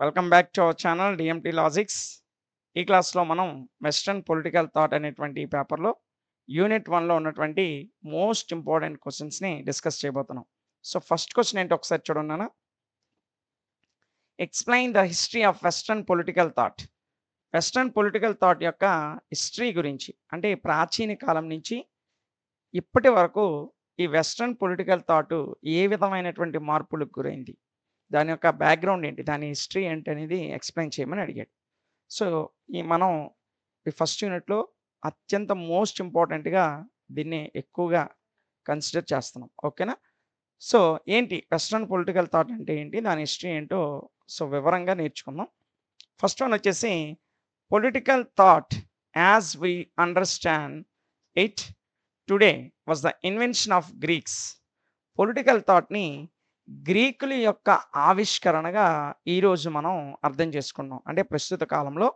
Welcome back to our channel DMT logics. ఈ క్లాస్లో మనం వెస్ట్రన్ పొలిటికల్ థాట్ అనేటువంటి ఈ పేపర్లో యూనిట్ 1లో ఉన్నటువంటి మోస్ట్ ఇంపార్టెంట్ క్వశ్చన్స్ని డిస్కస్ చేయబోతున్నాం. సో ఫస్ట్ క్వశ్చన్ ఏంటి ఒకసారి చూడన్నానా. Explain the history of western political thought. Western political thought యొక్క హిస్టరీ గురించి, అంటే ప్రాచీన కాలం నుంచి ఇప్పటి వరకు ఈ వెస్ట్రన్ పొలిటికల్ థాట్ ఏ విధమైనటువంటి మార్పులకు గురైంది, దాని యొక్క బ్యాక్గ్రౌండ్ ఏంటి, దాని హిస్టరీ ఏంటి అనేది ఎక్స్ప్లెయిన్ చేయమని అడిగాడు. సో మనం ఈ ఫస్ట్ యూనిట్లో అత్యంత మోస్ట్ ఇంపార్టెంట్గా దీన్ని ఎక్కువగా కన్సిడర్ చేస్తున్నాం. ఓకేనా. సో ఏంటి వెస్ట్రన్ పొలిటికల్ థాట్ అంటే ఏంటి, దాని హిస్టరీ ఏంటో సో వివరంగా నేర్చుకుందాం. ఫస్ట్ వన్ వచ్చేసి political thought as we understand it today was the invention of Greeks. Political థాట్ని గ్రీకుల యొక్క ఆవిష్కరణగా ఈరోజు మనం అర్థం చేసుకున్నాం. అంటే ప్రస్తుత కాలంలో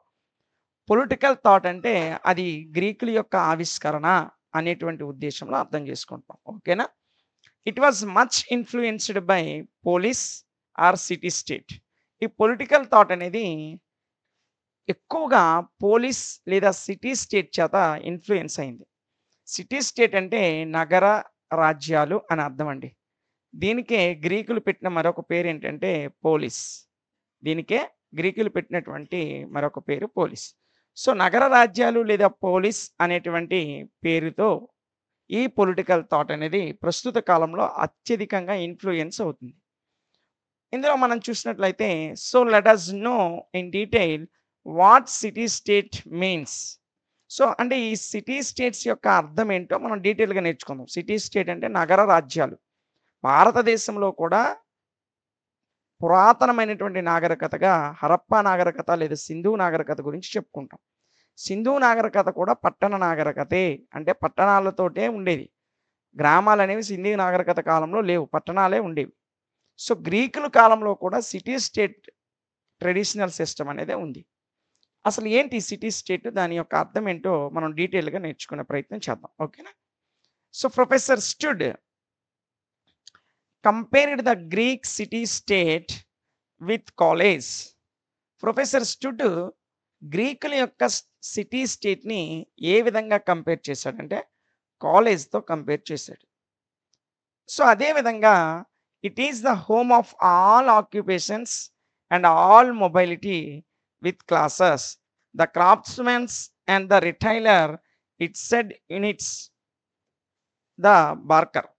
పొలిటికల్ థాట్ అంటే అది గ్రీకుల యొక్క ఆవిష్కరణ అనేటువంటి ఉద్దేశంలో అర్థం చేసుకుంటాం. ఓకేనా. It was much influenced by polis or city state. ఈ పొలిటికల్ థాట్ అనేది ఎక్కువగా పోలీస్ లేదా సిటీ స్టేట్ చేత ఇన్ఫ్లుయెన్స్ అయింది. సిటీ స్టేట్ అంటే నగర రాజ్యాలు అని అర్థం అండి. దీనికే గ్రీకులు పెట్టిన మరొక పేరు ఏంటంటే పోలీస్. దీనికే గ్రీకులు పెట్టినటువంటి మరొక పేరు పోలీస్. సో నగర రాజ్యాలు లేదా పోలీస్ అనేటువంటి పేరుతో ఈ పొలిటికల్ థాట్ అనేది ప్రస్తుత కాలంలో అత్యధికంగా ఇన్ఫ్లుయెన్స్ అవుతుంది. ఇందులో మనం చూసినట్లయితే so let us know in detail what city state means. So అంటే ఈ సిటీ స్టేట్స్ యొక్క అర్థం ఏంటో మనం డీటెయిల్గా నేర్చుకుందాం. సిటీ స్టేట్ అంటే నగర రాజ్యాలు. భారతదేశంలో కూడా పురాతనమైనటువంటి నాగరికతగా హరప్పా నాగరికత లేదా సింధు నాగరికత గురించి చెప్పుకుంటాం. సింధు నాగరికత కూడా పట్టణ నాగరికతే, అంటే పట్టణాలతోటే ఉండేది. గ్రామాలు అనేవి సింధు నాగరికత కాలంలో లేవు, పట్టణాలే ఉండేవి. సో గ్రీకుల కాలంలో కూడా సిటీ స్టేట్ ట్రెడిషనల్ సిస్టమ్ అనేది ఉంది. అసలు ఏంటి సిటీ స్టేట్, దాని యొక్క అర్థం ఏంటో మనం డీటెయిల్గా నేర్చుకునే ప్రయత్నం చేద్దాం. ఓకేనా. సో ప్రొఫెసర్ స్టుడ్ compared the Greek city state with college. Professor స్టుడ్ గ్రీకుల యొక్క సిటీ స్టేట్ని ఏ విధంగా కంపేర్ చేశాడంటే కాలేజ్తో కంపేర్ చేశాడు. సో అదేవిధంగా it is the home of all occupations and all mobility with classes the craftsmens and the retailer it said units the Barker.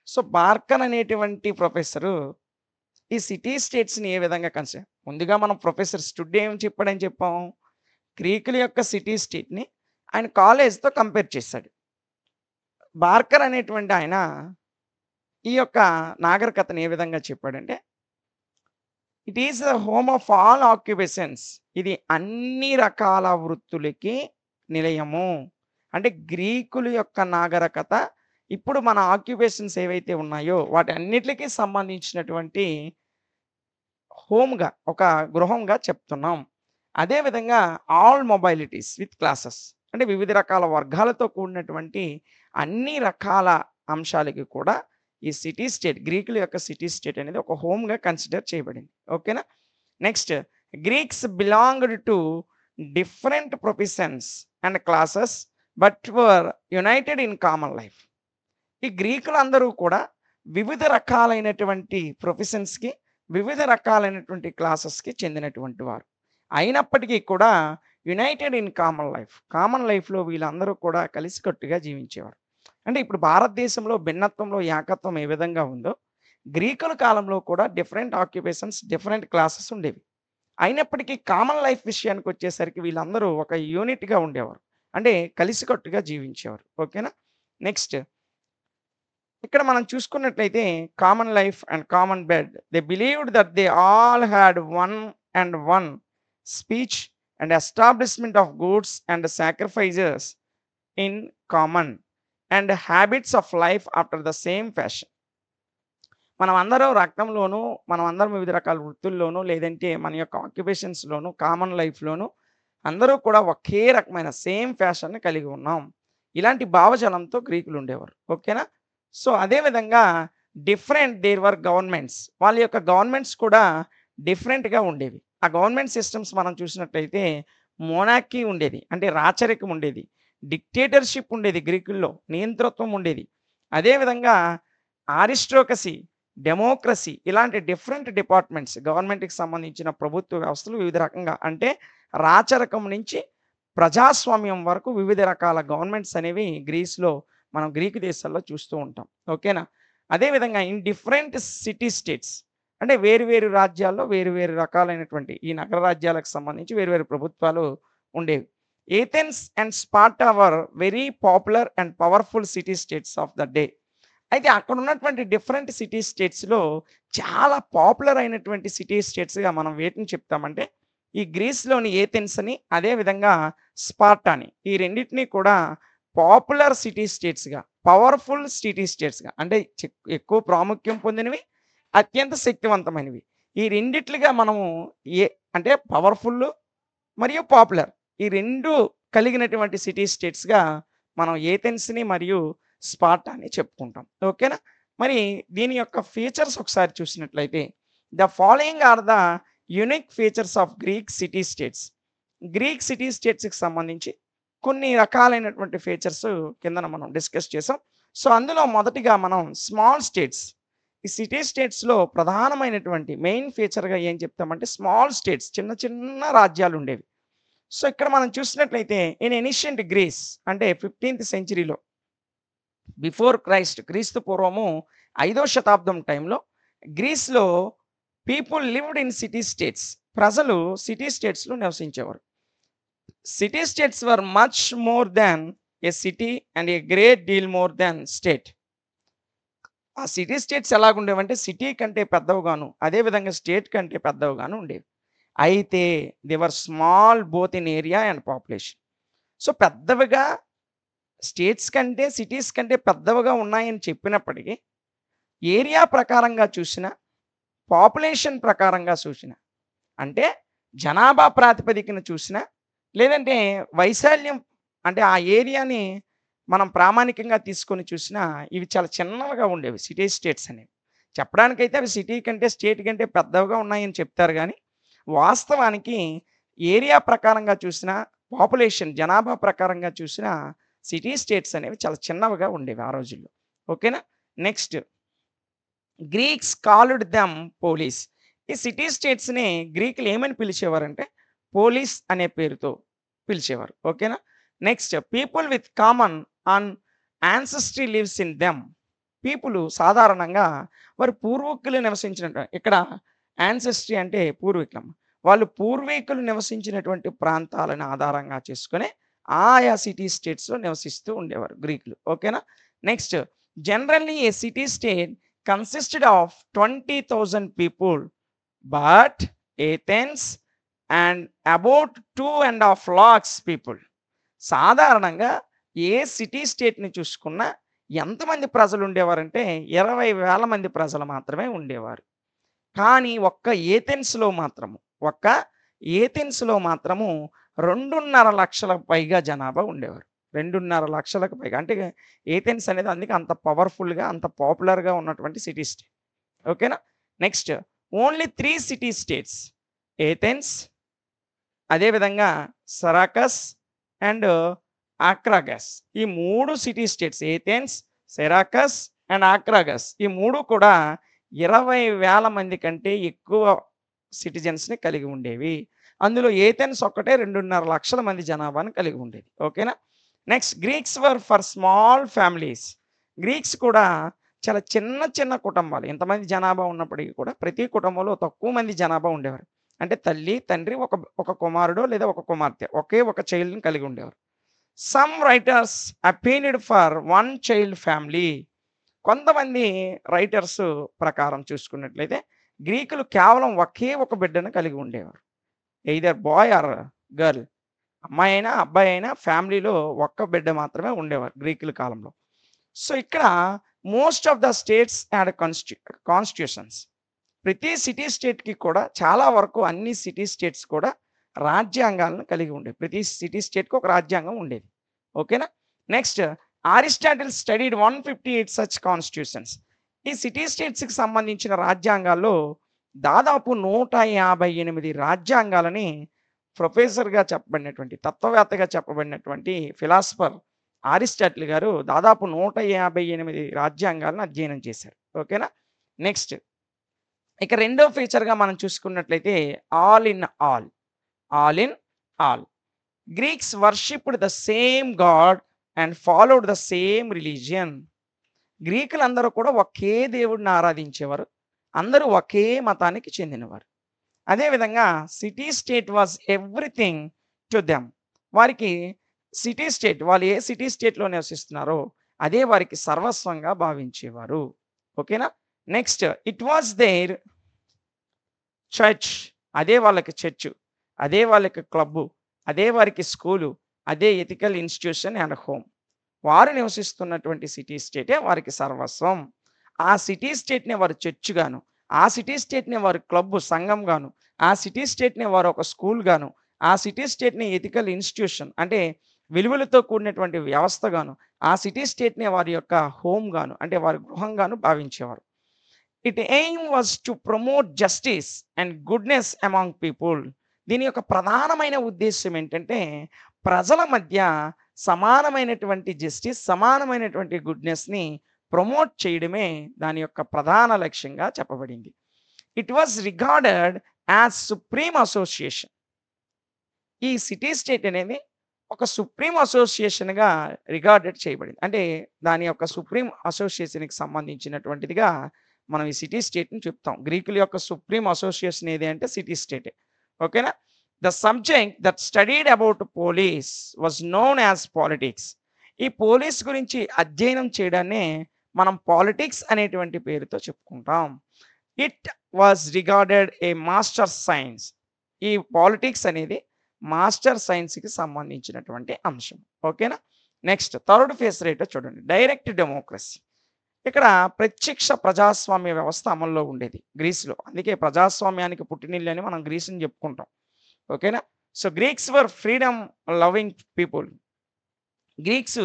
So Barker అనేటువంటి ప్రొఫెసరు ఈ సిటీ స్టేట్స్ని ఏ విధంగా కన్సిడర్, ముందుగా మనం ప్రొఫెసర్ స్టుడ్ ఏం చెప్పాడని చెప్పాం, గ్రీకుల యొక్క సిటీ స్టేట్ని ఆయన కాలేజ్తో కంపేర్ చేశాడు. బార్కర్ అనేటువంటి ఆయన ఈ యొక్క నాగరికతను ఏ విధంగా చెప్పాడంటే it is the home of all occupations. ఇది అన్ని రకాల వృత్తులకి నిలయము. అంటే గ్రీకుల యొక్క నాగరికత ఇప్పుడు మన ఆక్యుపేషన్స్ ఏవైతే ఉన్నాయో వాటి అన్నిటికీ సంబంధించినటువంటి హోమ్గా, ఒక గృహంగా చెప్తున్నాం. అదేవిధంగా ఆల్ మొబైలిటీస్ విత్ క్లాసెస్, అంటే వివిధ రకాల వర్గాలతో కూడినటువంటి అన్ని రకాల అంశాలకి కూడా ఈ సిటీ స్టేట్, గ్రీకుల యొక్క సిటీ స్టేట్ అనేది ఒక హోమ్గా కన్సిడర్ చేయబడింది. ఓకేనా. Next, Greeks belonged to different professions and classes but were united in common life. ఈ గ్రీకులందరూ కూడా వివిధ రకాలైనటువంటి ప్రొఫెషన్స్కి, వివిధ రకాలైనటువంటి క్లాసెస్కి చెందినటువంటి వారు అయినప్పటికీ కూడా United in common life, common లైఫ్లో వీళ్ళందరూ కూడా కలిసికట్టుగా జీవించేవారు. అంటే ఇప్పుడు భారతదేశంలో భిన్నత్వంలో ఏకత్వం ఏ విధంగా ఉందో గ్రీకుల కాలంలో కూడా డిఫరెంట్ ఆక్యుపేషన్స్, డిఫరెంట్ క్లాసెస్ ఉండేవి. అయినప్పటికీ కామన్ లైఫ్ విషయానికి వచ్చేసరికి వీళ్ళందరూ ఒక యూనిట్గా ఉండేవారు, అంటే కలిసికట్టుగా జీవించేవారు. ఓకేనా. నెక్స్ట్, ఇక్కడ మనం చూసుకున్నట్లయితే common life and common bed, they believed that they all had one speech and establishment of goods and sacrifices in common and habits of life after the same fashion. మనం అందరం రక్తంలోనూ, మనం అందరం వివిధ రకాల వృత్తుల్లోనూ, లేదంటే మన యొక్క ఆక్యుపేషన్స్లోనూ, కామన్ లైఫ్లోనూ అందరూ కూడా ఒకే రకమైన సేమ్ ఫ్యాషన్ని కలిగి ఉన్నాం. ఇలాంటి భావజాలంతో గ్రీకులు ఉండేవారు. ఓకేనా. సో అదేవిధంగా దేర్ వర్ గవర్నమెంట్స్, వాళ్ళ యొక్క గవర్నమెంట్స్ కూడా డిఫరెంట్గా ఉండేవి. ఆ గవర్నమెంట్ సిస్టమ్స్ మనం చూసినట్లయితే మోనార్కీ ఉండేది. అంటే రాచరికం ఉండేది. డిక్టేటర్‌షిప్ ఉండేది గ్రీకుల్లో. నియంతృత్వం ఉండేది. అదేవిధంగా అరిస్టోక్రసీ, డెమోక్రసీ ఇలాంటి డిఫరెంట్ డిపార్ట్మెంట్స్ గవర్నమెంట్‌కి సంబంధించిన ప్రభుత్వ వ్యవస్థలు వివిధ రకంగా అంటే రాచరికం నుంచి ప్రజాస్వామ్యం వరకు వివిధ రకాల గవర్నమెంట్స్ అనేవి గ్రీస్‌లో మనం గ్రీకు దేశాల్లో చూస్తూ ఉంటాం. ఓకేనా? అదేవిధంగా ఇన్ డిఫరెంట్ సిటీ స్టేట్స్ అంటే వేరు వేరు రాజ్యాల్లో వేరు వేరు రకాలైనటువంటి ఈ నగర రాజ్యాలకు సంబంధించి వేరు వేరు ప్రభుత్వాలు ఉండేవి. Athens and Sparta were very popular and powerful city states of the day. అయితే అక్కడ ఉన్నటువంటి డిఫరెంట్ సిటీ స్టేట్స్‌లో చాలా పాపులర్ అయినటువంటి సిటీ స్టేట్స్‌గా మనం వేటిని చెప్తామంటే, ఈ గ్రీస్‌లోని ఏథెన్స్ అని, అదే విధంగా స్పార్టా అని. ఈ రెండిటిని కూడా పాపులర్ సిటీ స్టేట్స్‌గా, పవర్‌ఫుల్ సిటీ స్టేట్స్‌గా అంటే ఎక్కువ ప్రాముఖ్యం పొందినవి, అత్యంత శక్తివంతమైనవి. ఈ రెండిట్లుగా మనము ఏ అంటే పవర్‌ఫుల్ మరియు పాపులర్. ఈ 2 కలిగినటువంటి సిటీ స్టేట్స్‌గా మనం ఏథెన్స్‌ని మరియు స్పార్టాని చెప్పుకుంటాం. ఓకేనా? మరి దీని యొక్క ఫీచర్స్ ఒకసారి చూసినట్లయితే, the following are the unique features of Greek city states. Greek city స్టేట్స్‌కి సంబంధించి కొన్ని రకాలైనటువంటి ఫీచర్స్ కిందన మనం డిస్కస్ చేసాం. సో, అందులో మొదటిగా మనం స్మాల్ స్టేట్స్. ఈ సిటీ స్టేట్స్‌లో ప్రధానమైనటువంటి మెయిన్ ఫీచర్‌గా ఏం చెప్తామంటే స్మాల్ స్టేట్స్ చిన్న చిన్న రాజ్యాలుండేవి. సో, ఇక్కడ మనం చూసినట్లయితే ఇన్ ఏన్షియంట్ గ్రీస్ అంటే 15థ్ సెంచరీలో బిఫోర్ క్రైస్ట్ క్రీస్తు పూర్వము 5వ శతాబ్దం టైంలో గ్రీస్‌లో people lived in city states. ప్రజలు సిటీ స్టేట్స్‌లో నివసించేవారు. City states were much more than a city and a great deal more than state. ఆ సిటీ స్టేట్స్ ఎలాగుండేవంటే సిటీ కంటే పెద్దవిగాను, అదే విధంగా స్టేట్ కంటే పెద్దవిగాను ఉండేవి. అయితే they were small both in area and population. So, పెద్దవిగా స్టేట్స్ కంటే, సిటీస్ కంటే పెద్దవిగా ఉన్నాయని చెప్పినప్పటికీ, ఏరియా ప్రకారంగా చూసినా, పాపులేషన్ ప్రకారంగా చూసినా, అంటే జనాభా ప్రాతిపదికన చూసినా, లేదంటే వైశాల్యం అంటే ఆ ఏరియాని మనం ప్రామాణికంగా తీసుకొని చూసినా, ఇవి చాలా చిన్నవిగా ఉండేవి సిటీ స్టేట్స్ అనేవి. చెప్పడానికైతే అవి సిటీ కంటే, స్టేట్ కంటే పెద్దవిగా ఉన్నాయని చెప్తారు గానీ, వాస్తవానికి ఏరియా ప్రకారంగా చూసినా, పాపులేషన్ జనాభా ప్రకారంగా చూసినా సిటీ స్టేట్స్ అనేవి చాలా చిన్నవిగా ఉండేవి ఆ రోజుల్లో. ఓకేనా? Next Greeks called them police. ఈ సిటీ స్టేట్స్‌ని గ్రీకులు ఏమని పిలిచేవారంటే పోలీస్ అనే పేరుతో పిలిచేవారు. ఓకేనా? Next people with common on ancestry lives in them. People సాధారణంగా వారి పూర్వీకులు నివసించినట్టు ఇక్కడ యాన్సెస్ట్రీ అంటే పూర్వీకులం. వాళ్ళు పూర్వీకులు నివసించినటువంటి ప్రాంతాలను ఆధారంగా చేసుకొని ఆయా సిటీ స్టేట్స్‌లో నివసిస్తూ ఉండేవారు గ్రీకులు. ఓకేనా? Next generally A city state consisted of 20,000 people. But Athens and about 2.5 lakhs people. సాధారణంగా ఏ సిటీ స్టేట్‌ని చూసుకున్నా ఎంతమంది ప్రజలు ఉండేవారంటే 20,000 మంది ప్రజలు మాత్రమే ఉండేవారు. కానీ ఒక్క ఏథెన్స్‌లో మాత్రము 2.5 లక్షలకు పైగా జనాభా ఉండేవారు. 2.5 లక్షలకు పైగా. అంటే ఏథెన్స్ అనేది అందుకే అంత పవర్‌ఫుల్‌గా, అంత పాపులర్‌గా ఉన్నటువంటి సిటీ స్టేట్. ఓకేనా? Next only 3 city states Athens, అదేవిధంగా సరాకస్ అండ్ ఆక్రాగస్. ఈ 3 సిటీ స్టేట్స్ ఏథెన్స్, సెరాకస్ అండ్ ఆక్రాగస్ ఈ 3 కూడా 20,000 మంది కంటే ఎక్కువ సిటిజన్స్‌ని కలిగి ఉండేవి. అందులో ఏథెన్స్ ఒక్కటే 2.5 లక్షల మంది జనాభాను కలిగి ఉండేది. ఓకేనా? Next Greeks were for small families. Greeks కూడా చాలా చిన్న చిన్న కుటుంబాలు. ఇంతమంది జనాభా ఉన్నప్పటికీ కూడా ప్రతి కుటుంబంలో తక్కువ మంది జనాభా ఉండేవారు. అంటే తల్లి, తండ్రి, ఒక కుమారుడో లేదా ఒక కుమార్తె ఒకే ఒక చైల్డ్‌ని కలిగి ఉండేవారు. Some writers opined for one child family. కొంతమంది రైటర్స్ ప్రకారం చూసుకున్నట్లయితే గ్రీకులు కేవలం ఒకే ఒక బిడ్డను కలిగి ఉండేవారు. Either boy or girl. అమ్మాయి అయినా, అబ్బాయి అయినా ఫ్యామిలీలో ఒక్క బిడ్డ మాత్రమే ఉండేవారు గ్రీకుల కాలంలో. సో, ఇక్కడ most of the states had constitutions. ప్రతి సిటీ స్టేట్‌కి కూడా చాలా వరకు అన్ని సిటీ స్టేట్స్ కూడా రాజ్యాంగాలను కలిగి ఉండేవి. ప్రతి సిటీ స్టేట్‌కి ఒక రాజ్యాంగం ఉండేది. ఓకేనా? Next Aristotle studied 158 such constitutions. ఈ సిటీ స్టేట్స్‌కి సంబంధించిన రాజ్యాంగాల్లో దాదాపు 158 రాజ్యాంగాలని ప్రొఫెసర్‌గా చెప్పబడినటువంటి, తత్వవేత్తగా చెప్పబడినటువంటి ఫిలాసఫర్ అరిస్టాటిల్ గారు దాదాపు 158 రాజ్యాంగాలను అధ్యయనం చేశారు. ఓకేనా? నెక్స్ట్ ఇక రెండో ఫీచర్‌గా మనం చూసుకున్నట్లయితే all in all. All in all. Greeks worshipped the same god and followed the same religion. గ్రీకులందరూ కూడా ఒకే దేవుడిని ఆరాధించేవారు. అందరూ ఒకే మతానికి చెందినవారు. అదేవిధంగా city state was everything to them. వారికి సిటీ స్టేట్, వాళ్ళు ఏ సిటీ స్టేట్‌లో నివసిస్తున్నారో అదే వారికి సర్వస్వంగా భావించేవారు. ఓకేనా? Next it was their church. అదే వాళ్ళకి చర్చు. అదే వాళ్ళకి క్లబ్బు. అదే వారికి స్కూలు. అదే ఎథికల్ ఇన్‌స్టిట్యూషన్ అండ్ హోమ్. వారు నివసిస్తున్నటువంటి సిటీ స్టేటే వారికి సర్వస్వం. ఆ సిటీ స్టేట్‌నే వారు చర్చ్ గాను, ఆ సిటీ స్టేట్‌నే వారు క్లబ్బు, సంఘం గాను, ఆ సిటీ స్టేట్‌నే వారు ఒక స్కూల్ గాను, ఆ సిటీ స్టేట్‌ని ఎథికల్ ఇన్‌స్టిట్యూషన్ అంటే విలువలతో కూడినటువంటి వ్యవస్థ గాను, ఆ సిటీ స్టేట్‌నే వారి యొక్క హోమ్ గాను అంటే వారి గృహంగాను భావించేవారు. It aim was to promote justice and goodness among people. దీని యొక్క ప్రధానమైన ఉద్దేశ్యం ఏంటంటే, ప్రజల మధ్య సమానమైనటువంటి జస్టిస్, సమానమైనటువంటి గుడ్‌నెస్‌ని ప్రమోట్ చేయడమే దాని యొక్క ప్రధాన లక్ష్యంగా చెప్పబడింది. It was regarded as supreme association. ఈ సిటీ స్టేట్ అనేది ఒక సుప్రీం అసోసియేషన్‌గా రిగార్డెడ్ చేయబడింది. అంటే దాని యొక్క సుప్రీం అసోసియేషన్‌కి సంబంధించినటువంటిదిగా మనం ఈ సిటీ స్టేట్‌ని చెప్తాం. గ్రీకుల యొక్క సుప్రీం అసోసియేషన్ ఏది అంటే సిటీ స్టేటే. ఓకేనా? The subject that studied about police was known as politics. ఈ పోలీస్ గురించి అధ్యయనం చేయడాన్నే మనం పాలిటిక్స్ అనేటువంటి పేరుతో చెప్పుకుంటాం. It was regarded A master science. ఈ పాలిటిక్స్ అనేది మాస్టర్ సైన్స్‌కి సంబంధించినటువంటి అంశం. ఓకేనా? నెక్స్ట్ థర్డ్ ఫేజ్ రేటో చూడండి. Direct democracy. ఇక్కడ ప్రత్యక్ష ప్రజాస్వామ్య వ్యవస్థ అమల్లో ఉండేది గ్రీస్‌లో. అందుకే ప్రజాస్వామ్యానికి పుట్టినిల్లు అని మనం గ్రీస్‌ని చెప్పుకుంటాం. ఓకేనా? So, Greeks were freedom loving people. Greeks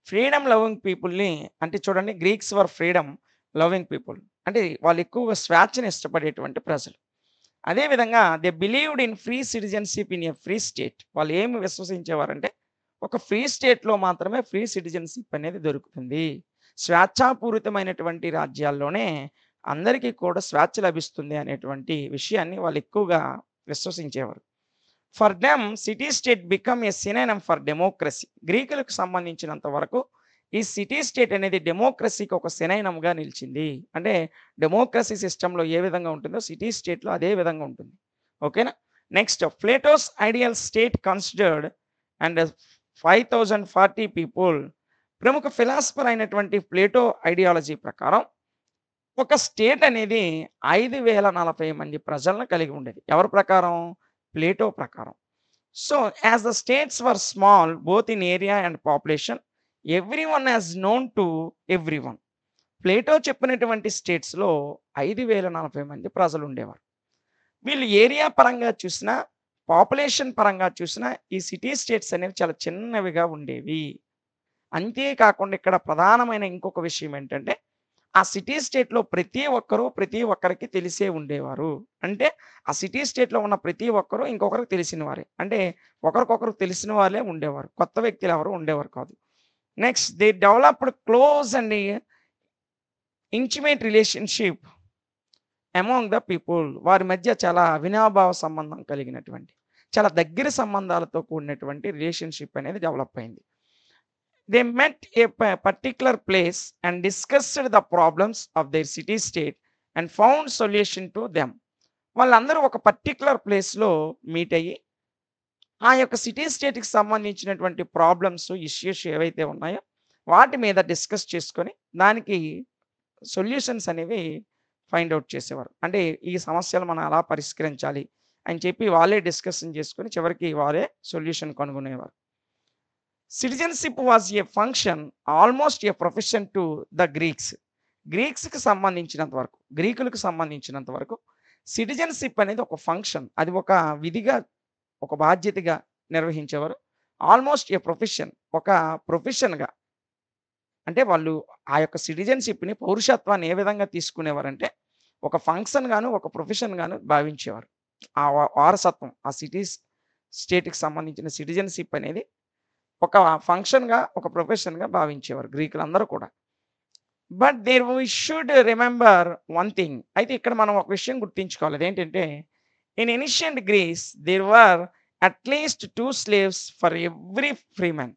freedom loving పీపుల్‌ని అంటే చూడండి, Greeks were freedom loving people. అంటే వాళ్ళు ఎక్కువగా స్వేచ్ఛను ఇష్టపడేటువంటి ప్రజలు. అదే విధంగా they believed in free citizenship in a free state. వాళ్ళు ఏమి విశ్వసించేవారంటే, ఒక ఫ్రీ స్టేట్‌లో మాత్రమే ఫ్రీ సిటిజన్‌షిప్ అనేది దొరుకుతుంది. స్వేచ్ఛాపూరితమైనటువంటి రాజ్యాల్లోనే అందరికీ కూడా స్వేచ్ఛ లభిస్తుంది అనేటువంటి విషయాన్ని వాళ్ళు ఎక్కువగా విశ్వసించేవారు. For them city state become a synonym for democracy. గ్రీకులకు సంబంధించినంత వరకు ఈ సిటీ స్టేట్ అనేది డెమోక్రసీకి ఒక సినోనిమ్‌గా నిలిచింది. అంటే డెమోక్రసీ సిస్టమ్‌లో ఏ విధంగా ఉంటుందో సిటీ స్టేట్‌లో అదే విధంగా ఉంటుంది. ఓకేనా? Next Plato's ideal state considered and 5040 people. ప్రముఖ ఫిలాసఫర్ అయినటువంటి ప్లేటో ఐడియాలజీ ప్రకారం ఒక స్టేట్ అనేది 5040 మంది ప్రజలను కలిగి ఉండేది. ఎవరి ప్రకారం? ప్లేటో ప్రకారం. So, as the states were small both in area and population, everyone has known to everyone. Plato చెప్పినటువంటి స్టేట్స్‌లో 5040 మంది ప్రజలు ఉండేవారు. వీళ్ళు ఏరియా పరంగా చూసినా, పాపులేషన్ పరంగా చూసినా ఈ సిటీ స్టేట్స్ అనేవి చాలా చిన్నవిగా ఉండేవి. అంతే కాకుండా ఇక్కడ ప్రధానమైన ఇంకొక విషయం ఏంటంటే, ఆ సిటీ స్టేట్‌లో ప్రతి ఒక్కరు ప్రతి ఒక్కరికి తెలిసే ఉండేవారు. అంటే ఆ సిటీ స్టేట్‌లో ఉన్న ప్రతి ఒక్కరు ఇంకొకరికి తెలిసిన వారే. అంటే ఒకరికొకరు తెలిసిన వాళ్ళే ఉండేవారు. కొత్త వ్యక్తులు ఎవరు ఉండేవారు కాదు. Next they developed close and intimate relationship among the people. వారి మధ్య చాలా అవినాభావ సంబంధం కలిగినటువంటి, చాలా దగ్గర సంబంధాలతో కూడినటువంటి రిలేషన్‌షిప్ అనేది డెవలప్ అయింది. They met A particular place and discussed the problems of their city state and found solution to them. వాళ్ళందరూ ఒక పర్టిక్యులర్ ప్లేస్‌లో మీట్ అయ్యి, ఆ యొక్క సిటీ స్టేట్‌కి సంబంధించినటువంటి ప్రాబ్లమ్స్, ఇష్యూస్ ఏవైతే ఉన్నాయో వాటి మీద డిస్కస్ చేసుకొని, దానికి సొల్యూషన్స్ అనేవి ఫైండ్ ఔట్ చేసేవారు. అంటే ఈ సమస్యలు మనం ఎలా పరిష్కరించాలి అని చెప్పి వాళ్ళే డిస్కషన్ చేసుకొని చివరికి వారే సొల్యూషన్ కనుగొనేవారు. Citizenship was a function almost a profession to the Greeks. గ్రీక్స్‌కి సంబంధించినంత వరకు, గ్రీకులకు సంబంధించినంత వరకు సిటిజన్‌షిప్ అనేది ఒక ఫంక్షన్. అది ఒక విధిగా, ఒక బాధ్యతగా నిర్వహించేవారు. ఆల్‌మోస్ట్ ఎ ప్రొఫెషన్, ఒక ప్రొఫెషన్‌గా. అంటే వాళ్ళు ఆ యొక్క సిటిజన్‌షిప్‌ని, పౌరుషత్వాన్ని ఏ విధంగా తీసుకునేవారంటే, ఒక ఫంక్షన్ గాను, ఒక ప్రొఫెషన్ గాను భావించేవారు. ఆ వారసత్వం, ఆ స్టేట్‌కి సంబంధించిన సిటిజన్‌షిప్ అనేది ఒక ఫంక్షన్‌గా, ఒక ప్రొఫెషన్‌గా భావించేవారు గ్రీకులందరూ కూడా. But there we should remember one thing. అయితే ఇక్కడ మనం ఒక విషయం గుర్తుంచుకోవాలి. అదేంటంటే, in ancient Greece there were at least 2 slaves for every freeman.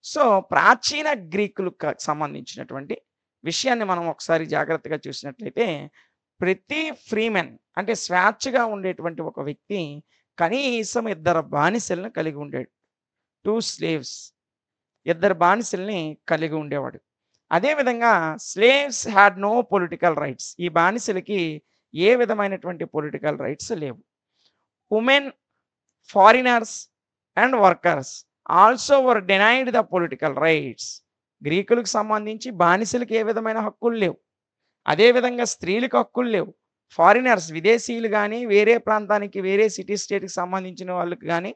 So, ప్రాచీన గ్రీకులకు సంబంధించినటువంటి విషయాన్ని మనం ఒకసారి జాగ్రత్తగా చూసినట్లయితే, ప్రతి ఫ్రీమెన్ అంటే స్వేచ్ఛగా ఉండేటువంటి ఒక వ్యక్తి కనీసం ఇద్దరు బానిసలను కలిగి ఉండేడు. 2 స్లేవ్స్, ఇద్దరు బానిసల్ని కలిగి ఉండేవాడు. అదే విధంగా slaves had no political rights. ఈ బానిసలకి ఏ విధమైనటువంటి పొలిటికల్ రైట్స్ లేవు. Women, foreigners and workers also were denied the political rights. గ్రీకులకు సంబంధించి బానిసలకు ఏ విధమైన హక్కులు లేవు. అదే విధంగా స్త్రీలకు హక్కులు లేవు. ఫారినర్స్, విదేశీయులు గాని, వేరే ప్రాంతానికి, వేరే సిటీ స్టేట్‌కి సంబంధించిన వాళ్ళకి గాని,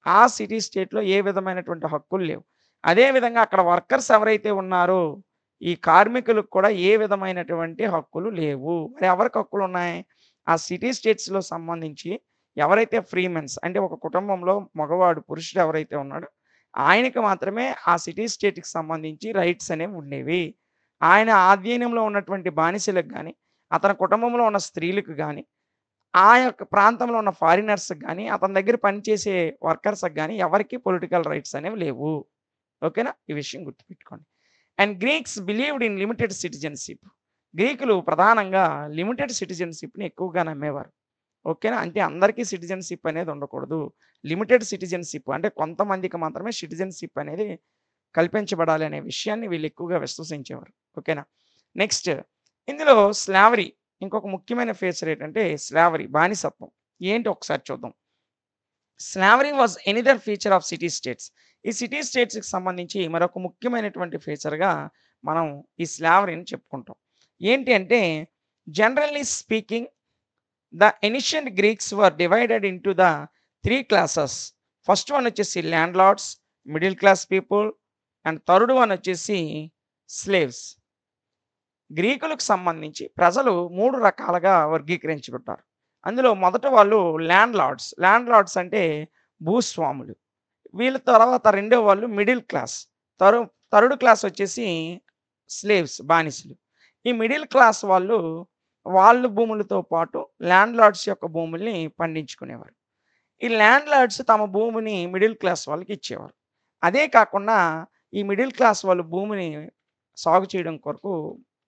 ఆ సిటీ స్టేట్‌లో ఏ విధమైనటువంటి హక్కులు లేవు. అదే విధంగా అక్కడ వర్కర్స్ ఎవరైతే ఉన్నారో, ఈ కార్మికులకు కూడా ఏ విధమైనటువంటి హక్కులు లేవు. మరి ఎవరికి హక్కులున్నాయి? ఆ సిటీ స్టేట్స్‌లో సంబంధించి ఎవరైతే ఫ్రీమెన్స్ అంటే ఒక కుటుంబంలో మగవాడు, పురుషుడు ఎవరైతే ఉన్నాడో, ఆయనకి మాత్రమే ఆ సిటీ స్టేట్‌కి సంబంధించి రైట్స్ అనేవి ఉండేవి. ఆయన ఆధీనంలో ఉన్నటువంటి బానిసలకు గాని, అతని కుటుంబంలో ఉన్న స్త్రీలకు గాని, ఆ యొక్క ప్రాంతంలో ఉన్న ఫారినర్స్‌కి గాని, అతని దగ్గర పనిచేసే వర్కర్స్‌కి గాని ఎవరికీ పొలిటికల్ రైట్స్ అనేవి లేవు. ఓకేనా? ఈ విషయం గుర్తుపెట్టుకోండి. And Greeks believed in limited citizenship. గ్రీకులు ప్రధానంగా లిమిటెడ్ సిటిజన్‌షిప్‌ని ఎక్కువగా నమ్మేవారు. ఓకేనా? అంటే అందరికీ సిటిజన్‌షిప్ అనేది ఉండకూడదు. లిమిటెడ్ సిటిజన్‌షిప్ అంటే కొంతమందికి మాత్రమే సిటిజన్‌షిప్ అనేది కల్పించబడాలి అనే విషయాన్ని వీళ్ళు ఎక్కువగా విశ్వసించేవారు. ఓకేనా? నెక్స్ట్ ఇందులో స్లావరీ ఇంకొక ముఖ్యమైన ఫీచర్ ఏంటంటే స్లావరీ బానిసత్వం. ఏంటి ఒకసారి చూద్దాం. Slavery was another feature of city states. ఈ సిటీ స్టేట్స్‌కి సంబంధించి మరొక ముఖ్యమైనటువంటి ఫీచర్‌గా మనం ఈ స్లావరీని చెప్పుకుంటాం. ఏంటి అంటే generally speaking the ancient Greeks were divided into the 3 classes. First one వచ్చేసి landlords, middle class people and third one వచ్చేసి స్లేవ్స్. గ్రీకులకు సంబంధించి ప్రజలు 3 రకాలుగా వర్గీకరించబడ్డారు. అందులో మొదట వాళ్ళు ల్యాండ్ లార్డ్స్. ల్యాండ్ లార్డ్స్ అంటే భూస్వాములు. వీళ్ళ తర్వాత రెండో వాళ్ళు మిడిల్ క్లాస్. తరు థర్డ్ క్లాస్ వచ్చేసి స్లేవ్స్ బానిసలు. ఈ మిడిల్ క్లాస్ వాళ్ళు వాళ్ళ భూములతో పాటు ల్యాండ్ లార్డ్స్ యొక్క భూముల్ని పండించుకునేవారు. ఈ ల్యాండ్ లార్డ్స్ తమ భూమిని మిడిల్ క్లాస్ వాళ్ళకి ఇచ్చేవారు. అదే కాకుండా ఈ మిడిల్ క్లాస్ వాళ్ళు భూమిని సాగు చేయడం కొరకు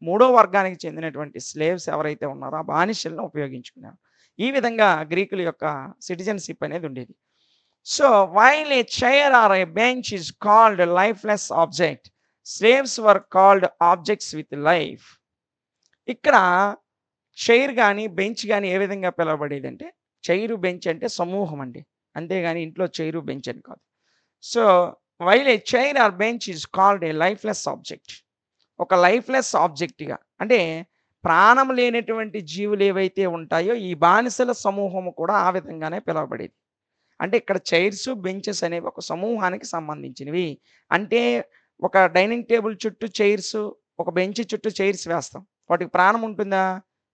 మూడో వర్గానికి చెందినటువంటి స్లేవ్స్ ఎవరైతే ఉన్నారో ఆ బానిసలను ఉపయోగించుకునేవారు. ఈ విధంగా గ్రీకుల యొక్క సిటిజన్‌షిప్ అనేది ఉండేది. So while a chair or a bench is called lifeless object, slaves were called objects with life. ఇక్కడ చైర్ గాని, బెంచ్ గాని ఏ విధంగా పిలవబడేదంటే, చైరు, బెంచ్ అంటే సమూహం అండి. అంతేగాని ఇంట్లో చైరు, బెంచ్ అని కాదు. So, while a chair or bench is called a lifeless object. ఒక లైఫ్‌లెస్ ఆబ్జెక్ట్‌గా అంటే ప్రాణం లేనటువంటి జీవులు ఏవైతే ఉంటాయో, ఈ బానిసల సమూహము కూడా ఆ విధంగానే పిలవబడేది. అంటే ఇక్కడ చైర్స్, బెంచెస్ అనేవి ఒక సమూహానికి సంబంధించినవి. అంటే ఒక డైనింగ్ టేబుల్ చుట్టూ చైర్స్, ఒక బెంచ్ చుట్టూ చైర్స్ వేస్తాం. వాటికి ప్రాణం ఉంటుందా?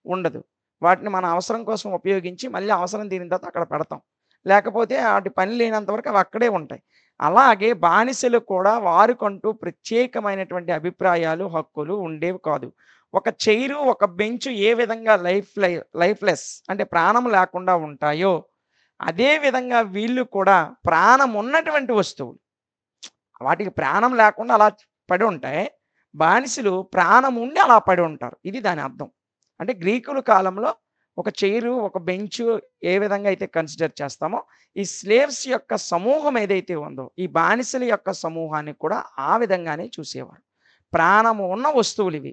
ఉండదు. వాటిని మన అవసరం కోసం ఉపయోగించి మళ్ళీ అవసరం తీరిన తర్వాత అక్కడ పెడతాం. లేకపోతే ఆటి పని లేనంత వరకు అవి అక్కడే ఉంటాయి. అలాగే బానిసలు కూడా వారికంటూ ప్రత్యేకమైనటువంటి అభిప్రాయాలు, హక్కులు ఉండేవి కాదు. ఒక చైరు, ఒక బెంచ్ ఏ విధంగా లైఫ్‌లెస్ అంటే ప్రాణం లేకుండా ఉంటాయో, అదే విధంగా వీళ్ళు కూడా ప్రాణం ఉన్నటువంటి వస్తువులు. వాటికి ప్రాణం లేకుండా అలా పడి ఉంటాయి. బానిసలు ప్రాణం ఉండి అలా పడి ఉంటారు. ఇది దాని అర్థం. అంటే గ్రీకుల కాలంలో ఒక చైరు, ఒక బెంచు ఏ విధంగా అయితే కన్సిడర్ చేస్తామో, ఈ స్లేవ్స్ యొక్క సమూహం ఏదైతే ఉందో, ఈ బానిసల యొక్క సమూహాన్ని కూడా ఆ విధంగానే చూసేవారు. ప్రాణము ఉన్న వస్తువులివి.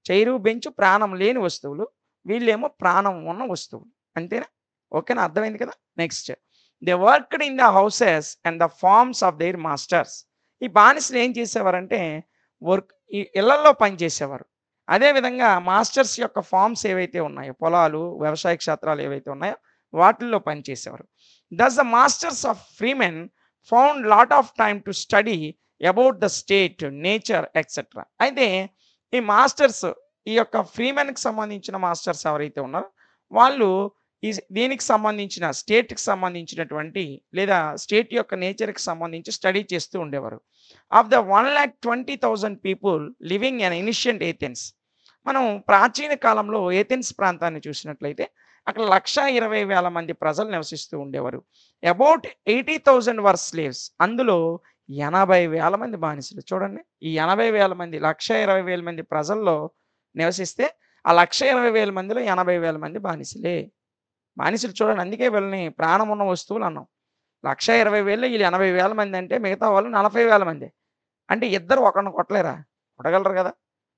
చైరు, బెంచు ప్రాణం లేని వస్తువులు. వీళ్ళేమో ప్రాణం ఉన్న వస్తువులు. అంతేనా? ఓకేనా? అర్థమైంది కదా! Next. They worked in the houses and the farms of their masters. ఈ బానిసలు ఏం చేసేవారంటే, ఈ ఇళ్లల్లో పనిచేసేవారు. అదే విధంగా మాస్టర్స్ యొక్క ఫార్మ్స్ ఏవైతే ఉన్నాయో, పొలాలు, వ్యవసాయ క్షేత్రాలు ఏవైతే ఉన్నాయో, వాటిల్లో పనిచేసేవారు. Thus the masters of freemen found lot of time to study about the state, nature etcetera. అయితే ఈ మాస్టర్స్, ఈ యొక్క ఫ్రీమెన్‌కి సంబంధించిన మాస్టర్స్ ఎవరైతే ఉన్నారో, వాళ్ళు దీనికి సంబంధించిన స్టేట్‌కి సంబంధించినటువంటి లేదా స్టేట్ యొక్క నేచర్‌కి సంబంధించి స్టడీ చేస్తూ ఉండేవారు. Of the 1,20,000 people living in ancient Athens. మనం ప్రాచీన కాలంలో ఏథెన్స్ ప్రాంతాన్ని చూసినట్లయితే అక్కడ 1,20,000 మంది ప్రజలు నివసిస్తూ ఉండేవారు. About 80,000 were slaves. అందులో 80,000 మంది బానిసలు. చూడండి. ఈ 80,000 మంది 1,20,000 మంది ప్రజల్లో నివసిస్తే ఆ 1,20,000 మందిలో 80,000 మంది బానిసలే. బానిసలు చూడండి. అందుకే వీళ్ళని ప్రాణం ఉన్న వస్తువులు అన్నాం. 1,20,000లో వీళ్ళు 80,000 మంది అంటే మిగతా వాళ్ళు 40,000 మందే. అంటే ఇద్దరు ఒకడిని కొట్టలేరా? కొట్టగలరు గదా!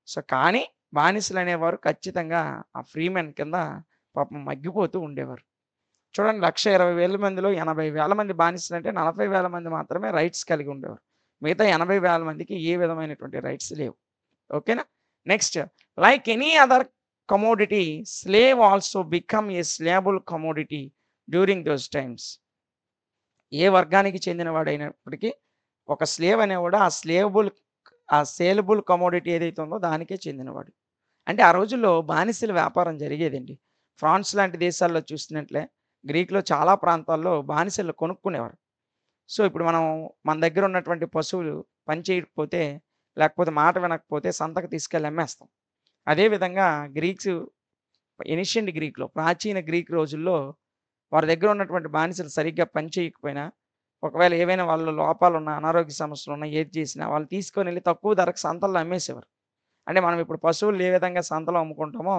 సో, కానీ బానిసలనేవారు ఖచ్చితంగా ఆ ఫ్రీమెన్ కింద పాపం మగ్గిపోతూ ఉండేవారు. చూడండి 1,20,000 మందిలో 80,000 మంది బానిసలంటే 40,000 మంది మాత్రమే రైట్స్ కలిగి ఉండేవారు. మిగతా 80,000 మందికి ఏ విధమైనటువంటి రైట్స్ లేవు. ఓకేనా? Next like any other commodity slave also become a saleable commodity during those times. ఏ వర్గానికి చెందినవాడైనప్పటికీ ఒక స్లేవ్ అనేవాడు ఆ సేలబుల్ కమోడిటీ ఏదైతే ఉందో దానికే చెందినవాడు. అంటే ఆ రోజుల్లో బానిసల వ్యాపారం జరిగేదండి. ఫ్రాన్స్ లాంటి దేశాల్లో చూసినట్లే గ్రీక్‌లో చాలా ప్రాంతాల్లో బానిసలు కొనుక్కునేవారు. సో, ఇప్పుడు మన దగ్గర ఉన్నటువంటి పశువులు పని చేయకపోతే, లేకపోతే మాట వినకపోతే సంతకు తీసుకెళ్ళి అమ్మేస్తాం. అదే విధంగా ఏన్షియంట్ గ్రీక్‌లో ప్రాచీన గ్రీక్ రోజుల్లో వారి దగ్గర ఉన్నటువంటి బానిసలు సరిగ్గా పని చేయకపోయినా, ఒకవేళ ఏవైనా వాళ్ళలో లోపాలున్నా, అనారోగ్య సమస్యలున్నా, ఏది చేసినా వాళ్ళు తీసుకొనెళ్ళి తక్కువ ధరకు సంతల్లో అమ్మేసేవారు. అంటే మనం ఇప్పుడు పశువులు ఏ విధంగా సంతలో అమ్ముకుంటామో,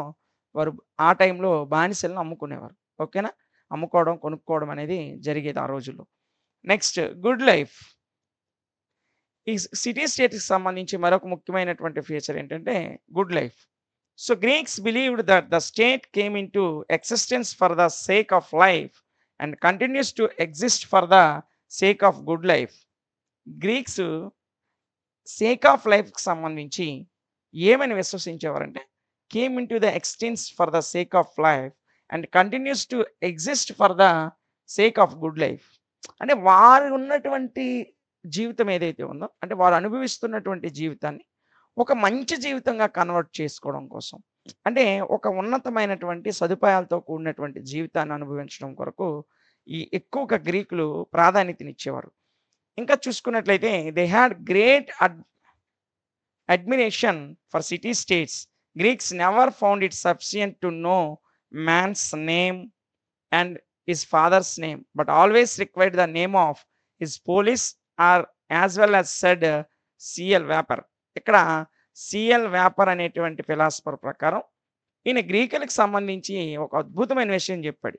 వారు ఆ టైంలో బానిసలను అమ్ముకునేవారు. ఓకేనా? అమ్ముకోవడం, కొనుక్కోవడం అనేది జరిగేది ఆ రోజుల్లో. Next good life. ఈ సిటీ స్టేట్‌కి సంబంధించి మరొక ముఖ్యమైనటువంటి ఫీచర్ ఏంటంటే good life. So, Greeks believed that the state came into existence for the sake of life and continues to exist for the sake of good life. Greeks sake of లైఫ్‌కి సంబంధించి ఏమని విశ్వసించేవారంటే, came into the existence for the sake of life and continues to exist for the sake of good life. అంటే వారు ఉన్నటువంటి జీవితం ఏదైతే ఉందో, అంటే వారు అనుభవిస్తున్నటువంటి జీవితాన్ని ఒక మంచి జీవితంగా కన్వర్ట్ చేసుకోవడం కోసం. అంటే ఒక ఉన్నతమైనటువంటి సదుపాయాలతో కూడినటువంటి జీవితాన్ని అనుభవించడం కొరకు ఎక్కువగా గ్రీకులు ప్రాధాన్యతనిచ్చేవారు. ఇంకా చూసుకున్నట్లయితే they had great admiration for city states. Greeks never found it sufficient to know man's name and his father's name, but always required the name of his police or as well as said CL vapour. ఇక్కడ CL Wayper అనేటువంటి philosopher ప్రకారం ఈయన గ్రీకులకు సంబంధించి ఒక అద్భుతమైన విషయం చెప్పాడు.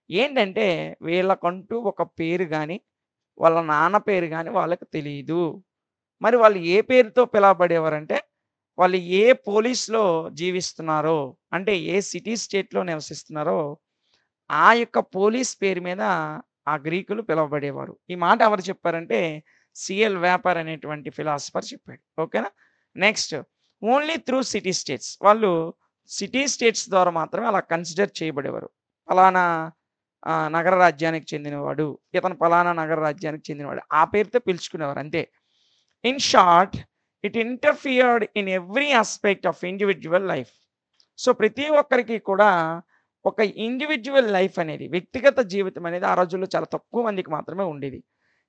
ఏంటంటే వీళ్ళకంటూ ఒక పేరు గాని, వాళ్ళ నాన్న పేరు గాని వాళ్ళకి తెలీదు. మరి వాళ్ళు ఏ పేరుతో పిలవబడేవారంటే, వాళ్ళు ఏ పోలీస్‌లో జీవిస్తున్నారో, అంటే ఏ సిటీ స్టేట్‌లో నివసిస్తున్నారో, ఆ యొక్క పోలీస్ పేరు మీద ఆ గ్రీకులు పిలువబడేవారు. ఈ మాట ఎవరు చెప్పారంటే, సిఎల్ వ్యాపర్ అనేటువంటి ఫిలాసఫర్ చెప్పాడు. ఓకేనా? Next only through city states. వాళ్ళు సిటీ స్టేట్స్ ద్వారా మాత్రమే అలా కన్సిడర్ చేయబడేవారు. పలానా నగర రాజ్యానికి చెందినవాడు, ఇతను పలానా నగర రాజ్యానికి చెందినవాడు. ఆ పేరుతో పిలుచుకునేవారు అంతే. In short it interfered in every aspect of individual life. So, ప్రతి ఒక్కరికి కూడా ఒక ఇండివిడ్యువల్ లైఫ్ అనేది, వ్యక్తిగత జీవితం అనేది ఆ రోజుల్లో చాలా తక్కువ మందికి మాత్రమే ఉండేది.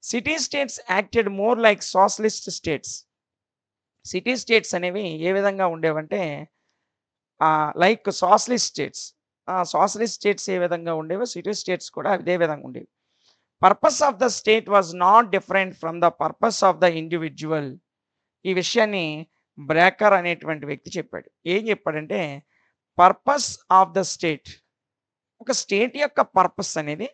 City states acted more like socialist states. City states అనేవి ఏ విధంగా ఉండేవంటే like socialist states. Socialist states ఏ విధంగా ఉండేవో సిటీ స్టేట్స్ కూడా అదే విధంగా ఉండేవి. Purpose of the state was not different from the purpose of the individual. ఈ విషయాన్ని బ్రేకర్ అనేటువంటి వ్యక్తి చెప్పాడు. ఏం చెప్పాడంటే, పర్పస్ ఆఫ్ ద స్టేట్, ఒక స్టేట్ యొక్క పర్పస్ అనేది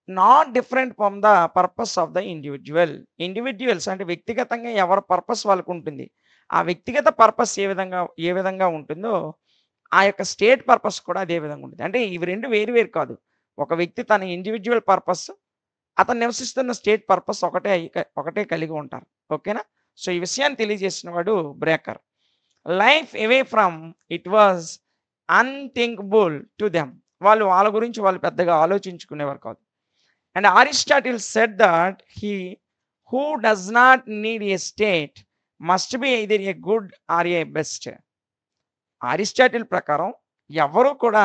not different from the purpose of the individual. Individuals అంటే వ్యక్తిగతంగా ఎవరి పర్పస్ వాళ్ళకు ఉంటుంది. ఆ వ్యక్తిగత పర్పస్ ఏ విధంగా ఉంటుందో ఆ యొక్క స్టేట్ పర్పస్ కూడా అదే విధంగా ఉంటుంది. అంటే ఇవి 2 వేరు వేరు కాదు. ఒక వ్యక్తి తన ఇండివిడ్యువల్ పర్పస్, అతను నివసిస్తున్న స్టేట్ పర్పస్ ఒకటే కలిగి ఉంటారు. ఓకేనా? సో, ఈ విషయాన్ని తెలియజేసిన వాడు breaker. Life away from it was unthinkable to them. వాళ్ళ గురించి వాళ్ళు పెద్దగా ఆలోచించుకునేవారు కాదు. And Aristotle said that who does not need a state must be either a good or A best. Aristotle ప్రకారం ఎవరు కూడా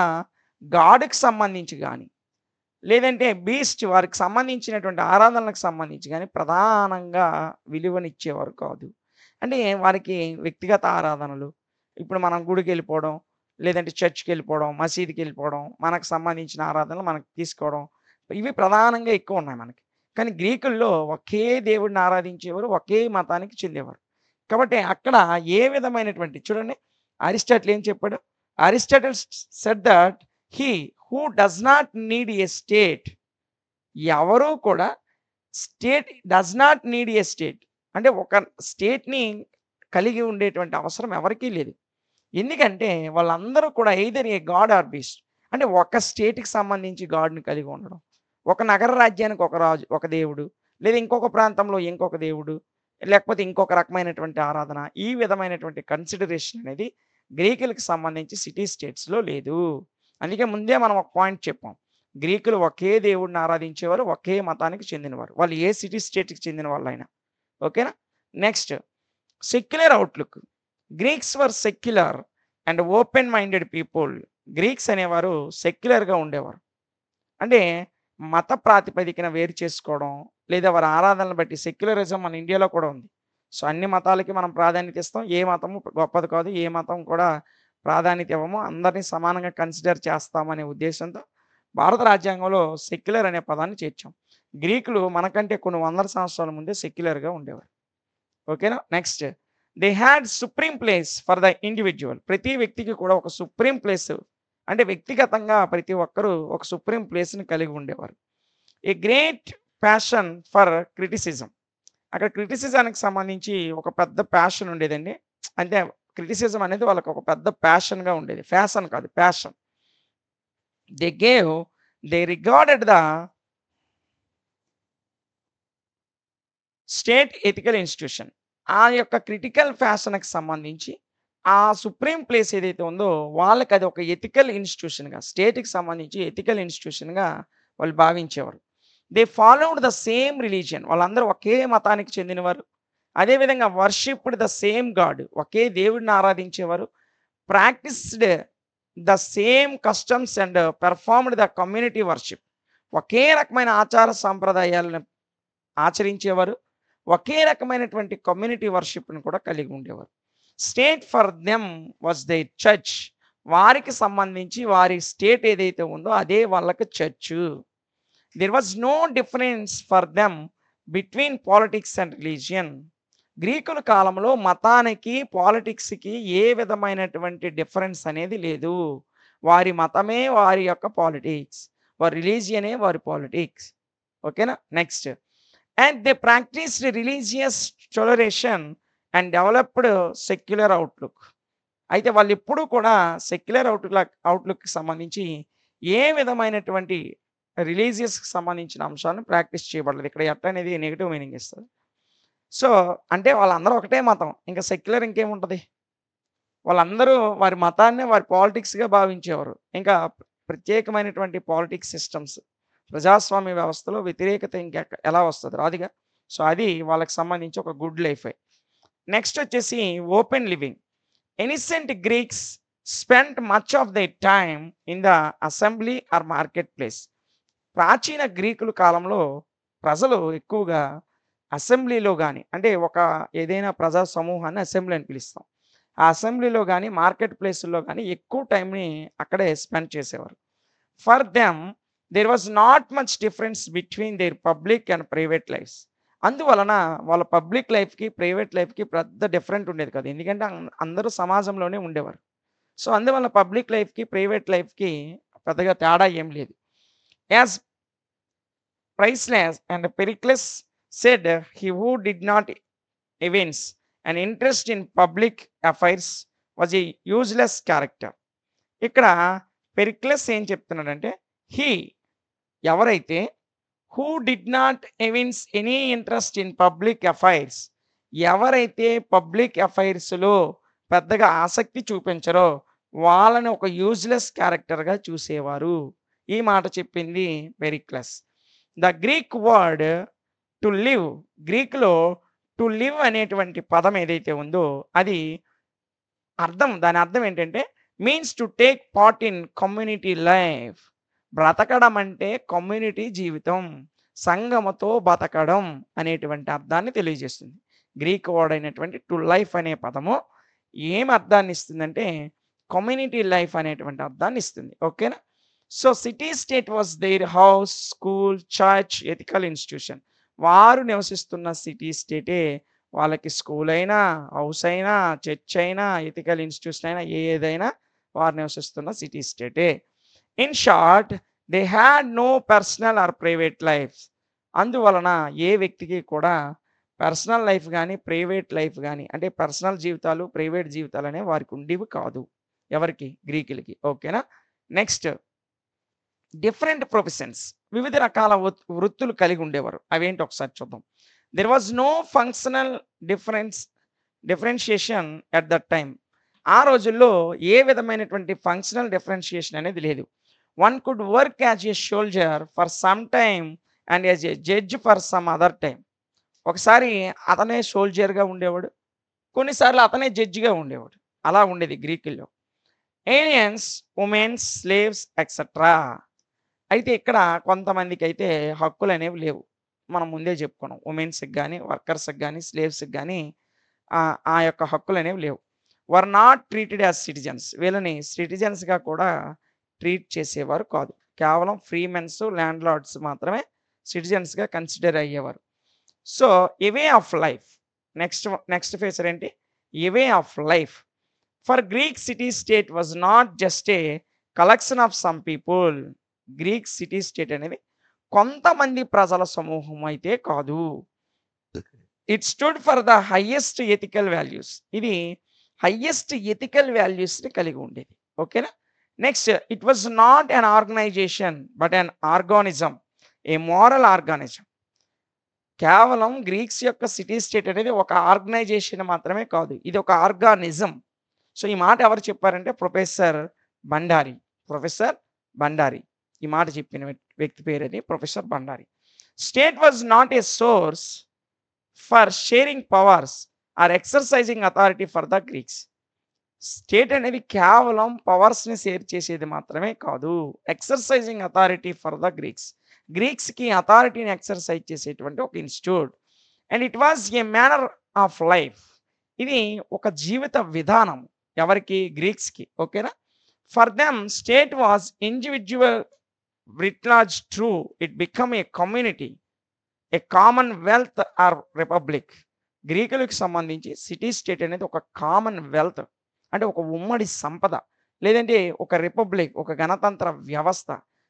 గాడ్‌కి సంబంధించి గాని, లేదంటే బీస్ట్ వారికి సంబంధించినటువంటి ఆరాధనలకు సంబంధించి గాని ప్రధానంగా విలువనిచ్చేవారు కాదు. అంటే వారికి వ్యక్తిగత ఆరాధనలు, ఇప్పుడు మనం గుడికెళ్ళిపోవడం, లేదంటే చర్చ్‌కెళ్ళిపోవడం, మసీదుకెళ్ళిపోవడం, మనకు సంబంధించిన ఆరాధనలు మనకు తీసుకోవడం, ఇవి ప్రధానంగా ఎక్కువున్నాయి మనకి. కానీ గ్రీకుల్లో ఒకే దేవుడిని ఆరాధించేవారు, ఒకే మతానికి చెందేవారు. కాబట్టి అక్కడ ఏ విధమైనటువంటి చూడండి అరిస్టాటిల్ ఏం చెప్పాడు? Aristotle said that he who does not need a state, ఎవరు కూడా state does not need a state, అంటే ఒక స్టేట్‌ని కలిగి ఉండేటువంటి అవసరం ఎవరికీ లేదు. ఎందుకంటే వాళ్ళందరూ కూడా either a god or beast, అంటే ఒక స్టేట్‌కి సంబంధించి గాడ్‌ని కలిగి ఉండడం. ఒక నగర రాజ్యానికి ఒక రాజు, ఒక దేవుడు, లేదా ఇంకొక ప్రాంతంలో ఇంకొక దేవుడు, లేకపోతే ఇంకొక రకమైనటువంటి ఆరాధన. ఈ విధమైనటువంటి కన్సిడరేషన్ అనేది గ్రీకులకి సంబంధించి సిటీ స్టేట్స్‌లో లేదు. అందుకే ముందే మనం ఒక పాయింట్ చెప్పాం. గ్రీకులు ఒకే దేవుడిని ఆరాధించేవారు, ఒకే మతానికి చెందినవారు. వాళ్ళు ఏ సిటీ స్టేట్‌కి చెందిన వాళ్ళైనా. ఓకేనా? Next secular outlook. Greeks were secular and open minded people. Greeks అనేవారు సెక్యులర్‌గా ఉండేవారు. అంటే మత ప్రాతిపదికన వేరు చేసుకోవడం, లేదా వారి ఆరాధనలు బట్టి సెక్యులరిజం మన ఇండియాలో కూడా ఉంది. సో, అన్ని మతాలకి మనం ప్రాధాన్యత ఇస్తాం. ఏ మతము గొప్పది కాదు. ఏ మతం కూడా ప్రాధాన్యత ఇవ్వము. అందరిని సమానంగా కన్సిడర్ చేస్తామనే ఉద్దేశంతో భారత రాజ్యాంగంలో సెక్యులర్ అనే పదాన్ని చేర్చాం. గ్రీకులు మనకంటే కొన్ని వందల సంవత్సరాల ముందే సెక్యులర్‌గా ఉండేవారు. ఓకేనా? Next they had supreme place for the individual. ప్రతి వ్యక్తికి కూడా ఒక సుప్రీం ప్లేస్, అంటే వ్యక్తిగతంగా ప్రతి ఒక్కరు ఒక సుప్రీం ప్లేస్‌ని కలిగి ఉండేవారు. ఏ గ్రేట్ ప్యాషన్ ఫర్ క్రిటిసిజం. అక్కడ క్రిటిసిజానికి సంబంధించి ఒక పెద్ద ప్యాషన్ ఉండేదండి. అంటే క్రిటిసిజం అనేది వాళ్ళకి ఒక పెద్ద ప్యాషన్‌గా ఉండేది. ఫ్యాషన్ కాదు, passion. They gave they regarded the state ethical institution. ఆ యొక్క క్రిటికల్ ఫ్యాషన్‌కి సంబంధించి ఆ సుప్రీం ప్లేస్ ఏదైతే ఉందో వాళ్ళకి అది ఒక ఎథికల్ ఇన్‌స్టిట్యూషన్‌గా, స్టేట్‌కి సంబంధించి ఎథికల్ ఇన్‌స్టిట్యూషన్‌గా వాళ్ళు భావించేవారు. They followed the same religion. వాళ్ళందరూ ఒకే మతానికి చెందినవారు. అదే విధంగా వర్షిప్డ్ ద సేమ్ గాడ్. ఒకే దేవుడిని ఆరాధించేవారు. Practised the same customs and performed the community worship. ఒకే రకమైన ఆచార సంప్రదాయాలను ఆచరించేవారు. ఒకే రకమైనటువంటి కమ్యూనిటీ వర్షిప్‌ని కూడా కలిగి ఉండేవారు. State for them was their church. వారికి సంబంధించి వారి స్టేట్ ఏదైతే ఉందో అదే వాళ్ళకి church. There was no difference for them between politics and religion. గ్రీకుల కాలంలో మతానికి, పాలిటిక్స్‌కి ఏ విధమైనటువంటి డిఫరెన్స్ అనేది లేదు. వారి మతమే వారి యొక్క పాలిటిక్స్. వారి రిలీజియనే వారి పాలిటిక్స్. ఓకేనా? Next and they practised religious toleration and developed secular outlook. అయితే వాళ్ళెప్పుడూ కూడా సెక్యులర్ అవుట్‌లుక్‌కి సంబంధించి ఏ విధమైనటువంటి రిలీజియస్‌కి సంబంధించిన అంశాలను ప్రాక్టీస్ చేయబడలేదు. ఇక్కడ ఎట్ అనేది నెగెటివ్ మీనింగ్ ఇస్తది. సో, అంటే వాళ్ళందరూ ఒకటే మతం. ఇంక సెక్యులర్ ఇంకేముంటది? వాళ్ళందరూ వారి మతాన్నే వారి పాలిటిక్స్‌గా భావించేవారు. ఇంకా ప్రత్యేకమైనటువంటి పాలిటిక్స్ సిస్టమ్స్, ప్రజాస్వామ్య వ్యవస్థలో వ్యతిరేకత ఎలా వస్తది? రాదుగా. సో, అది వాళ్ళకి సంబంధించి ఒక గుడ్ లైఫే. నెక్స్ట్ వచ్చేసి open living. Ancient Greeks spent much of their time in the assembly or market place. ప్రాచీన గ్రీకుల కాలంలో ప్రజలు ఎక్కువగా అసెంబ్లీలో గాని, అంటే ఒక ఏదైనా ప్రజా సమూహాన్ని అసెంబ్లీ అని పిలుస్తాం. ఆ అసెంబ్లీలో గాని, మార్కెట్ ప్లేసుల్లో గాని ఎక్కువ టైమ్‌ని అక్కడే స్పెండ్ చేసేవారు. For them there was not much difference between their public and private lives. అందువలన వాళ్ళ పబ్లిక్ లైఫ్‌కి, ప్రైవేట్ లైఫ్‌కి పెద్ద డిఫరెంట్ ఉండేది కాదు. ఎందుకంటే అందరూ సమాజంలోనే ఉండేవారు. సో, అందువల్ల పబ్లిక్ లైఫ్‌కి, ప్రైవేట్ లైఫ్‌కి పెద్దగా తేడా ఏం లేదు. As priceless and Pericles said, "he who did not evince an interest in public affairs was a useless character." ఇక్కడ పెరిక్లస్ ఏం చెప్తున్నాడంటే, హీ ఎవరైతే who did not evince any interest in public affairs, ఎవరైతే పబ్లిక్ అఫైర్స్‌లో పెద్దగా ఆసక్తి చూపించరో వాళ్ళని ఒక యూజ్‌లెస్ క్యారెక్టర్‌గా చూసేవారు. ఈ మాట చెప్పింది Pericles. The Greek word to live, గ్రీక్‌లో టు లివ్ అనేటువంటి పదం ఏదైతే ఉందో అది దాని అర్థం ఏంటంటే means to take part in community life. బ్రతకడం అంటే కమ్యూనిటీ జీవితం, సంఘముతో బతకడం అనేటువంటి అర్థాన్ని తెలియజేస్తుంది. గ్రీక్ వర్డ్ అయినటువంటి టు లైఫ్ అనే పదము ఏం అర్థాన్ని ఇస్తుందంటే కమ్యూనిటీ లైఫ్ అనేటువంటి అర్థాన్ని ఇస్తుంది. ఓకేనా? So city state was their house, school, church, ethical institution. వారు నివసిస్తున్న సిటీ స్టేటే వాళ్ళకి స్కూల్ అయినా, హౌస్ అయినా, చర్చ్ అయినా, ఎథికల్ ఇన్స్టిట్యూషన్ అయినా ఏదైనా వారు నివసిస్తున్న సిటీ స్టేటే. In short they had no personal or private life. అందువలన ఏ వ్యక్తికి కూడా పర్సనల్ లైఫ్ కానీ ప్రైవేట్ లైఫ్ కానీ అంటే పర్సనల్ జీవితాలు ప్రైవేట్ జీవితాలు అనేవి వారికి ఉండేవి కాదు. ఎవరికి? గ్రీకులకి. ఓకేనా? నెక్స్ట్ డిఫరెంట్ ప్రొఫెషన్స్, వివిధ రకాల వృత్తులు కలిగి ఉండేవారు. అవేంటి ఒకసారి చూద్దాం. There was no functional differentiation at that time. ఆ రోజుల్లో ఏ విధమైనటువంటి ఫంక్షనల్ డిఫరెన్షియేషన్ అనేది లేదు. One could work as a soldier for some time and as a judge for some other time. ఒకసారి అతనే సోల్జర్గా ఉండేవాడు, కొన్నిసార్లు అతనే జడ్జిగా ఉండేవాడు. అలా ఉండేది గ్రీకుల్లో. Aliens, womens, slaves etcetera. అయితే ఇక్కడ కొంతమందికి అయితే హక్కులు అనేవి లేవు. మనం ముందే చెప్పుకున్నాం. ఉమెన్స్కి కానీ, వర్కర్స్కి కానీ, స్లేవ్స్కి కానీ ఆ యొక్క హక్కులు అనేవి లేవు. Were not treated as citizens. వీళ్ళని సిటిజన్స్గా కూడా ట్రీట్ చేసేవారు కాదు. కేవలం ఫ్రీ మెన్స్, ల్యాండ్ లార్డ్స్ మాత్రమే సిటిజన్స్గా కన్సిడర్ అయ్యేవారు. So a way of life. Next feature ఏంటి? A way of life for Greek city state was not just a collection of some people. Greek city state అనేది కొంతమంది ప్రజల సమూహం అయితే కాదు. It stood for the highest ethical values. ఇది highest ethical వాల్యూస్ని కలిగి ఉండేది. ఓకేనా? Next it was not an organisation but an organism, A moral organism. కేవలం గ్రీక్స్ యొక్క సిటీ స్టేట్ అనేది ఒక ఆర్గనైజేషన్ మాత్రమే కాదు, ఇది ఒక ఆర్గానిజం. సో ఈ మాట ఎవరు చెప్పారంటే ప్రొఫెసర్ బండారి. ప్రొఫెసర్ బండారి ఈ మాట చెప్పిన వ్యక్తి పేరు అది professor Bhandari. State was not a source for sharing powers or exercising authority for the Greeks. State అనేది కేవలం పవర్స్ని షేర్ చేసేది మాత్రమే కాదు, exercising authority for the Greeks. గ్రీక్స్కి అథారిటీని ఎక్సర్సైజ్ చేసేటువంటి ఒక institute. And it was a manner of life. ఇది ఒక జీవిత విధానం. ఎవరికి? గ్రీక్స్కి. ఓకేనా? For them state was individual writ large true, it become a community, a commonwealth or republic. గ్రీకులకు సంబంధించి సిటీ స్టేట్ అనేది ఒక కామన్ వెల్త్ అంటే ఒక ఉమ్మడి సంపద, లేదంటే ఒక రిపబ్లిక్, ఒక గణతంత్ర వ్యవస్థ.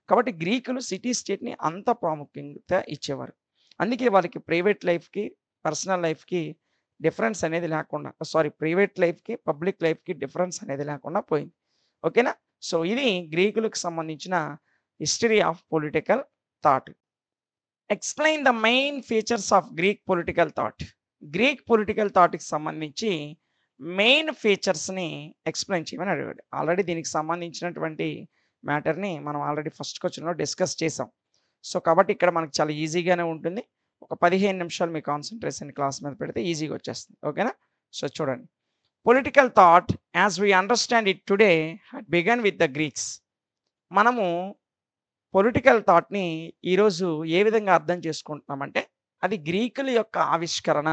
కాబట్టి గ్రీకులు సిటీ స్టేట్ని అంత ప్రాముఖ్యత ఇచ్చేవారు. అందుకే వాళ్ళకి ప్రైవేట్ లైఫ్కి పర్సనల్ లైఫ్కి డిఫరెన్స్ అనేది లేకుండా, ప్రైవేట్ లైఫ్కి పబ్లిక్ లైఫ్కి డిఫరెన్స్ అనేది లేకుండా పోయింది. ఓకేనా? సో ఇది గ్రీకులకు సంబంధించిన history of political thought. Explain the main features of Greek political thought. Greek political థాట్కి సంబంధించి మెయిన్ ఫీచర్స్ని ఎక్స్ప్లెయిన్ చేయమని అడిగాడు. ఆల్రెడీ దీనికి సంబంధించినటువంటి మ్యాటర్ని మనం ఆల్రెడీ ఫస్ట్ క్వశ్చన్లో డిస్కస్ చేసాం. సో కాబట్టి ఇక్కడ మనకు చాలా ఈజీగానే ఉంటుంది. ఒక 15 నిమిషాలు మీ కాన్సన్ట్రేషన్ క్లాస్ మీద పెడితే ఈజీగా వచ్చేస్తుంది. ఓకేనా? సో చూడండి, political thought as we understand it today had begun with the Greeks. మనము పొలిటికల్ థాట్ని ఈరోజు ఏ విధంగా అర్థం చేసుకుంటున్నామంటే అది గ్రీకుల యొక్క ఆవిష్కరణ,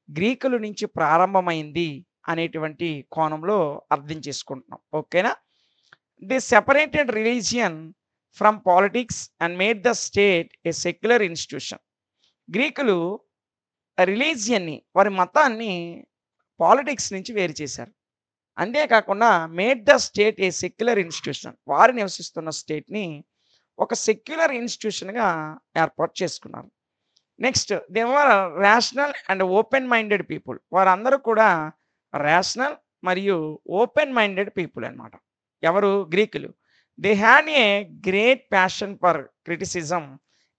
గ్రీకుల నుంచి ప్రారంభమైంది అనేటువంటి కోణంలో అర్థం చేసుకుంటున్నాం. ఓకేనా? They separated religion from politics and made the state a secular institution. గ్రీకులు రిలీజియన్ని, వారి మతాన్ని పాలిటిక్స్ నుంచి వేరు చేశారు. అంతేకాకుండా made the state a secular institution, వారు నివసిస్తున్న స్టేట్ని ఒక సెక్యులర్ ఇన్స్టిట్యూషన్గా ఏర్పాటు చేసుకున్నారు. Next they were rational and open minded people. వారందరూ కూడా రేషనల్ మరియు ఓపెన్ మైండెడ్ పీపుల్ అన్నమాట. ఎవరు? గ్రీకులు. They had a great passion for criticism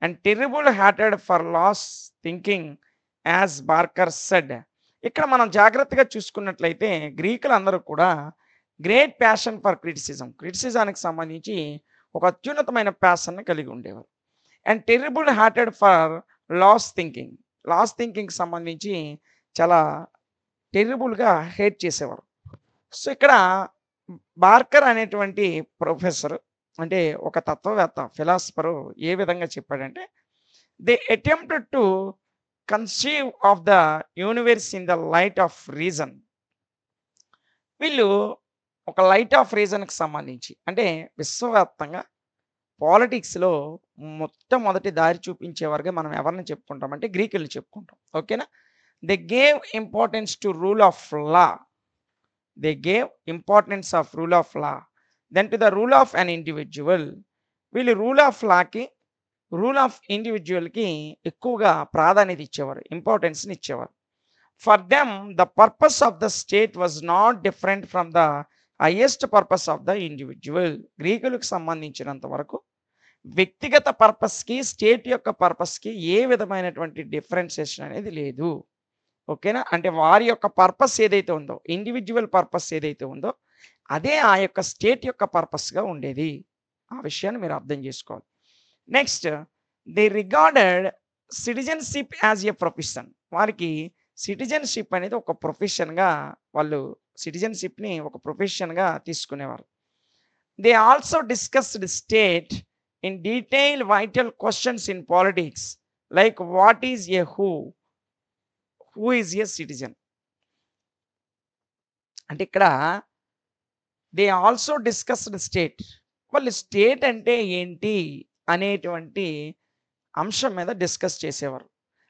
and terrible hated for laws thinking as Barker said. ఇక్కడ మనం జాగ్రత్తగా చూసుకున్నట్లయితే గ్రీకులందరూ కూడా గ్రేట్ ప్యాషన్ ఫర్ క్రిటిసిజానికి సంబంధించి ఒక అత్యున్నతమైన ప్యాషన్ని కలిగి ఉండేవారు. And terrible hearted for laws thinking సంబంధించి చాలా టెర్రిబుల్గా హేట్ చేసేవారు. సో, ఇక్కడ బార్కర్ అనేటువంటి ప్రొఫెసర్ అంటే ఒక తత్వవేత్త, ఫిలాసఫరు ఏ విధంగా చెప్పాడంటే, they attempted to conceive of the universe in the light of reason. వీళ్ళు ఒక లైట్ ఆఫ్ రీజన్‌కి సంబంధించి అంటే విశ్వవ్యాప్తంగా పాలిటిక్స్‌లో మొట్టమొదటి దారి చూపించేవారుగా మనం ఎవరిని చెప్పుకుంటామంటే గ్రీకుల్ని చెప్పుకుంటాం. ఓకేనా? They gave importance to rule of law. They gave importance of rule of law. Then to the rule of an individual. వీళ్ళు రూల్ ఆఫ్ లాకి, రూల్ ఆఫ్ ఇండివిడ్యువల్‌కి ఎక్కువగా ప్రాధాన్యత ఇచ్చేవారు. ఇంపార్టెన్స్‌ని ఇచ్చేవారు. For them the purpose of the state was not different from the highest purpose of the individual. గ్రీకులకు సంబంధించినంత వరకు వ్యక్తిగత పర్పస్‌కి, స్టేట్ యొక్క పర్పస్‌కి ఏ విధమైనటువంటి డిఫరెన్షియేషన్ అనేది లేదు. ఓకేనా? అంటే వారి యొక్క పర్పస్ ఏదైతే ఉందో, ఇండివిడ్యువల్ పర్పస్ ఏదైతే ఉందో, అదే ఆ యొక్క స్టేట్ యొక్క పర్పస్‌గా ఉండేది. ఆ విషయాన్ని మీరు అర్థం చేసుకోవాలి. Next they regarded citizenship as a profession. వారికి సిటిజన్‌షిప్ అనేది ఒక ప్రొఫెషన్‌గా వాళ్ళు సిటిజన్‌షిప్‌ని ఒక ప్రొఫెషన్‌గా తీసుకునేవారు. They also discussed state in detail vital questions in politics like what is a who is a citizen. అంటే ఇక్కడ దే ఆల్సో డిస్కస్డ్ స్టేట్. వాళ్ళు స్టేట్ అంటే ఏంటి అనేటువంటి అంశం మీద డిస్కస్ చేసేవారు.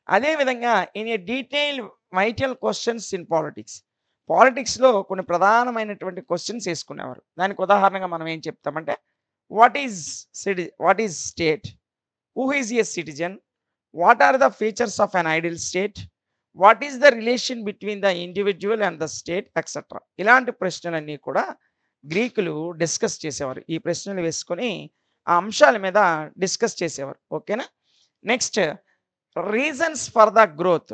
అదేవిధంగా in a detail vital questions in politics. పాలిటిక్స్‌లో కొన్ని ప్రధానమైనటువంటి క్వెషన్స్ ఏసుకునేవారు. దానికి ఉదాహరణగా మనం ఏం చెప్తామంటే, what is state? Who is a citizen? What are the features of an ideal state? What is the relation between the individual and the state etcetera. ఇలాంటి ప్రశ్నలన్నీ కూడా గ్రీకులు డిస్కస్ చేసేవారు. ఈ ప్రశ్నలు వేసుకొని ఆ అంశాల మీద డిస్కస్ చేసేవారు. ఓకేనా? Next reasons for the growth.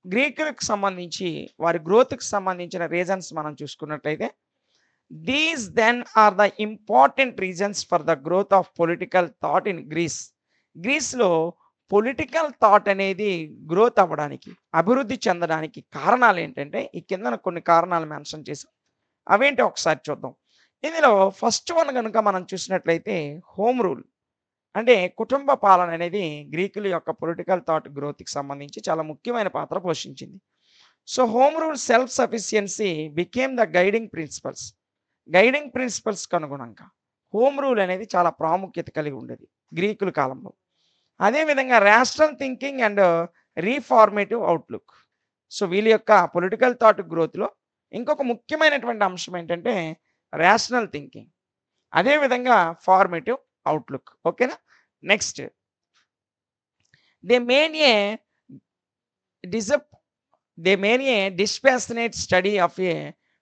గ్రీకులకు సంబంధించి వారి గ్రోత్‌కి సంబంధించిన రీజన్స్ మనం చూసుకున్నట్లయితే, these then are the important reasons for the growth of political thought in Greece. గ్రీస్‌లో పొలిటికల్ థాట్ అనేది గ్రోత్ అవ్వడానికి, అభివృద్ధి చెందడానికి కారణాలేంటంటే, ఈ కిందన కొన్ని కారణాలు మెన్షన్ చేశాం. అవేంటో ఒకసారి చూద్దాం. ఇందులో ఫస్ట్ వన్ గనుక మనం చూసినట్లయితే హోమ్ రూల్. అంటే కుటుంబ పాలన అనేది గ్రీకుల యొక్క పొలిటికల్ థాట్ గ్రోత్‌కి సంబంధించి చాలా ముఖ్యమైన పాత్ర పోషించింది. So, home rule self sufficiency became the guiding principles. Guiding ప్రిన్సిపల్స్‌కి అనుగుణంగా హోమ్ రూల్ అనేది చాలా ప్రాముఖ్యత కలిగి ఉండేది గ్రీకుల కాలంలో. అదే విధంగా rational thinking and reformative outlook. So, వీళ్ళ యొక్క పొలిటికల్ థాట్ గ్రోత్‌లో ఇంకొక ముఖ్యమైనటువంటి అంశం ఏంటంటే రేషనల్ థింకింగ్. అదే విధంగా ఫార్మేటివ్ అవుట్‌లుక్. ఓకేనా? Next they made a disp they made a dispassionate study of a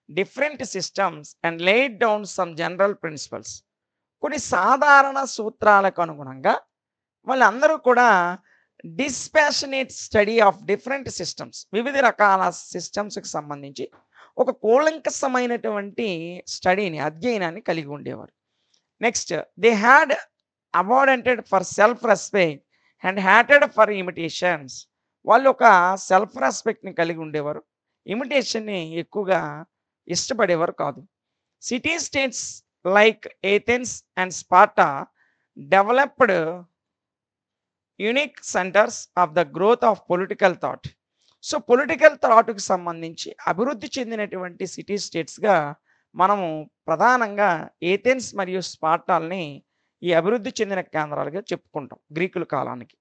different systems and laid down some general principles. కొన్ని సాధారణ సూత్రాలకు అనుగుణంగా వాళ్ళందరూ కూడా dispassionate study of different systems, వివిధ రకాల సిస్టమ్స్‌కి సంబంధించి ఒక కూలంకషమైనటువంటి స్టడీని, అధ్యయనాన్ని కలిగి ఉండేవారు. Next they had abundant for self respect and hated for imitations. వాళ్ళు ఒక సెల్ఫ్ రెస్పెక్ట్‌ని కలిగి ఉండేవారు. ఇమిటేషన్‌ని ఎక్కువగా ఇష్టపడేవారు కాదు. City states like Athens and Sparta developed unique centres of the growth of political thought. So, political థాట్‌కి సంబంధించి అభివృద్ధి చెందినటువంటి సిటీ స్టేట్స్‌గా మనము ప్రధానంగా ఏథెన్స్ మరియు స్పార్టాల్ని ఈ అభివృద్ధి చెందిన కేంద్రాలుగా చెప్పుకుంటాం గ్రీకుల కాలానికి.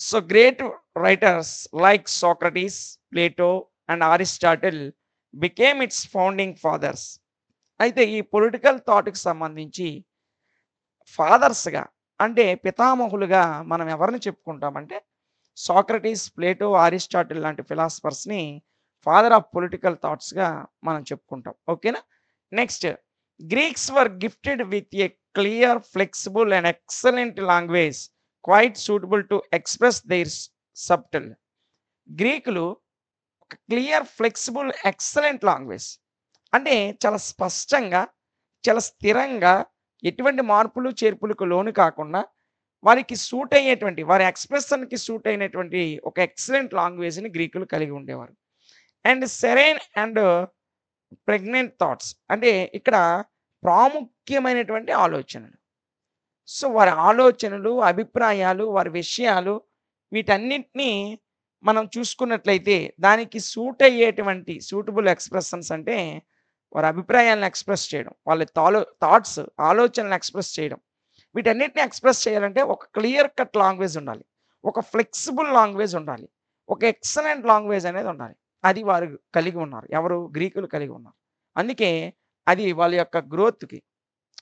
So, great writers like Socrates, Plato and Aristotle became its founding fathers. అయితే ఈ పొలిటికల్ థాట్‌కి సంబంధించి ఫాదర్స్‌గా అంటే పితామహులుగా మనం ఎవరిని చెప్పుకుంటామంటే సోక్రటీస్, ప్లేటో, అరిస్టాటిల్ లాంటి ఫిలాసఫర్స్‌ని ఫాదర్ ఆఫ్ పొలిటికల్ థాట్స్‌గా మనం చెప్పుకుంటాం. ఓకేనా? Next Greeks were gifted with a clear, flexible and excellent language quite suitable to express their subtle. గ్రీకులు ఒక క్లియర్, ఫ్లెక్సిబుల్, ఎక్సలెంట్ లాంగ్వేజ్ అంటే చాలా స్పష్టంగా, చాలా స్థిరంగా, ఎటువంటి మార్పులు, చేర్పులకు లోను కాకుండా వారికి సూట్ అయ్యేటువంటి, వారి ఎక్స్‌ప్రెషన్‌కి సూట్ అయినటువంటి ఒక ఎక్సలెంట్ లాంగ్వేజ్‌ని గ్రీకులు కలిగి ఉండేవారు. And serine and pregnant thoughts అంటే ఇక్కడ ప్రాముఖ్యమైనటువంటి ఆలోచనలు. సో, వారి ఆలోచనలు, అభిప్రాయాలు, వారి విషయాలు వీటన్నిటిని మనం చూసుకున్నట్లయితే దానికి సూట్ అయ్యేటువంటి సూటబుల్ ఎక్స్‌ప్రెషన్స్ అంటే వారి అభిప్రాయాలను ఎక్స్‌ప్రెస్ చేయడం. వాళ్ళ థాట్స్, ఆలోచనలను ఎక్స్‌ప్రెస్ చేయడం. వీటన్నిటిని ఎక్స్‌ప్రెస్ చేయాలంటే ఒక క్లియర్ కట్ లాంగ్వేజ్ ఉండాలి. ఒక ఫ్లెక్సిబుల్ లాంగ్వేజ్ ఉండాలి. ఒక ఎక్సలెంట్ లాంగ్వేజ్ అనేది ఉండాలి. అది వారు కలిగి ఉన్నారు. ఎవరు? గ్రీకులు కలిగి ఉన్నారు. అందుకే అది వాళ్ళ యొక్క గ్రోత్‌కి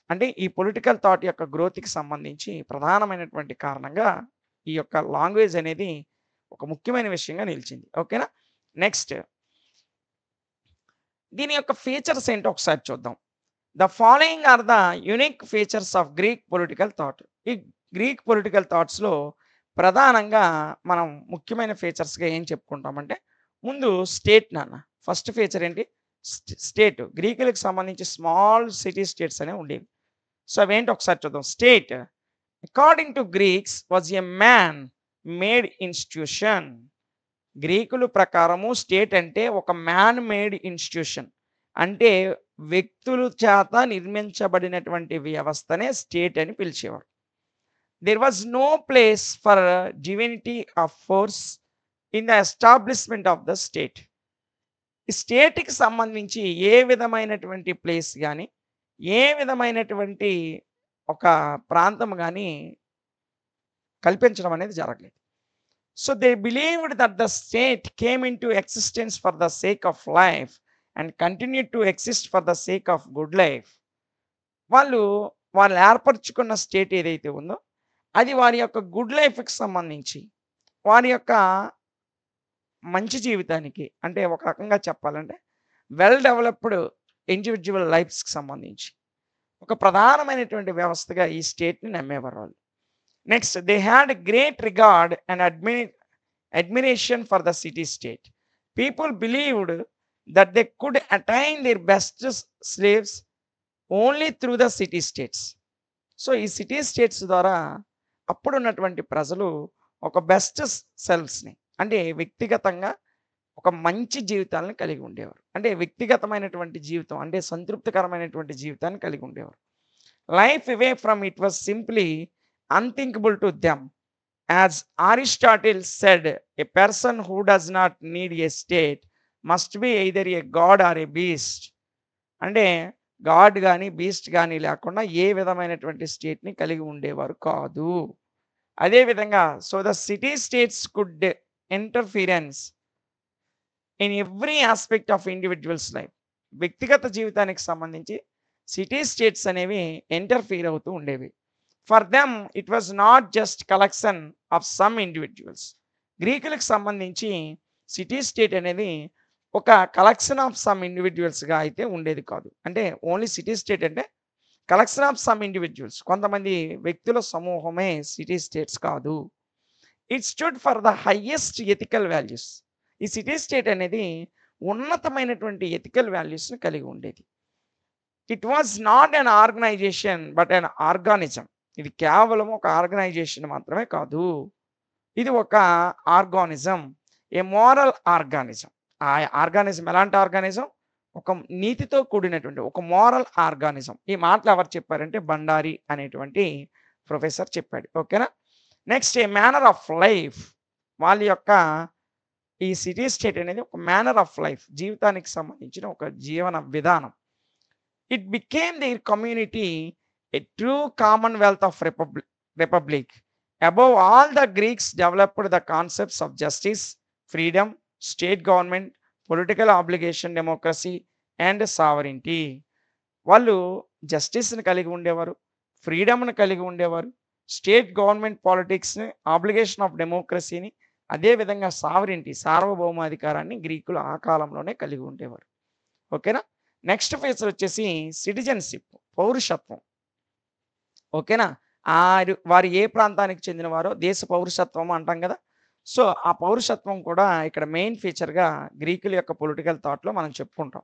అంటే ఈ పొలిటికల్ థాట్ యొక్క గ్రోత్‌కి సంబంధించి ప్రధానమైనటువంటి కారణంగా ఈ యొక్క లాంగ్వేజ్ అనేది ఒక ముఖ్యమైన విషయంగా నిలిచింది. ఓకేనా? నెక్స్ట్ దీని యొక్క ఫీచర్స్ ఏంటో ఒకసారి చూద్దాం. The following are the unique features of Greek political thought. ఈ గ్రీక్ పొలిటికల్ థాట్స్‌లో ప్రధానంగా మనం ముఖ్యమైన ఫీచర్స్‌గా ఏం చెప్పుకుంటామంటే ముందు స్టేట్ నాన్న. ఫస్ట్ ఫీచర్ ఏంటి? స్టేట్. గ్రీకులకు సంబంధించి స్మాల్ సిటీ స్టేట్స్ అనేవి ఉండేవి. సో, అవేంటో ఒకసారి చూద్దాం. State according to Greeks was a man made institution. గ్రీకుల ప్రకారము స్టేట్ అంటే ఒక మ్యాన్ మేడ్ ఇన్‌స్టిట్యూషన్. అంటే వ్యక్తుల చేత నిర్మించబడినటువంటి వ్యవస్థనే స్టేట్ అని పిలిచేవారు. There was no place for divinity of force in the establishment of the state. ఈ స్టేట్‌కి సంబంధించి ఏ విధమైనటువంటి ప్లేస్ గాని, ఏ విధమైనటువంటి ఒక ప్రాంతం గాని కల్పించడం అనేది జరగలేదు. So, they believed that the state came into existence for the sake of life and continued to exist for the sake of good life. వాళ్ళు వాళ్ళు ఏర్పరుచుకున్న స్టేట్ ఏదైతే ఉందో, అది వారి యొక్క గుడ్ లైఫ్‌కి సంబంధించి, వారి యొక్క మంచి జీవితానికి అంటే ఒక రకంగా చెప్పాలంటే వెల్ డెవలప్డ్ ఇండివిడ్యువల్ లైఫ్స్‌కి సంబంధించి ఒక ప్రధానమైనటువంటి వ్యవస్థగా ఈ స్టేట్‌ని నమ్మేవారు వాళ్ళు. Next they had great regard and admiration for the city state. People believed that they could attain their best slaves only through the city states. So, ఈ సిటీ స్టేట్స్ ద్వారా అప్పుడున్నటువంటి ప్రజలు ఒక బెస్ట్ సెల్ఫ్స్‌ని అంటే వ్యక్తిగతంగా ఒక మంచి జీవితాలను కలిగి ఉండేవారు. అంటే వ్యక్తిగతమైనటువంటి జీవితం అంటే సంతృప్తికరమైనటువంటి జీవితాన్ని కలిగి ఉండేవారు. Life away from it was simply unthinkable to them. As Aristotle said, a person who does not need a state must be either a god or a beast. అంటే గాడ్ గాని, బీస్ట్ గాని లేకుండా ఏ విధమైనటువంటి స్టేట్‌ని కలిగి ఉండేవారు కాదు. అదే విధంగా so, the city states could interference in every aspect of individuals life. వ్యక్తిగత జీవితానికి సంబంధించి సిటీ స్టేట్స్ అనేవి ఇంటర్ఫియర్ అవుతూ ఉండేవి. For them it was not just collection of some individuals. గ్రీకులకు సంబంధించి సిటీ స్టేట్ అనేది ఒక కలెక్షన్ ఆఫ్ సమ్ ఇండివిడ్యువల్స్‌గా అయితే ఉండేది కాదు. అంటే ఓన్లీ సిటీ స్టేట్ అంటే కలెక్షన్ ఆఫ్ సమ్ ఇండివిడ్యువల్స్. కొంతమంది వ్యక్తుల సమూహమే సిటీ స్టేట్స్ కాదు. It stood for the highest ethical values. ఈ సిటీ స్టేట్ అనేది ఉన్నతమైనటువంటి ఎథికల్ వాల్యూస్‌ని కలిగి ఉండేది. It was not an organisation but an organism. ఇది కేవలం ఒక ఆర్గనైజేషన్ మాత్రమే కాదు. ఇది ఒక ఆర్గానిజం. ఏ మోరల్ ఆర్గానిజం. ఆ ఆర్గానిజం ఎలాంటి ఆర్గానిజం? ఒక నీతితో కూడినటువంటి ఒక మోరల్ ఆర్గానిజం. ఈ మాటలు ఎవరు చెప్పారంటే బండారి అనేటువంటి ప్రొఫెసర్ చెప్పాడు. ఓకేనా? Next A manner of life. వాళ్ళ యొక్క ఈ సిటీ స్టేట్ అనేది ఒక మేనర్ ఆఫ్ లైఫ్. జీవితానికి సంబంధించిన ఒక జీవన విధానం. It became their community a true commonwealth of republic. Above all the Greeks developed the concepts of justice, freedom, state government, political obligation, democracy and sovereignty. వాళ్ళు జస్టిస్‌ని కలిగి ఉండేవారు. ఫ్రీడమ్‌ని కలిగి ఉండేవారు. స్టేట్ గవర్నమెంట్ పాలిటిక్స్‌ని, ఆబ్లిగేషన్ ఆఫ్ డెమోక్రసీని, అదే విధంగా సావరెయింటీ సార్వభౌమాధికారాన్ని గ్రీకులు ఆ కాలంలోనే కలిగి ఉండేవారు. ఓకేనా? నెక్స్ట్ ఫీచర్ వచ్చేసి సిటిజన్‌షిప్, పౌరుషత్వం. ఓకేనా? వారు ఏ ప్రాంతానికి చెందినవారో దేశ పౌరుషత్వం అంటాం కదా! సో, ఆ పౌరుషత్వం కూడా ఇక్కడ మెయిన్ ఫీచర్‌గా గ్రీకుల యొక్క పొలిటికల్ థాట్‌లో మనం చెప్పుకుంటాం.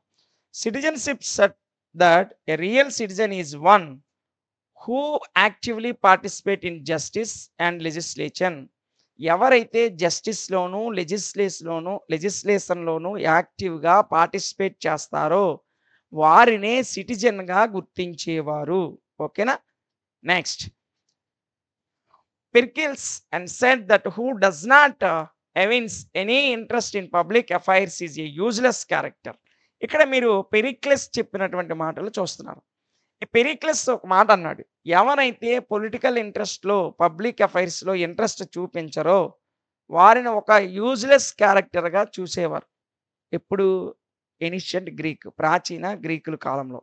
Citizenship set that a real citizen is one who actively participate in justice and legislation. ఎవరైతే జస్టిస్‌లోను, లెజిస్లేషన్‌లోను యాక్టివ్‌గా పార్టిసిపేట్ చేస్తారో వారినే సిటిజన్గా గుర్తించేవారు. ఓకేనా. Next Pericles and said that who does not evince any interest in public affairs is a useless character. ఇక్కడ మీరు పెరిక్లెస్ చెప్పినటువంటి మాటలు చూస్తున్నారు. ఈ పెరిక్లెస్ ఒక మాట అన్నాడు. ఎవరైతే పొలిటికల్ ఇంట్రెస్ట్‌లో, పబ్లిక్ అఫైర్స్‌లో ఇంట్రెస్ట్ చూపించరో వారిని ఒక యూజ్‌లెస్ క్యారెక్టర్‌గా చూసేవారు. ఎప్పుడు? ఏన్షియంట్ గ్రీక్, ప్రాచీన గ్రీకుల కాలంలో.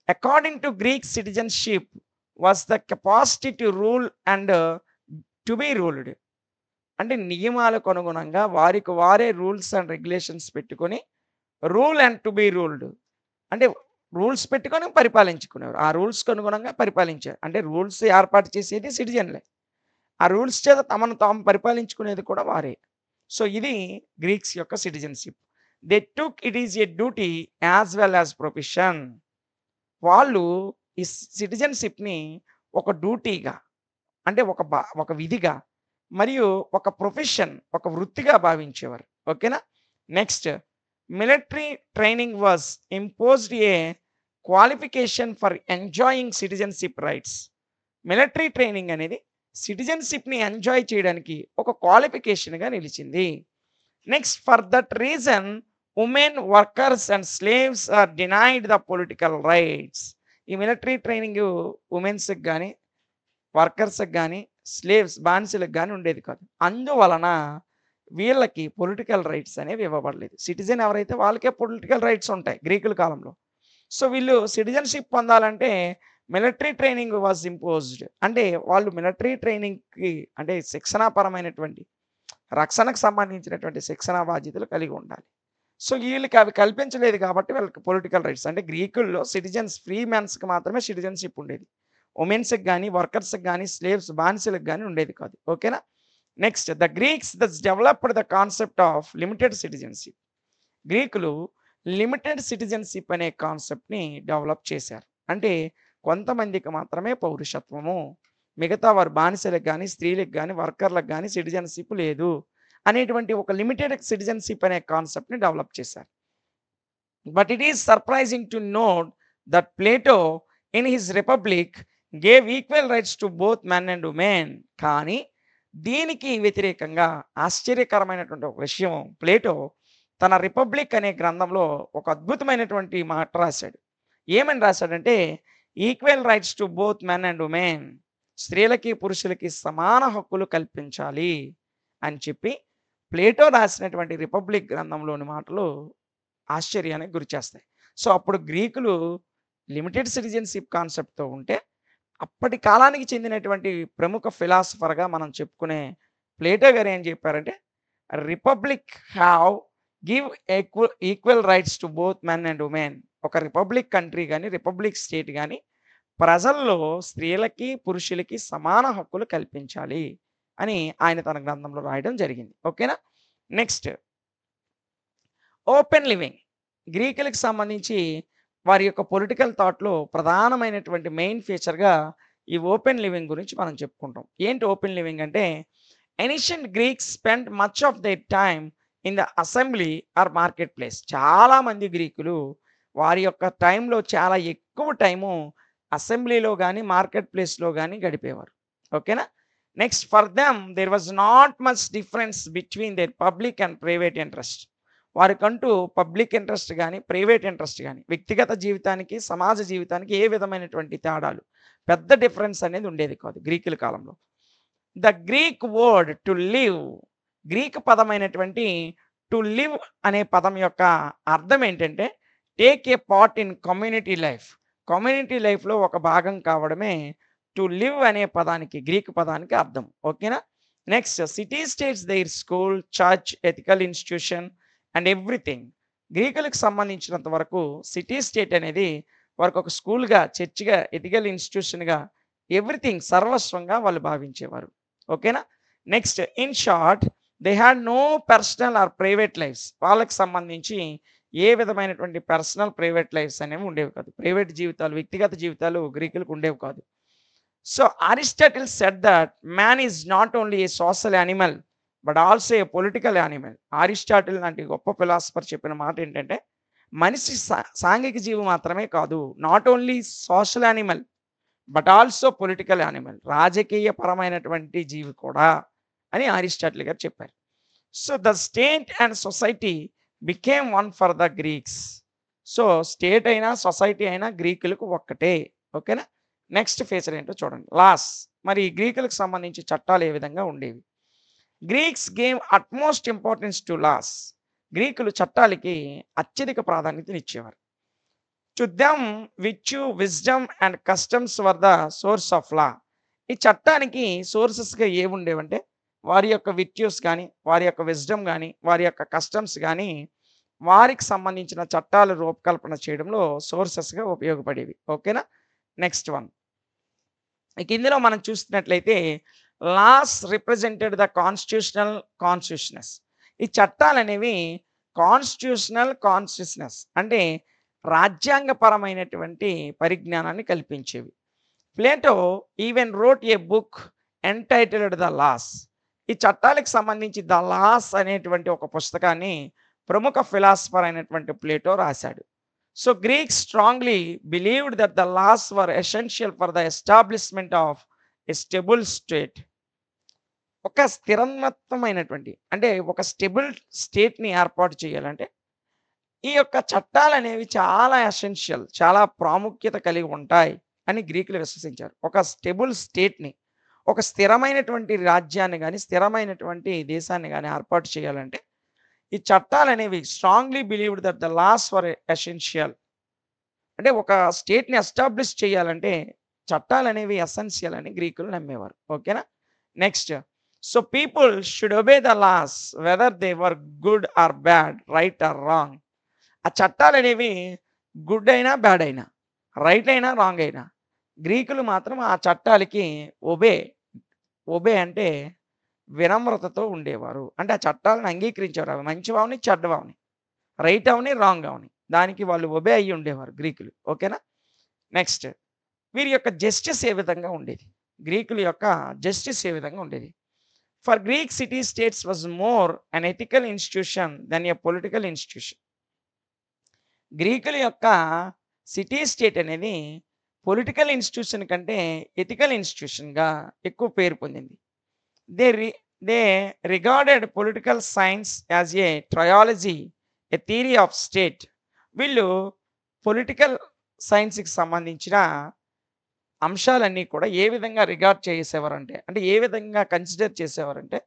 According to Greek citizenship was the capacity to rule and to be ruled. అంటే నియమాలకు అనుగుణంగా వారికి వారే రూల్స్ అండ్ రెగ్యులేషన్స్ పెట్టుకొని rule and to be ruled. అంటే రూల్స్ పెట్టుకొని పరిపాలించుకునేవారు. ఆ రూల్స్‌కి అనుగుణంగా పరిపాలించారు. అంటే రూల్స్ ఏర్పాటు చేసేది సిటిజన్‌లే. ఆ రూల్స్ చేత తమను తాము పరిపాలించుకునేది కూడా వారే. సో, ఇది గ్రీక్స్ యొక్క సిటిజన్‌షిప్. They took it is a duty as well as profession. వాళ్ళు ఈ సిటిజన్‌షిప్‌ని ఒక డ్యూటీగా, అంటే ఒక విధిగా మరియు ఒక ప్రొఫెషన్, ఒక వృత్తిగా భావించేవారు. ఓకేనా. Next military training was imposed a qualification for enjoying citizenship rights. Military training అనేది సిటిజన్‌షిప్‌ని ఎంజాయ్ చేయడానికి ఒక క్వాలిఫికేషన్‌గా నిలిచింది. Next for that reason women, workers and slaves are denied the political rights. ఈ మిలిటరీ ట్రైనింగ్ వుమెన్స్‌కి గాని, వర్కర్స్‌కి గాని, స్లేవ్స్ బానిసలకు గాని ఉండేది కాదు. అందువలన వీళ్ళకి పొలిటికల్ రైట్స్ అనేవి ఇవ్వబడలేదు. సిటిజన్ ఎవరైతే వాళ్ళకే పొలిటికల్ రైట్స్ ఉంటాయి గ్రీకుల కాలంలో. సో, వీళ్ళు సిటిజన్‌షిప్ పొందాలంటే మిలిటరీ ట్రైనింగ్ వాస్ ఇంపోజ్డ్. అంటే వాళ్ళు మిలిటరీ ట్రైనింగ్‌కి, అంటే శిక్షణాపరమైనటువంటి రక్షణకు సంబంధించినటువంటి శిక్షణా బాధ్యతలు కలిగి ఉండాలి. సో, వీళ్ళకి అవి కల్పించలేదు కాబట్టి వీళ్ళకి పొలిటికల్ రైట్స్, అంటే గ్రీకుల్లో సిటిజన్స్ ఫ్రీ మెన్స్‌కి మాత్రమే సిటిజన్‌షిప్ ఉండేది. వుమెన్స్‌కి గాని, వర్కర్స్‌కి గాని, స్లేవ్స్ బానిసలకు గాని ఉండేది కాదు. ఓకేనా. Next the Greeks thus developed the concept of limited citizenship. గ్రీకులు లిమిటెడ్ సిటిజన్‌షిప్ అనే కాన్సెప్ట్‌ని డెవలప్ చేశారు. అంటే కొంతమందికి మాత్రమే పౌరుషత్వము, మిగతా వారు బానిసలకు గాని, స్త్రీలకు గాని, వర్కర్‌లకు గాని సిటిజన్‌షిప్ లేదు అనేటువంటి ఒక లిమిటెడ్ సిటిజన్‌షిప్ అనే కాన్సెప్ట్‌ని డెవలప్ చేశారు. But it is surprising to note that Plato in his republic gave equal rights to both men and women. కానీ దీనికి వ్యతిరేకంగా ఆశ్చర్యకరమైనటువంటి ఒక విషయం, ప్లేటో తన రిపబ్లిక్ అనే గ్రంథంలో ఒక అద్భుతమైనటువంటి మాట రాశాడు. ఏమని రాశాడంటే, equal rights to both men and women, స్త్రీలకి పురుషులకి సమాన హక్కులు కల్పించాలి అని చెప్పి ప్లేటో రాసినటువంటి రిపబ్లిక్ గ్రంథంలోని మాటలు ఆశ్చర్యానికి గురిచేస్తాయి. సో, అప్పుడు గ్రీకులు లిమిటెడ్ సిటిజన్‌షిప్ కాన్సెప్ట్‌తో ఉంటే, అప్పటి కాలానికి చెందినటువంటి ప్రముఖ ఫిలాసఫర్‌గా మనం చెప్పుకునే ప్లేటో గారు ఏం చెప్పారంటే, republic have give equal rights to both men and women. ఒక రిపబ్లిక్ కంట్రీ గాని, రిపబ్లిక్ స్టేట్ గాని ప్రజల్లో స్త్రీలకి, పురుషులకి సమాన హక్కులు కల్పించాలి అని ఆయన తన గ్రంథంలో రాయడం జరిగింది. ఓకేనా. Next open living. గ్రీకులకు సంబంధించి వారి యొక్క పొలిటికల్ థాట్‌లో ప్రధానమైనటువంటి మెయిన్ ఫీచర్‌గా ఈ ఓపెన్ లివింగ్ గురించి మనం చెప్పుకుంటాం. ఏంటి ఓపెన్ లివింగ్ అంటే, ancient Greeks spent much of their time in the assembly or market place. చాలామంది గ్రీకులు వారి యొక్క టైంలో చాలా ఎక్కువ టైము అసెంబ్లీలో గాని, మార్కెట్ ప్లేస్‌లో గాని గడిపేవారు. ఓకేనా. Next for them there was not much difference between their public and private interest. వారికంటూ పబ్లిక్ ఇంట్రెస్ట్ గాని, ప్రైవేట్ ఇంట్రెస్ట్ గాని, వ్యక్తిగత జీవితానికి, సమాజ జీవితానికి ఏ విధమైనటువంటి తేడాలు, పెద్ద డిఫరెన్స్ అనేది ఉండేది కాదు గ్రీకుల కాలంలో. The Greek word to live, Greek పదమైనటువంటి టు లివ్ అనే పదం యొక్క అర్థం ఏంటంటే, take a part in community life. Community లైఫ్‌లో ఒక భాగం కావడమే టు లివ్ అనే పదానికి, గ్రీక్ పదానికి అర్థం. ఓకేనా. Next city states their school, church, ethical institution and everything. గ్రీకులకు సంబంధించినంత వరకు సిటీ స్టేట్ అనేది వారికి ఒక స్కూల్‌గా, చర్చ్‌గా, ఎథికల్ ఇన్‌స్టిట్యూషన్‌గా, ఎవ్రీథింగ్ సర్వస్వంగా వాళ్ళు భావించేవారు. ఓకేనా. Next in short they had no personal or private lives. వాళ్ళకి సంబంధించి ఏ విధమైనటువంటి పర్సనల్, ప్రైవేట్ లైఫ్స్ అనేవి ఉండేవి కాదు. ప్రైవేట్ జీవితాలు, వ్యక్తిగత జీవితాలు గ్రీకులకు ఉండేవి కాదు. So, Aristotle said that man is not only A social animal but also a political animal. Aristotle లాంటి గొప్ప ఫిలాసఫర్ చెప్పిన మాట ఏంటంటే, మనిషి సాంఘిక జీవి మాత్రమే కాదు. Not only social animal but also political animal. రాజకీయ పరమైనటువంటి జీవి కూడా అని అరిస్టాటిల్ గారు చెప్పారు. So the state and society became one for the Greeks. So state అయినా సొసైటీ అయినా గ్రీకులకు ఒక్కటే. ఓకేనా. నెక్స్ట్ ఫీచర్ ఏంటో చూడండి. లాస్. మరి గ్రీకులకు సంబంధించి చట్టాలు ఏ విధంగా ఉండేవి? Greeks gave utmost importance to laws. గ్రీకులు చట్టాలకి అత్యధిక ప్రాధాన్యతనిచ్చేవారు. To them virtue, wisdom and customs were the source of law. ఈ చట్టానికి సోర్సెస్గా ఏముండేవంటే వారి యొక్క విర్చ్యూస్ కానీ, వారి యొక్క విజ్డమ్ కానీ, వారి యొక్క కస్టమ్స్ కానీ వారికి సంబంధించిన చట్టాలు రూపకల్పన చేయడంలో సోర్సెస్గా ఉపయోగపడేవి. ఓకేనా. Next one. ఇక ఇందులో మనం చూస్తున్నట్లయితే laws represented the constitutional consciousness. ఈ చట్టాలు అనేవి కాన్స్టిట్యూషనల్ కాన్షియస్నెస్ అంటే రాజ్యాంగపరమైనటువంటి పరిజ్ఞానాన్ని కల్పించేవి. Plato even wrote a book entitled the laws. ఈ చట్టాలకు సంబంధించి ద లాస్ అనేటువంటి ఒక పుస్తకాన్ని ప్రముఖ ఫిలాసఫర్ అయినటువంటి ప్లేటో రాశాడు. So Greeks strongly believed that the laws were essential for the establishment of a stable state. ఒక స్థిరత్వమైనటువంటి అంటే ఒక స్టెబుల్ స్టేట్ని ఏర్పాటు చేయాలంటే ఈ యొక్క చట్టాలు అనేవి చాలా ఎసెన్షియల్, చాలా ప్రాముఖ్యత కలిగి ఉంటాయి అని గ్రీకులు విశ్వసించారు. ఒక స్టెబుల్ స్టేట్ని, ఒక స్థిరమైనటువంటి రాజ్యాన్ని కానీ స్థిరమైనటువంటి దేశాన్ని కానీ ఏర్పాటు చేయాలంటే ఈ చట్టాలు అనేవి strongly believed that the laws for essential. అంటే ఒక స్టేట్ని ఎస్టాబ్లిష్ చేయాలంటే చట్టాలు అనేవి ఎసెన్షియల్ అని గ్రీకులు నమ్మేవారు. ఓకేనా. Next. So people should obey the laws whether they were good or bad, right or wrong. ఆ చట్టాలు అనేవి గుడ్ అయినా బ్యాడ్ అయినా, రైట్ అయినా రాంగ్ అయినా గ్రీకులు మాత్రం ఆ చట్టాలకి ఒబే. ఒబే అంటే వినమ్రతతో ఉండేవారు. అంటే ఆ చట్టాలను అంగీకరించేవారు. అవి మంచివని చెడ్డవని, రైట్ అవని రాంగ్ అవని, దానికి వాళ్ళు ఒబే అయ్యి ఉండేవారు గ్రీకులు. ఓకేనా. నెక్స్ట్. వీరి యొక్క జస్టిస్ ఏ విధంగా ఉండేది? గ్రీకుల యొక్క జస్టిస్ ఏ విధంగా ఉండేది? For Greek city states was more an ethical institution then a political institution. గ్రీకుల యొక్క సిటీ స్టేట్ అనేది పొలిటికల్ ఇన్స్టిట్యూషన్ కంటే ఎథికల్ ఇన్స్టిట్యూషన్గా ఎక్కువ పేరు పొందింది. They regarded political science as a trilogy, a theory of state. వీళ్ళు పొలిటికల్ సైన్స్కి సంబంధించిన అంశాలన్నీ కూడా ఏ విధంగా రిగార్డ్ చేసేవారంటే, అంటే ఏ విధంగా కన్సిడర్ చేసేవారంటే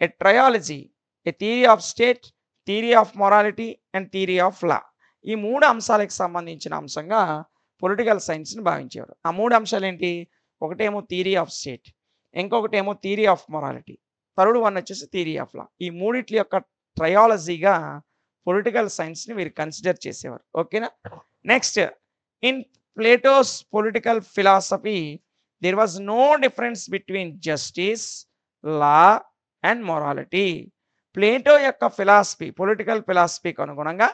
a trilogy, a theory of state, theory of morality and theory of law. ఈ మూడు అంశాలకు సంబంధించిన అంశంగా పొలిటికల్ సైన్స్ని భావించేవారు. ఆ మూడు అంశాలు ఏంటి? ఒకటేమో థియరీ ఆఫ్ స్టేట్, ఇంకొకటేమో theory of morality, third one వచ్చేసి థియరీ ఆఫ్ లా. ఈ మూడిట్ల యొక్క ట్రయాలజీగా పొలిటికల్ సైన్స్ని వీరు కన్సిడర్ చేసేవారు. ఓకేనా. Next. In Plato's political philosophy there was no difference between justice, law and morality. Plato యొక్క ఫిలాసఫీ, పొలిటికల్ ఫిలాసఫీకి అనుగుణంగా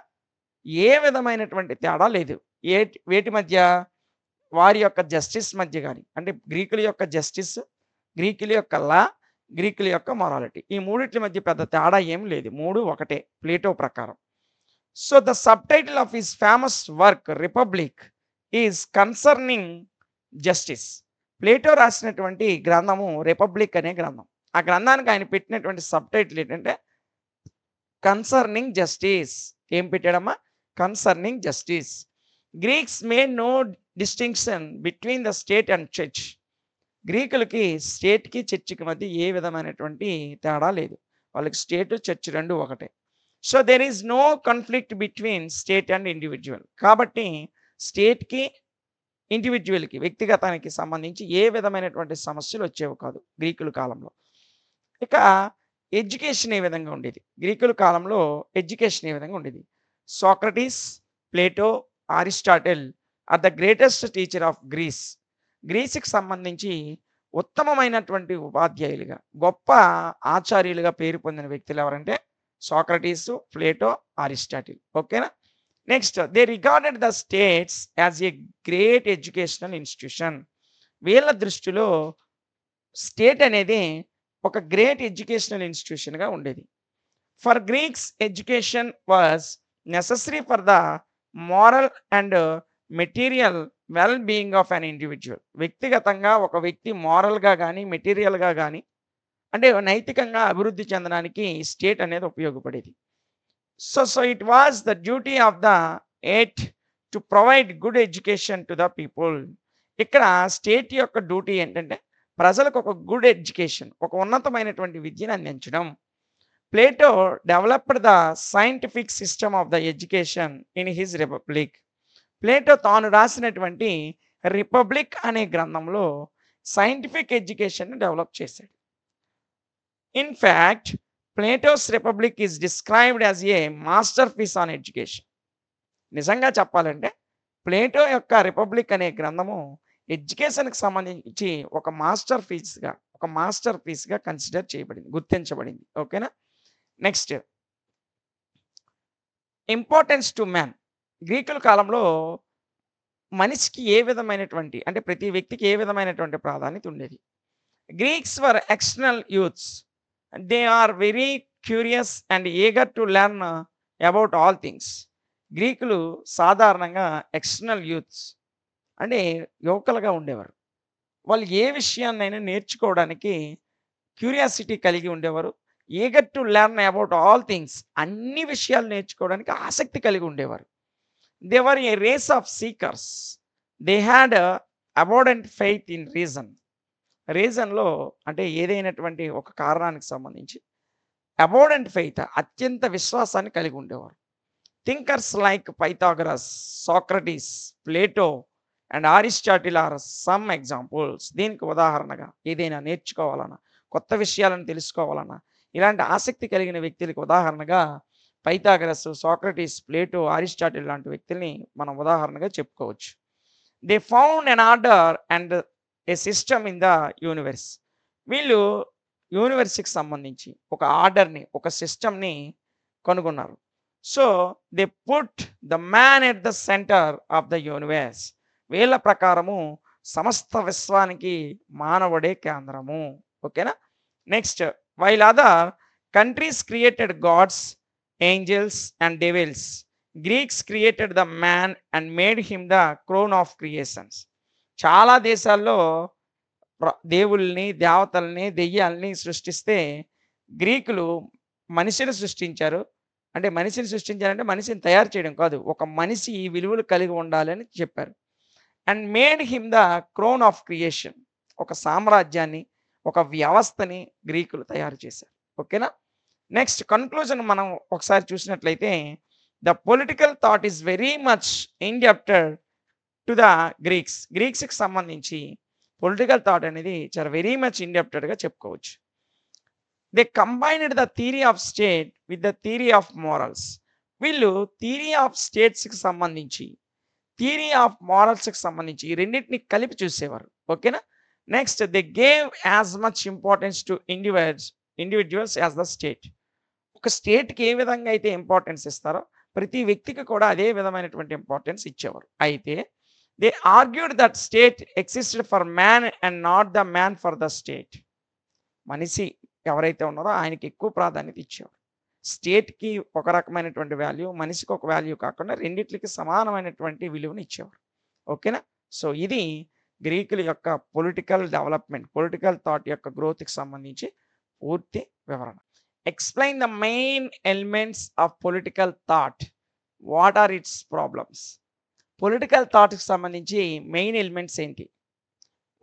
ఏ విధమైనటువంటి తేడా లేదు. వేటి మధ్య? వారి యొక్క జస్టిస్ మధ్య కానీ, అంటే గ్రీకుల యొక్క జస్టిస్, గ్రీకుల యొక్క లా, గ్రీకుల యొక్క మొరాలిటీ, ఈ మూడిట్ల మధ్య పెద్ద తేడా ఏం లేదు. మూడు ఒకటే ప్లేటో ప్రకారం. So the subtitle of his famous work Republic is concerning justice. Plato రాసినటువంటి గ్రంథము రిపబ్లిక్ అనే గ్రంథం. ఆ గ్రంథానికి ఆయన పెట్టినటువంటి సబ్ టైటిల్ ఏంటంటే కన్సర్నింగ్ జస్టిస్. ఏం పెట్టాడమ్మా? Concerning justice. Greeks made no distinction between the state and church. గ్రీకులకి స్టేట్కి చర్చికి మధ్య ఏ విధమైనటువంటి తేడా లేదు. వాళ్ళకి స్టేట్ చర్చ్ రెండు ఒకటే. So there is no conflict between state and individual. కాబట్టి స్టేట్కి, ఇండివిజువల్కి, వ్యక్తిగతానికి సంబంధించి ఏ విధమైనటువంటి సమస్యలు వచ్చేవి కాదు గ్రీకుల కాలంలో. ఇక ఎడ్యుకేషన్ ఏ విధంగా ఉండేది? గ్రీకుల కాలంలో ఎడ్యుకేషన్ ఏ విధంగా ఉండేది? Socrates, Plato, Aristotle are the greatest teacher of Greece. గ్రీస్కి సంబంధించి ఉత్తమమైనటువంటి ఉపాధ్యాయులుగా, గొప్ప ఆచార్యులుగా పేరు పొందిన వ్యక్తులు ఎవరంటే సోక్రటీసు, ప్లేటో, అరిస్టాటిల్. ఓకేనా. Next. They regarded the states as a great educational institution. వీళ్ళ దృష్టిలో స్టేట్ అనేది ఒక గ్రేట్ ఎడ్యుకేషనల్ ఇన్స్టిట్యూషన్గా ఉండేది. For Greeks education was necessary for the moral and material well being of an individual. వ్యక్తిగతంగా ఒక వ్యక్తి మోరల్‌గా గాని, మెటీరియల్‌గా గాని అంటే నైతికంగా అభివృద్ధి చెందడానికి స్టేట్ అనేది ఉపయోగపడేది. So it was the duty of the eight to provide good education to the people. ఇక్కడ స్టేట్ యొక్క డ్యూటీ ఏంటంటే ప్రజలకు ఒక గుడ్ ఎడ్యుకేషన్, ఒక ఉన్నతమైనటువంటి విద్యను అందించడం. Plato developed the scientific system of the education in his Republic. Plato తాను రాసినటువంటి రిపబ్లిక్ అనే గ్రంథంలో సైంటిఫిక్ ఎడ్యుకేషన్ డెవలప్ చేశాడు. In fact Plato's Republic is described as a masterpiece on education. నిజంగా చెప్పాలంటే ప్లేటో యొక్క రిపబ్లిక్ అనే గ్రంథము ఎడ్యుకేషన్కి సంబంధించి ఒక మాస్టర్ పీస్గా కన్సిడర్ చేయబడింది, గుర్తించబడింది. ఓకేనా. Next, importance to man. గ్రీకుల కాలంలో మనిషికి ఏ విధమైనటువంటి అంటే ప్రతి వ్యక్తికి ఏ విధమైనటువంటి ప్రాధాన్యత ఉండేది. Greeks were external youths. They are very curious and eager to learn about all things. గ్రీకులు సాధారణంగా ఎక్స్టర్నల్ యూత్స్ అంటే యువకులుగా ఉండేవారు. వాళ్ళు ఏ విషయాన్నైనా నేర్చుకోవడానికి క్యూరియాసిటీ కలిగి ఉండేవారు. Eager to learn about all things, అన్ని విషయాలు నేర్చుకోవడానికి ఆసక్తి కలిగి ఉండేవారు. They were a race of seekers. They had abundant faith in reason. రీజన్లో అంటే ఏదైనటువంటి ఒక కారణానికి సంబంధించి అబౌడెంట్ ఫెయిత్, అత్యంత విశ్వాసాన్ని కలిగి ఉండేవారు. Thinkers like Pythagoras, Socrates, Plato and Aristotle are some examples. దీనికి ఉదాహరణగా ఏదైనా నేర్చుకోవాలన్నా, కొత్త విషయాలను తెలుసుకోవాలన్నా, ఇలాంటి ఆసక్తి కలిగిన వ్యక్తులకు ఉదాహరణగా పైథాగరస్, సాక్రటీస్, ప్లేటో, అరిస్టాటిల్ లాంటి వ్యక్తుల్ని మనం ఉదాహరణగా చెప్పుకోవచ్చు. They found an order and a system in the universe. వీళ్ళు యూనివర్స్కి సంబంధించి ఒక ఆర్డర్ని, ఒక సిస్టమ్ని కనుగొన్నారు. So they put the man at the centre of the universe. వీళ్ళ ప్రకారము సమస్త విశ్వానికి మానవుడే కేంద్రము. ఓకేనా. Next, while other countries created gods, angels and devils, Greeks created the man and made him the crown of creations. చాలా దేశాల్లో దేవుల్ని, దేవతల్ని, దెయ్యాల్ని సృష్టిస్తే గ్రీకులు మనిషిని సృష్టించారు. అంటే మనిషిని సృష్టించారంటే మనిషిని తయారు చేయడం కాదు, ఒక మనిషి ఈ విలువలు కలిగి ఉండాలని చెప్పారు. And made him the crown of creation. ఒక సామ్రాజ్యాన్ని, ఒక వ్యవస్థని గ్రీకులు తయారు చేశారు. ఓకేనా. నెక్స్ట్ కన్క్లూజన్ మనం ఒకసారి చూసినట్లయితే the political thought is very much indebted to the Greeks. గ్రీక్స్కి సంబంధించి పొలిటికల్ థాట్ అనేది చాలా వెరీ మచ్ ఇండెప్టెడ్గా చెప్పుకోవచ్చు. They combined the theory of state with the theory of morals. వీళ్ళు థియరీ ఆఫ్ స్టేట్స్కి సంబంధించి, థియరీ ఆఫ్ మోరల్స్కి సంబంధించి ఈ రెండింటిని కలిపి చూసేవారు. ఓకేనా. Next, they gave as much importance to individuals as the state. ఒక స్టేట్కి ఏ విధంగా అయితే ఇంపార్టెన్స్ ఇస్తారో ప్రతి వ్యక్తికి కూడా అదే విధమైనటువంటి ఇంపార్టెన్స్ ఇచ్చేవారు. అయితే they argued that state existed for man and not the man for the state. మనిషి ఎవరైతే ఉన్నారో ఆయనకి ఎక్కువ ప్రాధాన్యత ఇచ్చేవారు. స్టేట్కి ఒక రకమైనటువంటి వాల్యూ, మనిషికి ఒక వాల్యూ కాకుండా రెండిట్లకి సమానమైనటువంటి విలువను ఇచ్చేవారు. ఓకేనా. సో ఇది గ్రీకుల యొక్క పొలిటికల్ డెవలప్మెంట్, పొలిటికల్ థాట్ యొక్క గ్రోత్కి సంబంధించి పూర్తి వివరణ. Explain the main elements of political thought. What are its problems? Political థాట్కి సంబంధించి మెయిన్ ఎలిమెంట్స్ ఏంటి,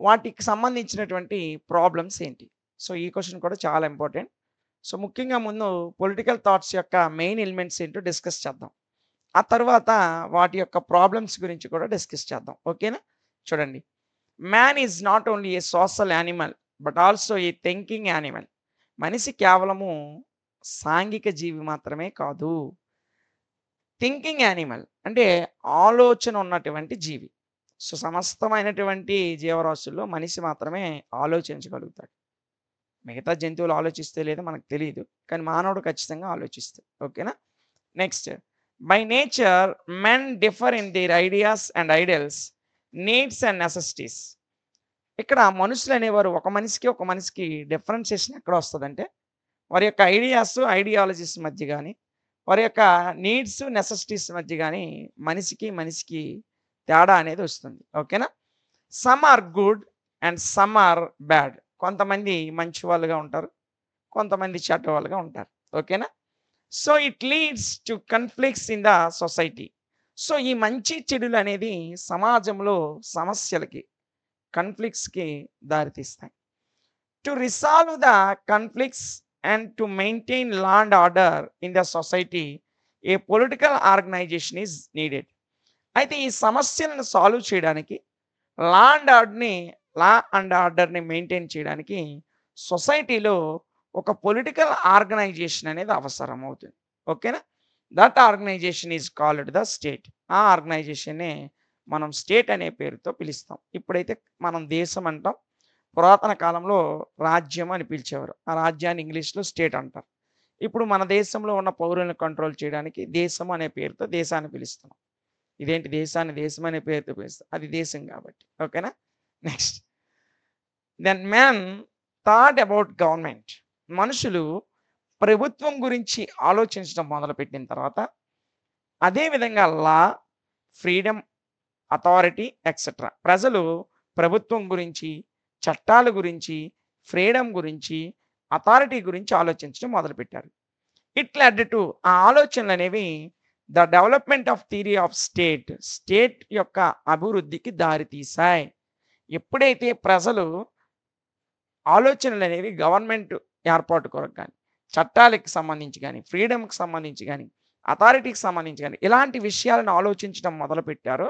వాటికి సంబంధించినటువంటి ప్రాబ్లమ్స్ ఏంటి? సో ఈ క్వశ్చన్ కూడా చాలా ఇంపార్టెంట్. సో ముఖ్యంగా ముందు పొలిటికల్ థాట్స్ యొక్క మెయిన్ ఎలిమెంట్స్ ఏంటో డిస్కస్ చేద్దాం. ఆ తర్వాత వాటి యొక్క ప్రాబ్లమ్స్ గురించి కూడా డిస్కస్ చేద్దాం. ఓకేనా. చూడండి, man is not only A social animal but also a thinking animal. మనిషి కేవలము సాంఘిక జీవి మాత్రమే కాదు, థింకింగ్ యానిమల్ అంటే ఆలోచన ఉన్నటువంటి జీవి. సో సమస్తమైనటువంటి జీవరాశుల్లో మనిషి మాత్రమే ఆలోచించగలుగుతాడు. మిగతా జంతువులు ఆలోచిస్తే లేదో మనకు తెలియదు, కానీ మానవుడు ఖచ్చితంగా ఆలోచిస్తాడు. ఓకేనా. Next, by nature men differ in their ideas and ideals, needs and necessities. ఇక్కడ మనుషులు అనేవారు ఒక మనిషికి డిఫరెన్షియేషన్ ఎక్కడ వస్తుందంటే వారి యొక్క ఐడియాస్, ఐడియాలజీస్ మధ్య కానీ, వారి యొక్క నీడ్స్, నెసెసిటీస్ మధ్య గాని మనిషికి తేడా అనేది వస్తుంది. ఓకేనా? Some are good and some are bad. కొంతమంది మంచి వాళ్ళుగా ఉంటారు. కొంతమంది చెడ్డవాళ్ళుగా ఉంటారు. ఓకేనా? So, it leads to conflicts in the society. So, ఈ మంచి చెడులనేది సమాజంలో సమస్యలకి, కాన్‌ఫ్లిక్ట్స్‌కి దారితీస్తాయి. To resolve the conflicts and to maintain law and order in the society, a political organization is needed. అయితే ఈ సమస్యలను సాల్వ్ చేయడానికి లా అండ్ ఆర్డర్‌ని లా అండ్ ఆర్డర్‌ని మెయింటైన్ చేయడానికి సొసైటీలో ఒక పొలిటికల్ ఆర్గనైజేషన్ అనేది అవసరం అవుతుంది. ఓకేనా? That organization is called the state. ఆ ఆర్గనైజేషన్‌నే మనం స్టేట్ అనే పేరుతో పిలుస్తాం. ఇప్పుడైతే మనం దేశం అంటాం. పురాతన కాలంలో రాజ్యం అని పిలిచేవారు. ఆ రాజ్యాన్ని ఇంగ్లీష్‌లో స్టేట్ అంటారు. ఇప్పుడు మన దేశంలో ఉన్న పౌరులను కంట్రోల్ చేయడానికి దేశం అనే పేరుతో దేశాన్ని పిలుస్తున్నాం. ఇదేంటి దేశాన్ని దేశం అనే పేరుతో పిలుస్తాం. అది దేశం కాబట్టి. ఓకేనా? Next. Then man thought about government. మనుషులు ప్రభుత్వం గురించి ఆలోచించడం మొదలుపెట్టిన తర్వాత, అదే విధంగా లా, ఫ్రీడమ్, అథారిటీ ఎక్సెట్రా. ప్రజలు ప్రభుత్వం గురించి, చట్టాల గురించి, ఫ్రీడమ్ గురించి, అథారిటీ గురించి ఆలోచించడం మొదలుపెట్టారు. ఇట్ లెడ్ టు ఆ ఆలోచనలనేవి the development of theory of state. State యొక్క అభివృద్ధికి దారితీశాయి. ఎప్పుడైతే ప్రజలు ఆలోచనలనేవి గవర్నమెంట్ ఏర్పాటు కొరకు గాని, చట్టాలకి సంబంధించి గాని, ఫ్రీడమ్‌కి సంబంధించి గాని, అథారిటీకి సంబంధించి గాని, ఇలాంటి విషయాలను ఆలోచించడం మొదలుపెట్టారో,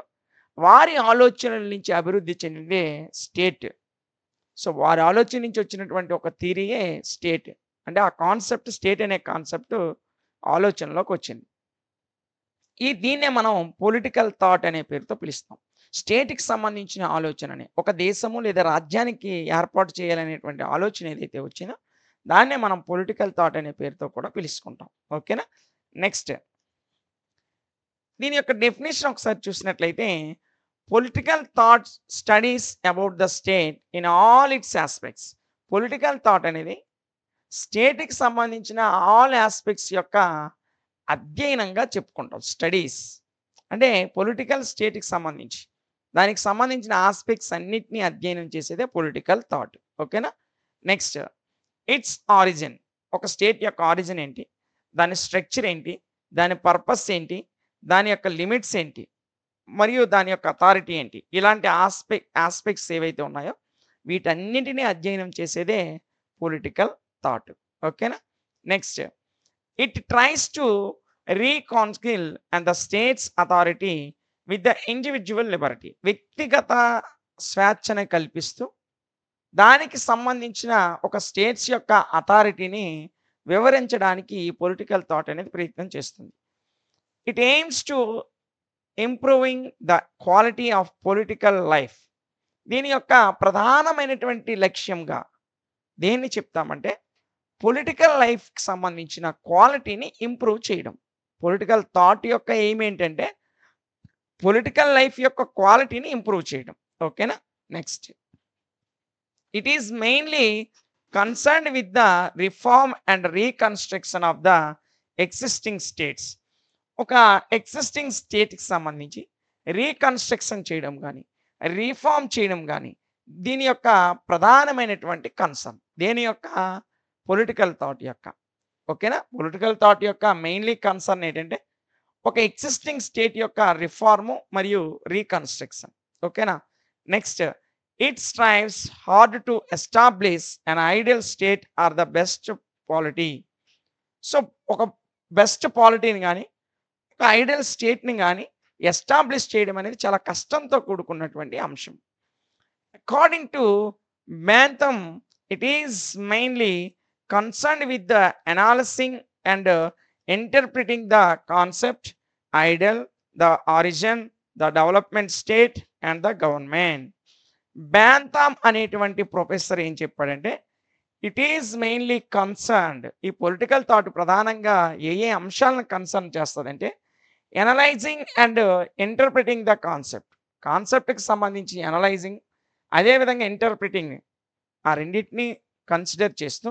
వారి ఆలోచనల నుంచి అభివృద్ధి చెందిందే స్టేట్. సో, వారి ఆలోచన నుంచి వచ్చినటువంటి ఒక థియరీయే స్టేట్. అంటే ఆ కాన్సెప్ట్, స్టేట్ అనే కాన్సెప్ట్ ఆలోచనలోకొచ్చింది. దీన్నే మనం పొలిటికల్ థాట్ అనే పేరుతో పిలుస్తాం. స్టేట్‌కి సంబంధించిన ఆలోచనని, ఒక దేశము లేదా రాజ్యానికి ఏర్పాటు చేయాలనేటువంటి ఆలోచన ఏదైతే వచ్చిందో, దాన్నే మనం పొలిటికల్ థాట్ అనే పేరుతో కూడా పిలుసుకుంటాం. ఓకేనా? నెక్స్ట్. దీని యొక్క డెఫినిషన్ ఒకసారి చూసినట్లయితే, political thought studies about the state in all it's aspects. Political thought అనేది స్టేట్‌కి సంబంధించిన ఆల్ యాస్పెక్ట్స్ యొక్క అధ్యయనంగా చెప్పుకుంటాం. స్టడీస్. అంటే పొలిటికల్ స్టేట్‌కి సంబంధించి. దానికి సంబంధించిన ఆస్పెక్ట్స్ అన్నిటిని అధ్యయనం చేసేదే పొలిటికల్ థాట్. ఓకేనా? నెక్స్ట్. Its origin. ఒక స్టేట్ యొక్క ఆరిజిన్ ఏంటి? దాని స్ట్రక్చర్ ఏంటి? దాని పర్పస్ ఏంటి? దాని యొక్క లిమిట్స్ ఏంటి? మరియు దాని యొక్క అథారిటీ ఏంటి? ఇలాంటి యాస్పెక్ట్స్ ఏవైతే ఉన్నాయో వీటన్నిటిని అధ్యయనం చేసేదే పొలిటికల్ థాట్. ఓకేనా? Next. It tries to reconcile and the state's authority with the individual liberty. వ్యక్తిగత స్వేచ్ఛను కల్పిస్తూ, దానికి సంబంధించిన ఒక స్టేట్స్ యొక్క అథారిటీని వివరించడానికి ఈ పొలిటికల్ థాట్ అనేది ప్రయత్నం చేస్తుంది. It AIIMS to improving the quality of political life. దీని యొక్క ప్రధానమైనటువంటి లక్ష్యంగా దేన్ని చెప్తామంటే, పొలిటికల్ లైఫ్‌కి సంబంధించిన క్వాలిటీని ఇంప్రూవ్ చేయడం. పొలిటికల్ థాట్ యొక్క ఎయిమ్ ఏంటంటే, పొలిటికల్ లైఫ్ యొక్క క్వాలిటీని ఇంప్రూవ్ చేయడం. ఓకేనా? Next. It is mainly concerned with the reform and reconstruction of the existing states. ఒక ఎక్సిస్టింగ్ స్టేట్‌కి సంబంధించి రీకన్‌స్ట్రక్షన్ చేయడం గాని, రిఫార్మ్ చేయడం గాని, దీని యొక్క ప్రధానమైనటువంటి కన్సర్న్. దేని యొక్క? పొలిటికల్ థాట్ యొక్క. ఓకేనా? పొలిటికల్ థాట్ యొక్క మెయిన్‌లీ కన్సర్న్ ఏంటంటే, ఒక ఎక్సిస్టింగ్ స్టేట్ యొక్క రిఫార్మ్ మరియు రీకన్‌స్ట్రక్షన్. ఓకేనా? Next. It strives hard to establish an ideal state or the best polity. So, ఒక బెస్ట్ పాలిటీని గాని, ఒక ఐడియల్ స్టేట్‌ని గాని ఎస్టాబ్లిష్ చేయడం అనేది చాలా కష్టంతో కూడుకున్నటువంటి అంశం. According to Bentham, it is mainly concerned with the analyzing and interpreting the concept, ideal, the origin, the development state and the government. Bentham అనేటువంటి ప్రొఫెసర్ ఏం చెప్పాడంటే, ఇట్ ఈస్ మెయిన్లీ కన్సర్న్డ్. ఈ పొలిటికల్ థాట్ ప్రధానంగా ఏ అంశాలను concern చేస్తదంటే, analysing and interpreting the concept. కాన్సెప్ట్‌కి సంబంధించి ఎనలైజింగ్, అదేవిధంగా ఇంటర్ప్రిటింగ్, ఆ రెండిటిని కన్సిడర్ చేస్తూ,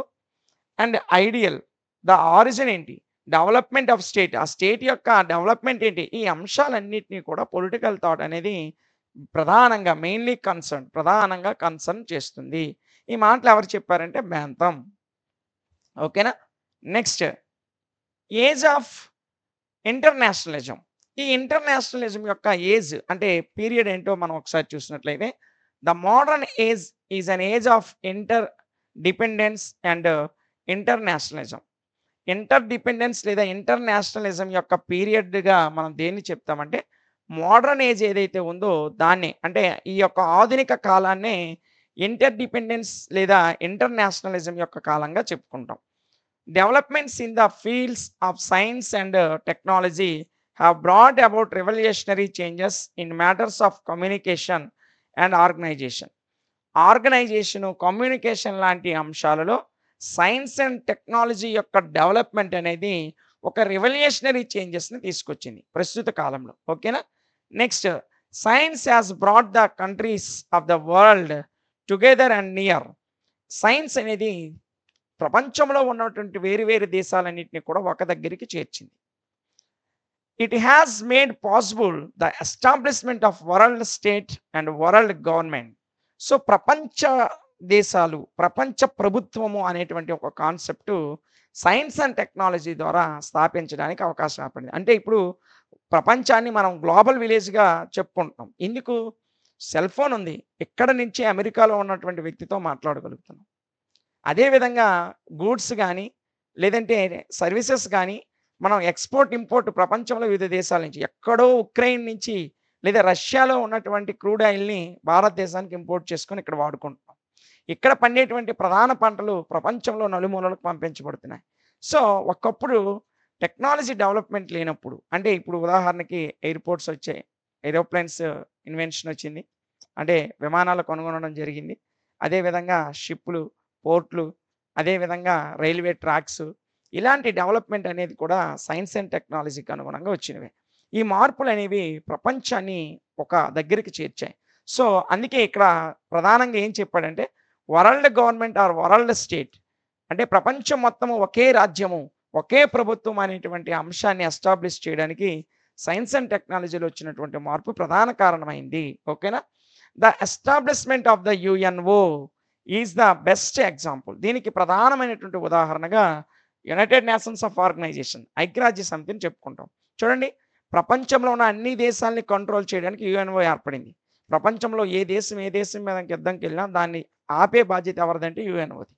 అండ్ ఐడియల్, ద ఆరిజిన్ ఏంటి, డెవలప్మెంట్ ఆఫ్ స్టేట్, ఆ స్టేట్ యొక్క డెవలప్మెంట్ ఏంటి, ఈ అంశాలన్నిటినీ కూడా పొలిటికల్ థాట్ అనేది ప్రధానంగా ప్రధానంగా కన్సర్న్ చేస్తుంది. ఈ మాటలు ఎవరు చెప్పారంటే బెంథమ్. ఓకేనా. Next, age of internationalism. ఈ ఇంటర్నేషనలిజం యొక్క ఏజ్ అంటే పీరియడ్ ఏంటో మనం ఒకసారి చూసినట్లయితే, the modern age is an age of interdependence and internationalism. Interdependence లేదా ఇంటర్నేషనలిజం యొక్క పీరియడ్గా మనం దేన్ని చెప్తామంటే, మోడర్న్ ఏజ్ ఏదైతే ఉందో దాన్ని, అంటే ఈ యొక్క ఆధునిక కాలాన్నే ఇంటర్ డిపెండెన్స్ లేదా ఇంటర్నేషనలిజం యొక్క కాలంగా చెప్పుకుంటాం. Developments in the fields of science and technology have brought about revolutionary changes in matters of communication and organisation, communication లాంటి అంశాలలో సైన్స్ అండ్ టెక్నాలజీ యొక్క డెవలప్మెంట్ అనేది ఒక రెవల్యూషనరీ చేంజెస్ని తీసుకొచ్చింది ప్రస్తుత కాలంలో. ఓకేనా. Next, science has brought the countries of the world together and near. Science అనేది ప్రపంచంలో ఉన్నటువంటి వేరు వేరు దేశాలన్నింటినీ కూడా ఒక దగ్గరికి చేర్చింది. It has made possible the establishment of world state and world government. So ప్రపంచ దేశాలు, ప్రపంచ ప్రభుత్వము అనేటువంటి ఒక కాన్సెప్టు సైన్స్ అండ్ టెక్నాలజీ ద్వారా స్థాపించడానికి అవకాశం ఏర్పడింది. అంటే ఇప్పుడు ప్రపంచాన్ని మనం గ్లోబల్ విలేజ్గా చెప్పుకుంటున్నాం. ఎందుకు? సెల్ ఫోన్ ఉంది, ఇక్కడ నుంచి అమెరికాలో ఉన్నటువంటి వ్యక్తితో మాట్లాడగలుగుతున్నాం. అదేవిధంగా గూడ్స్ కానీ లేదంటే సర్వీసెస్ కానీ మనం ఎక్స్పోర్ట్ ఇంపోర్ట్ ప్రపంచంలో వివిధ దేశాల నుంచి, ఎక్కడో ఉక్రెయిన్ నుంచి లేదా రష్యాలో ఉన్నటువంటి క్రూడ్ ఆయిల్ని భారతదేశానికి ఇంపోర్ట్ చేసుకొని ఇక్కడ వాడుకుంటున్నాం. ఇక్కడ పండేటువంటి ప్రధాన పంటలు ప్రపంచంలో నలుమూలలకు పంపించబడుతున్నాయి. సో ఒకప్పుడు టెక్నాలజీ డెవలప్మెంట్ లేనప్పుడు, అంటే ఇప్పుడు ఉదాహరణకి ఎయిర్పోర్ట్స్ వచ్చాయి, ఏరోప్లేన్స్ ఇన్వెన్షన్ వచ్చింది, అంటే విమానాలు కనుగొనడం జరిగింది. అదేవిధంగా షిప్లు, పోర్ట్లు, అదేవిధంగా రైల్వే ట్రాక్స్, ఇలాంటి డెవలప్మెంట్ అనేది కూడా సైన్స్ అండ్ టెక్నాలజీకి అనుగుణంగా వచ్చినవే. ఈ మార్పులు అనేవి ప్రపంచాన్ని ఒక దగ్గరికి చేర్చాయి. సో అందుకే ఇక్కడ ప్రధానంగా ఏం చెప్పాడంటే, world government are world state, అంటే ప్రపంచం మొత్తము ఒకే రాజ్యము, ఒకే ప్రభుత్వం అనేటువంటి అంశాన్ని ఎస్టాబ్లిష్ చేయడానికి సైన్స్ అండ్ టెక్నాలజీలో వచ్చినటువంటి మార్పు ప్రధాన కారణమైంది. ఓకేనా. The establishment of the UNO is the best example. దీనికి ప్రధానమైనటువంటి ఉదాహరణగా యునైటెడ్ నేషన్స్ ఆఫ్ ఆర్గనైజేషన్, ఐక్యరాజ్య సమితిని చెప్పుకుంటాం. చూడండి, ప్రపంచంలో ఉన్న అన్ని దేశాలని కంట్రోల్ చేయడానికి యుఎన్ఓ ఏర్పడింది. ప్రపంచంలో ఏ దేశం మీద యుద్ధంకి వెళ్ళినా దాన్ని ఆపే బాధ్యత ఎవరిదంటే యుఎన్ఓది.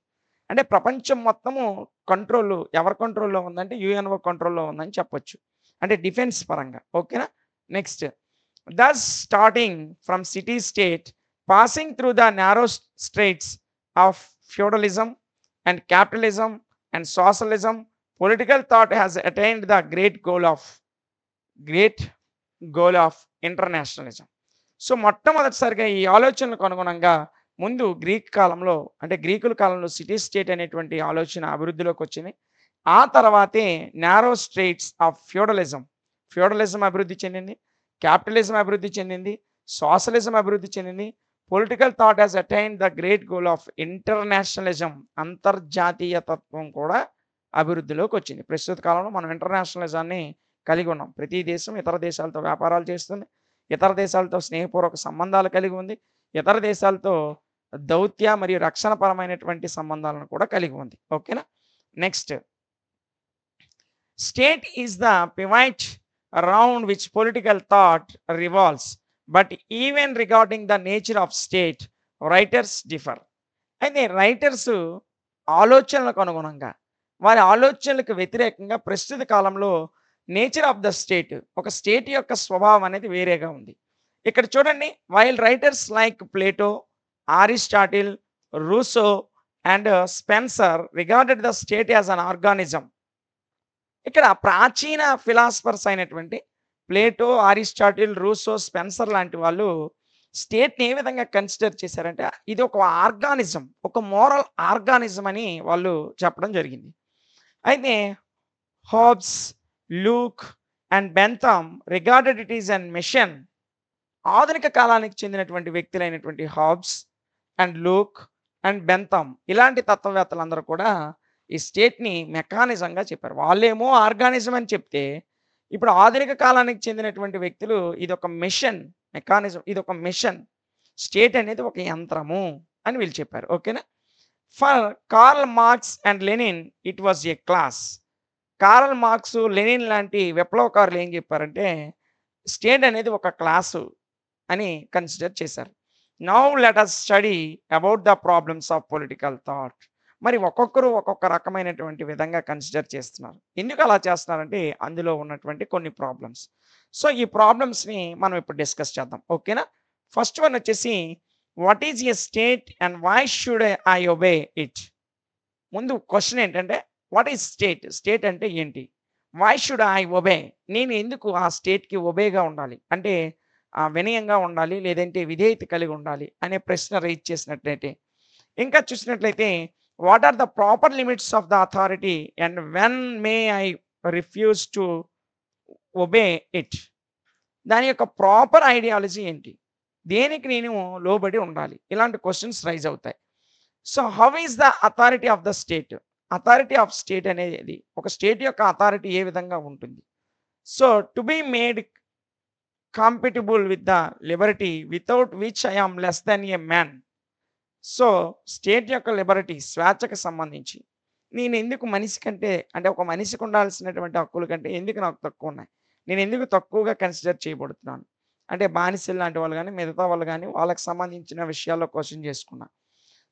అంటే ప్రపంచం మొత్తము ఎవరి కంట్రోల్లో ఉందంటే యుఎన్ఓ కంట్రోల్లో ఉందని చెప్పొచ్చు, అంటే డిఫెన్స్ పరంగా. ఓకేనా. Next, thus starting from city state, passing through the narrow straits of feudalism and capitalism and socialism, political thought has attained the great goal of internationalism. So మొట్టమొదటిసారిగా ఈ ఆలోచనలకు అనుగుణంగా ముందు గ్రీకుల కాలంలో సిటీ స్టేట్ అనేటువంటి ఆలోచన అభివృద్ధిలోకి వచ్చింది. ఆ తర్వాతే నారో స్ట్రైట్స్ ఆఫ్ ఫ్యూడలిజం అభివృద్ధి చెందింది, క్యాపిటలిజం అభివృద్ధి చెందింది, సోషలిజం అభివృద్ధి చెందింది. Political thought has attained the great goal of internationalism, అంతర్జాతీయ తత్వం కూడా అభివృద్ధిలోకి వచ్చింది. ప్రస్తుత కాలంలో మనం ఇంటర్నేషనలిజాన్ని కలిగి ఉన్నాం. ప్రతి దేశం ఇతర దేశాలతో వ్యాపారాలు చేస్తుంది, ఇతర దేశాలతో స్నేహపూర్వక సంబంధాలు కలిగి ఉంది, ఇతర దేశాలతో దౌత్య మరియు రక్షణపరమైనటువంటి సంబంధాలను కూడా కలిగి ఉంది. ఓకేనా. Next, state is the pivot around which political thought revolves, but even regarding the nature of state writers differ. అయితే రైటర్స్ ఆలోచనలకు అనుగుణంగా, వారి ఆలోచనలకు వ్యతిరేకంగా ప్రస్తుత కాలంలో నేచర్ ఆఫ్ ద స్టేట్, ఒక స్టేట్ యొక్క స్వభావం అనేది వేరేగా ఉంది. ఇక్కడ చూడండి, while writers like Plato, Aristotle, Russo and Spencer regarded the state as an organism. ఇక్కడ ప్రాచీన ఫిలాసఫర్స్ అయినటువంటి ప్లేటో, అరిస్టాటిల్, రూసో, స్పెన్సర్ లాంటి వాళ్ళు స్టేట్ని ఏ విధంగా కన్సిడర్ చేశారంటే, ఇది ఒక ఆర్గానిజం, ఒక మోరల్ ఆర్గానిజం అని వాళ్ళు చెప్పడం జరిగింది. అయితే Hobbes, Locke and Bentham regarded it is an mission. ఆధునిక కాలానికి చెందినటువంటి వ్యక్తులైనటువంటి Hobbes and Locke and Bentham ఇలాంటి తత్వవేత్తలందరూ కూడా ఈ స్టేట్‌ని మెకానిజంగా చెప్పారు. వాళ్ళేమో ఆర్గానిజం అని చెప్తే, ఇప్పుడు ఆధునిక కాలానికి చెందినటువంటి వ్యక్తులు ఇదొక మిషన్, మెకానిజం ఇదొక మిషన్. స్టేట్ అనేది ఒక యంత్రము అని వీళ్ళు చెప్పారు. ఓకేనా? For Karl Marx and Lenin it was a class. Karl Marx, Lenin లాంటి విప్లవకారులు ఏం చెప్పారంటే, స్టేట్ అనేది ఒక క్లాసు అని కన్సిడర్ చేశారు. Now let us study about the problems of political thought. మరి ఒక్కొక్కరు ఒక్కొక్క రకమైనటువంటి విధంగా కన్సిడర్ చేస్తున్నారు. ఎందుకు అలా చేస్తున్నారంటే అందులో ఉన్నటువంటి కొన్ని ప్రాబ్లమ్స్. సో, ఈ ప్రాబ్లమ్స్‌ని మనం ఇప్పుడు డిస్కస్ చేద్దాం. ఓకేనా? ఫస్ట్ వన్ వచ్చేసి what is a state and why should I obey it? ముందు క్వెషన్ ఏంటంటే వాట్ ఈజ్ స్టేట్? స్టేట్ అంటే ఏంటి? Why should I obey? నేను ఎందుకు ఆ స్టేట్‌కి ఒబేగా ఉండాలి? అంటే వినయంగా ఉండాలి, లేదంటే విధేయత కలిగి ఉండాలి అనే ప్రశ్న రైజ్ చేసినట్లయితే, ఇంకా చూసినట్లయితే what are the proper limits of the authority and when may I refuse to obey it? దాని యొక్క ప్రాపర్ ఐడియాలజీ ఏంటి? దేనికి నేను లోబడి ఉండాలి? ఇలాంటి క్వెషన్స్ రైజ్ అవుతాయి. So, how is the authority of the state? Authority of state అనేది ఒక స్టేట్ యొక్క అథారిటీ ఏ విధంగా ఉంటుంది? So, to be made compatible with the liberty without which I am less than a man. So, state యొక్క liberty స్వేచ్ఛకు సంబంధించి నేను ఎందుకు మనిషి కంటే, అంటే ఒక మనిషికి ఉండాల్సినటువంటి హక్కుల కంటే ఎందుకు నాకు తక్కువ ఉన్నాయి? నేను ఎందుకు తక్కువగా కన్సిడర్ చేయబడుతున్నాను? అంటే బానిసలు లాంటి వాళ్ళు గాని, మిగతా వాళ్ళు గాని వాళ్ళకి సంబంధించిన విషయాల్లో క్వెషన్ చేసుకున్నా.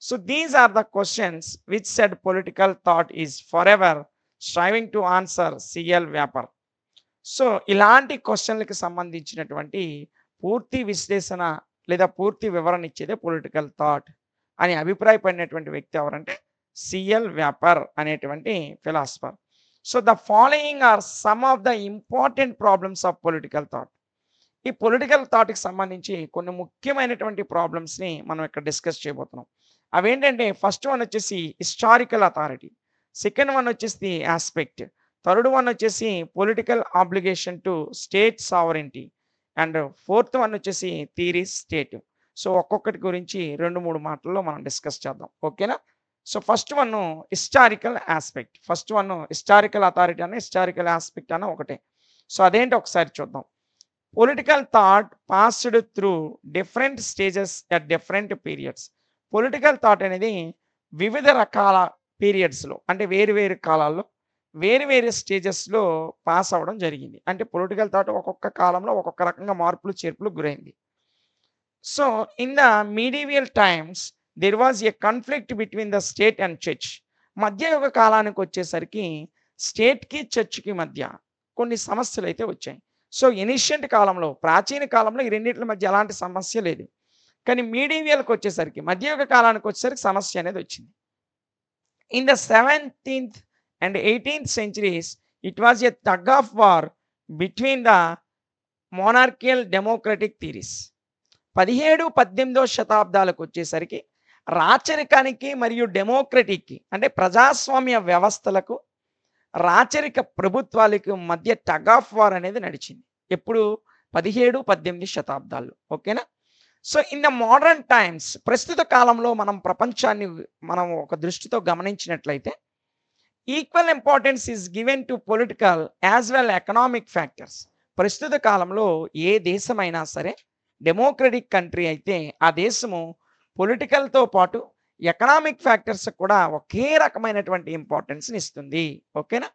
So, these are the questions which said political thought is forever striving to answer C L Wayper. So, ఇలాంటి క్వెషన్‌లకి సంబంధించినటువంటి పూర్తి విశ్లేషణ లేదా పూర్తి వివరణ ఇచ్చేదే పొలిటికల్ థాట్ అని అభిప్రాయపడినటువంటి వ్యక్తి ఎవరంటే సిఎల్ వ్యాపర్ అనేటువంటి philosopher. So, the following are some of the important problems of political thought. ఈ పొలిటికల్ థాట్‌కి సంబంధించి కొన్ని ముఖ్యమైనటువంటి ప్రాబ్లమ్స్‌ని మనం ఇక్కడ డిస్కస్ చేయబోతున్నాం. అవేంటంటే ఫస్ట్ వన్ వచ్చేసి హిస్టారికల్ అథారిటీ. సెకండ్ వన్ వచ్చేసి యాస్పెక్ట్. థర్డ్ వన్ వచ్చేసి political obligation to state sovereignty. And fourth one వచ్చేసి థియరీస్ స్టేట్. సో, ఒక్కొక్కటి గురించి 2, 3 మాటల్లో మనం డిస్కస్ చేద్దాం. ఓకేనా? So, first one historical aspect. First one historical authority అన్న, హిస్టారికల్ యాస్పెక్ట్ అన్న ఒకటే. సో, అదేంటో ఒకసారి చూద్దాం. Political thought passed through different stages at different periods. Political thought అనేది వివిధ రకాల పీరియడ్స్‌లో, అంటే వేరు వేరు కాలాల్లో వేరు వేరు స్టేజెస్‌లో పాస్ అవ్వడం జరిగింది. అంటే పొలిటికల్ థాట్ ఒక్కొక్క కాలంలో ఒక్కొక్క రకంగా మార్పులు, చేర్పులు గురైంది. So, in the medieval times there was a conflict between the state and church. మధ్యయుగ కాలానికొచ్చేసరికి స్టేట్‌కి, చర్చ్‌కి మధ్య కొన్ని సమస్యలైతే వచ్చాయి. సో, ఏన్షియంట్ కాలంలో, ప్రాచీన కాలంలో ఈ రెండిట్ల మధ్య ఎలాంటి సమస్య లేదు. కానీ మీడివియల్‌కొచ్చేసరికి, మధ్యయుగ కాలానికొచ్చేసరికి సమస్య అనేది వచ్చింది. In the 17th and 18th centuries it was a tug of war between the monarchial democratic theories. 17, 18వ శతాబ్దాలకు వచ్చేసరికి రాచరికానికి మరియు డెమోక్రటిక్‌కి, అంటే ప్రజాస్వామ్య వ్యవస్థలకు, రాచరిక ప్రభుత్వాలకు మధ్య టగ్ ఆఫ్ వార్ అనేది నడిచింది. ఎప్పుడు? 17, 18 శతాబ్దాల్లో. ఓకేనా? So, in the modern times ప్రస్తుత కాలంలో మనం ప్రపంచాన్ని మనం ఒక దృష్టితో గమనించినట్లయితే equal importance is given to political as well economic factors. ప్రస్తుత కాలంలో ఏ దేశమైనా సరే, డెమోక్రటిక్ కంట్రీ అయితే ఆ దేశము పొలిటికల్‌తో పాటు ఎకనామిక్ ఫ్యాక్టర్స్ కూడా ఒకే రకమైనటువంటి ఇంపార్టెన్స్‌ని ఇస్తుంది. ఓకేనా?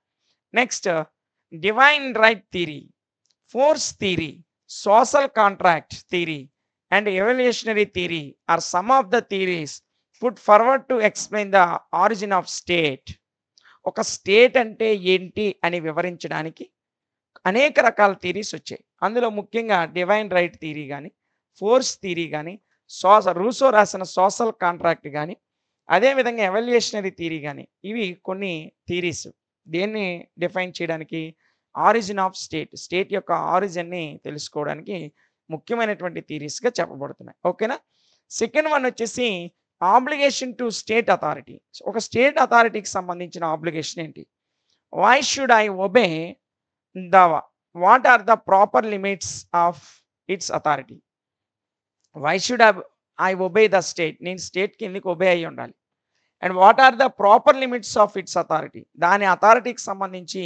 Next divine right theory, force theory, social contract theory and evolutionary theory are some of the theories put forward to explain the origin of state. ఒక స్టేట్ అంటే ఏంటి అని వివరించడానికి అనేక రకాల థియరీస్ వచ్చాయి. అందులో ముఖ్యంగా డివైన్ రైట్ థియరీ గాని, ఫోర్స్ థియరీ గాని, రూసో రాసిన సోషల్ కాంట్రాక్ట్ గాని, అదేవిధంగా ఎవల్యూషనరీ థియరీ గాని, ఇవి కొన్ని థియరీస్. దేన్ని డిఫైన్ చేయడానికి? Origin of state. స్టేట్ యొక్క ఆరిజిన్‌ని తెలుసుకోవడానికి ముఖ్యమైనటువంటి థియరీస్‌గా చెప్పబడుతున్నాయి. ఓకేనా? సెకండ్ వన్ వచ్చేసి ఆబ్లిగేషన్ టు స్టేట్ అథారిటీ. ఒక స్టేట్ అథారిటీకి సంబంధించిన ఆబ్లిగేషన్ ఏంటి? Why should I obey the what are the proper limits of its authority? Why should I obey the state? నేను స్టేట్‌కి ఎందుకు ఒబే అయ్యి ఉండాలి? And what are the proper limits of its authority, దాని అథారిటీకి సంబంధించి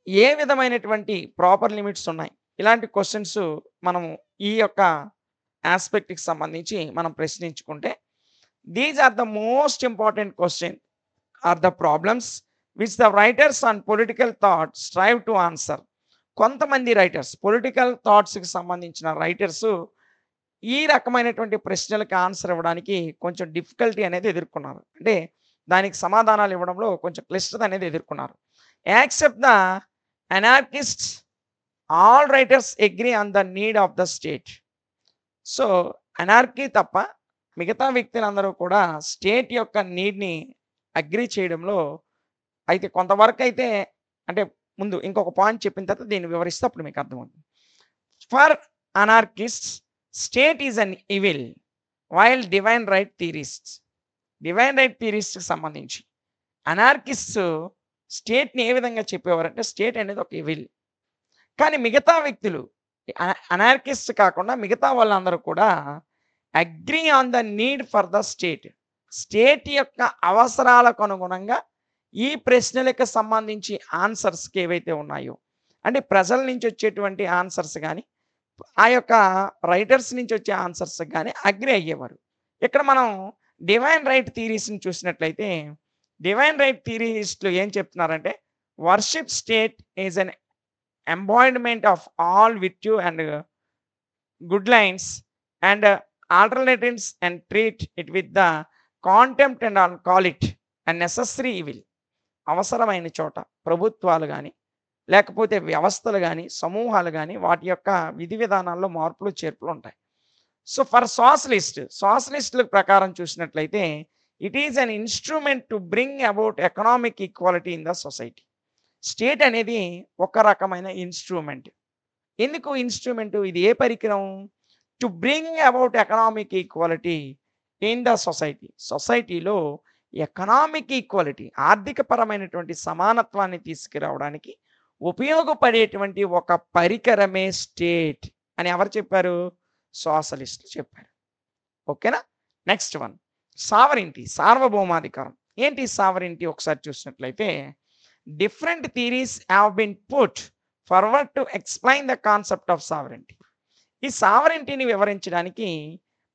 ఏ విధమైనటువంటి ప్రాపర్ లిమిట్స్ ఉన్నాయి. ఇలాంటి క్వశ్చన్స్ మనము ఈ యొక్క ఆస్పెక్ట్కి సంబంధించి మనం ప్రశ్నించుకుంటే, these are the most important question are the problems which the writers on political thought strive to answer. కొంతమంది రైటర్స్, పొలిటికల్ థాట్స్కి సంబంధించిన రైటర్స్ ఈ రకమైనటువంటి ప్రశ్నలకు ఆన్సర్ ఇవ్వడానికి కొంచెం డిఫికల్టీ అనేది ఎదుర్కొన్నారు. అంటే దానికి సమాధానాలు ఇవ్వడంలో కొంచెం క్లిష్టత అనేది ఎదుర్కొన్నారు. Accept the anarchists, all writers agree on the need of the state. So anarchy తప్ప మిగతా వ్యక్తులందరూ కూడా స్టేట్ యొక్క నీడ్ని అగ్రీ చేయడంలో అయితే కొంతవరకు అయితే, అంటే ముందు ఇంకొక పాయింట్ చెప్పిన తర్వాత దీన్ని వివరిస్తే అప్పుడు మీకు అర్థమవుతుంది. For anarchists state is an evil while divine right theorists. Divine right థియరిస్ట్కి సంబంధించి అనార్కిస్ట్స్ స్టేట్ని ఏ విధంగా చెప్పేవారంటే స్టేట్ అనేది ఒక ఈవిల్. కానీ మిగతా వ్యక్తులు అనార్కిస్ట్ కాకుండా మిగతా వాళ్ళందరూ కూడా agree on the need for the state. State యొక్క అవసరాలకు అనుగుణంగా ఈ ప్రశ్నలకు సంబంధించి ఆన్సర్స్కి ఏవైతే ఉన్నాయో, అంటే ప్రజల నుంచి వచ్చేటువంటి ఆన్సర్స్ కానీ ఆ యొక్క రైటర్స్ నుంచి వచ్చే ఆన్సర్స్ కానీ అగ్రి అయ్యేవారు. ఇక్కడ మనం డివైన్ రైట్ థియరీస్ని చూసినట్లయితే, డివైన్ రైట్ థియరిస్టులు ఏం చెప్తున్నారంటే worship state is an embodiment of all virtue and good lines and alternatives and treat it with the contempt and call it and necessary evil. అవసరమైన చోట ప్రభుత్వాలు కానీ లేకపోతే వ్యవస్థలు కానీ సమూహాలు కానీ వాటి యొక్క విధి విధానాల్లో మార్పులు చేర్పులు ఉంటాయి. సో ఫర్ సోషలిస్టుల ప్రకారం చూసినట్లయితే it is an instrument to bring about economic equality in the society. State అనేది ఒక రకమైన ఇన్స్ట్రుమెంట్. ఎందుకు ఇన్స్ట్రుమెంటు? ఇది ఏ పరికరం? To bring about economic equality in the society. సొసైటీలో ఎకనామిక్ ఈక్వాలిటీ, ఆర్థిక పరమైనటువంటి సమానత్వాన్ని తీసుకురావడానికి ఉపయోగపడేటువంటి ఒక పరికరమే స్టేట్ అని ఎవరు చెప్పారు? సోషలిస్టులు చెప్పారు. ఓకేనా? నెక్స్ట్ వన్, సావరింటీ, సార్వభౌమాధికారం. ఏంటి సావరింటీ? ఒకసారి చూసినట్లయితే different theories have been put forward to explain the concept of sovereignty. ఈ సావరింటీని వివరించడానికి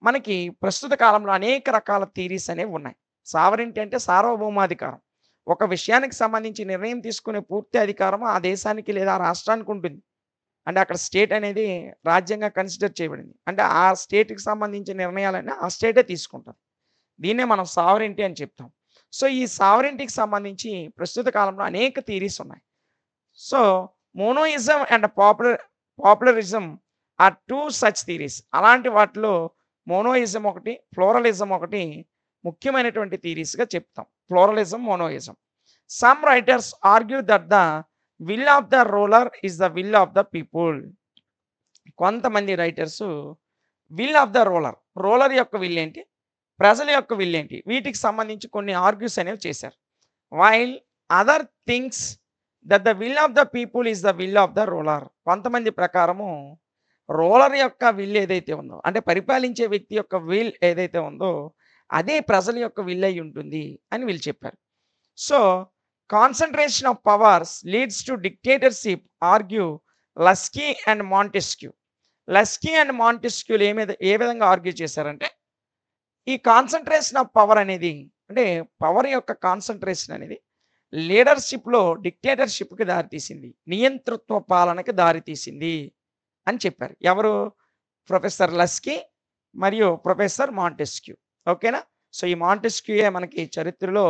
మనకి ప్రస్తుత కాలంలో అనేక రకాల థియరీస్ అనేవి ఉన్నాయి. సావరింటీ అంటే సార్వభౌమాధికారం. ఒక విషయానికి సంబంధించి నిర్ణయం తీసుకునే పూర్తి అధికారం ఆ దేశానికి లేదా ఆ రాష్ట్రానికి ఉంటుంది. అంటే అక్కడ స్టేట్ అనేది రాజ్యంగా కన్సిడర్ చేయబడింది. అంటే ఆ స్టేట్కి సంబంధించిన నిర్ణయాలన్నీ ఆ స్టేటే తీసుకుంటారు. దీన్నే మనం సావరింటీ అని చెప్తాం. సో ఈ సావరింటీకి సంబంధించి ప్రస్తుత కాలంలో అనేక థియరీస్ ఉన్నాయి. So monism and popularism are two such theories. అలాంటి వాటిలో మోనోయిజం ఒకటి, ప్లూరలిజం ఒకటి ముఖ్యమైనటువంటి థియరీస్గా చెప్తాం. Pluralism, monism. Some writers argue that the will of the ruler is the will of the people. కొంతమంది writers will of the ruler యొక్క will ఏంటి, ప్రజల యొక్క విల్ ఏంటి, వీటికి సంబంధించి కొన్ని ఆర్గ్యూస్ అనేవి చేశారు. While other things that the will of the people is the will of the ruler. కొంతమంది ప్రకారము రూలర్ యొక్క విల్ ఏదైతే ఉందో, అంటే పరిపాలించే వ్యక్తి యొక్క విల్ ఏదైతే ఉందో అదే ప్రజల యొక్క విల్ అయి ఉంటుంది అని వీళ్ళు చెప్పారు. So concentration of powers leads to dictatorship argue Laski and Montesquieu. Laski and మాంటెస్క్యూలు ఏ విధంగా ఆర్గ్యూ చేశారంటే ఈ కాన్సన్ట్రేషన్ ఆఫ్ పవర్ అనేది, అంటే పవర్ యొక్క కాన్సన్ట్రేషన్ అనేది లీడర్షిప్లో డిక్టేటర్షిప్కి దారితీసింది, నియంతృత్వ పాలనకి దారితీసింది అని చెప్పారు. ఎవరు? ప్రొఫెసర్ లస్కీ మరియు ప్రొఫెసర్ మాంటెస్క్యూ. ఓకేనా? సో ఈ మాంటెస్క్యూయే మనకి చరిత్రలో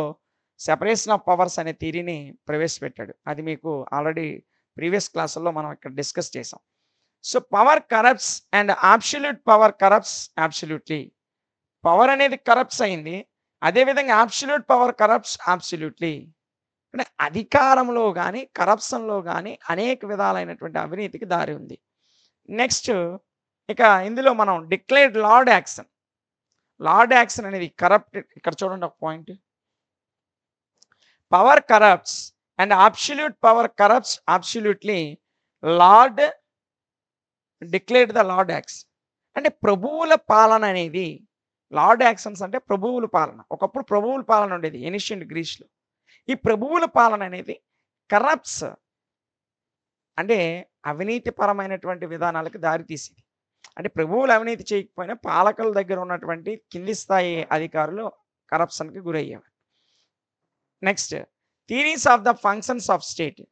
సెపరేషన్ ఆఫ్ పవర్స్ అనే థియరీని ప్రవేశపెట్టాడు. అది మీకు ఆల్రెడీ ప్రీవియస్ క్లాసుల్లో మనం ఇక్కడ డిస్కస్ చేసాం. So power corrupts and absolute power corrupts absolutely. Power అనేది కరప్ట్స్ అయింది, అదేవిధంగా అబ్సల్యూట్ పవర్ కరప్ట్స్ అబ్సల్యూట్లీ. అంటే అధికారంలో కానీ కరప్షన్లో కానీ అనేక విధాలైనటువంటి అవినీతికి దారి ఉంది. నెక్స్ట్ ఇక ఇందులో మనం declared Lord Acton. Lord Acton అనేది కరప్ట్. ఇక్కడ చూడండి ఒక point, power corrupts and absolute power corrupts absolutely, Lord declared the Lord acts. అంటే ప్రభువుల పాలన అనేది లార్డ్ యాక్షన్స్ అంటే ప్రభువుల పాలన. ఒకప్పుడు ప్రభువుల పాలన ఉండేది ఏన్షియంట్ గ్రీస్‌లో. ఈ ప్రభువుల పాలన అనేది కరప్ట్స్ అంటే అవినీతిపరమైనటువంటి విధానాలకు దారి తీసేది. అంటే ప్రభువులు అవినీతి చేయకపోయినా పాలకుల దగ్గర ఉన్నటువంటి కింది స్థాయి అధికారులు కరప్షన్‌కి గురయ్యేవారు. Next theories of the functions of state.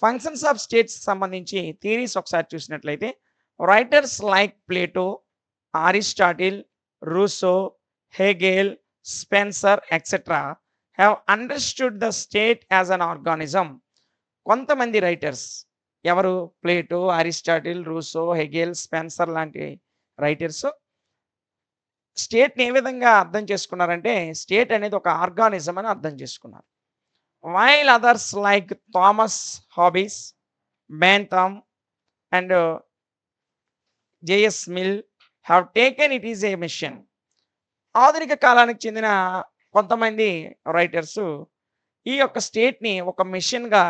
Functions of స్టేట్స్‌కి సంబంధించి థియరీస్ ఒకసారి చూసినట్లయితే writers like Plato, Aristotle, Rousseau, Hegel, Spencer etcetera have understood the state as an organism. కొంతమంది రైటర్స్ ఎవరు? Plato, Aristotle, Rousseau, Hegel, Spencer లాంటి writers స్టేట్‌ని ఏ విధంగా అర్థం చేసుకున్నారంటే స్టేట్ అనేది ఒక ఆర్గానిజం అని అర్థం చేసుకున్నారు. While others like Thomas Hobbes, Bentham and J S Mill have taken it is a machine. ఆధునిక కాలానికి చెందిన కొంతమంది రైటర్స్ ఈ యొక్క స్టేట్‌ని ఒక మిషన్‌గా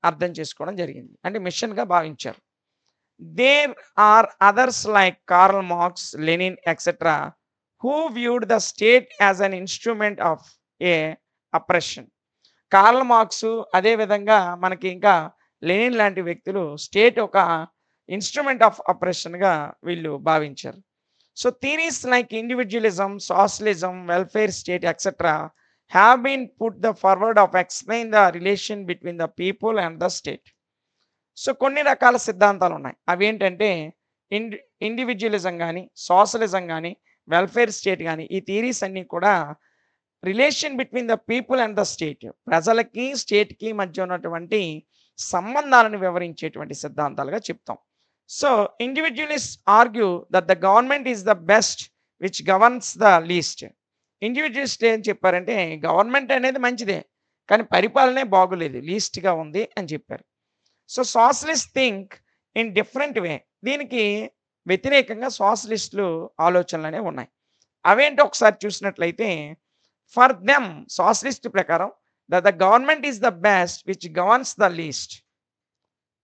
అర్థం చేసుకోవడం జరిగింది. అంటే మిషన్‌గా భావించారు. There are others like Karl Marx, Lenin etcetera who viewed the state as an instrument of a oppression. Karl Marx అదేవిధంగా మనకి ఇంకా లెనిన్ లాంటి వ్యక్తులు స్టేట్ ఒక ఇన్‌స్ట్రుమెంట్ ఆఫ్ అప్రెషన్‌గా వీళ్ళు భావించారు. So theories like individualism, socialism, welfare state etcetera have been put the forward of explain the relation between the people and the state. So కొన్ని రకాల సిద్ధాంతాలు ఉన్నాయి. అవి ఏంటంటే ఇండివిడ్యువలిజం కానీ, సోషలిజం కానీ, వెల్ఫేర్ స్టేట్ కానీ ఈ థియరీస్ అన్నీ కూడా relation between the people and the state, ప్రజలకి స్టేట్‌కి మధ్య ఉన్నటువంటి సంబంధాలను వివరించేటువంటి సిద్ధాంతాలుగా చెప్తాం. So individualist argue that the government is the best which governs the least. ఇండివిడ్యువలిస్టులు ఏం చెప్పారంటే గవర్నమెంట్ అనేది మంచిదే, కానీ పరిపాలనే బాగోలేదు, లీస్ట్‌గా ఉంది అని చెప్పారు. So socialist think in different way. దీనికి వ్యతిరేకంగా సోషలిస్టులు ఆలోచనలనేవి ఉన్నాయి. అవేంటో ఒకసారి చూసినట్లయితే ఫర్ దెమ్ సోషలిస్ట్ ప్రకారం the government is the best which governs the least.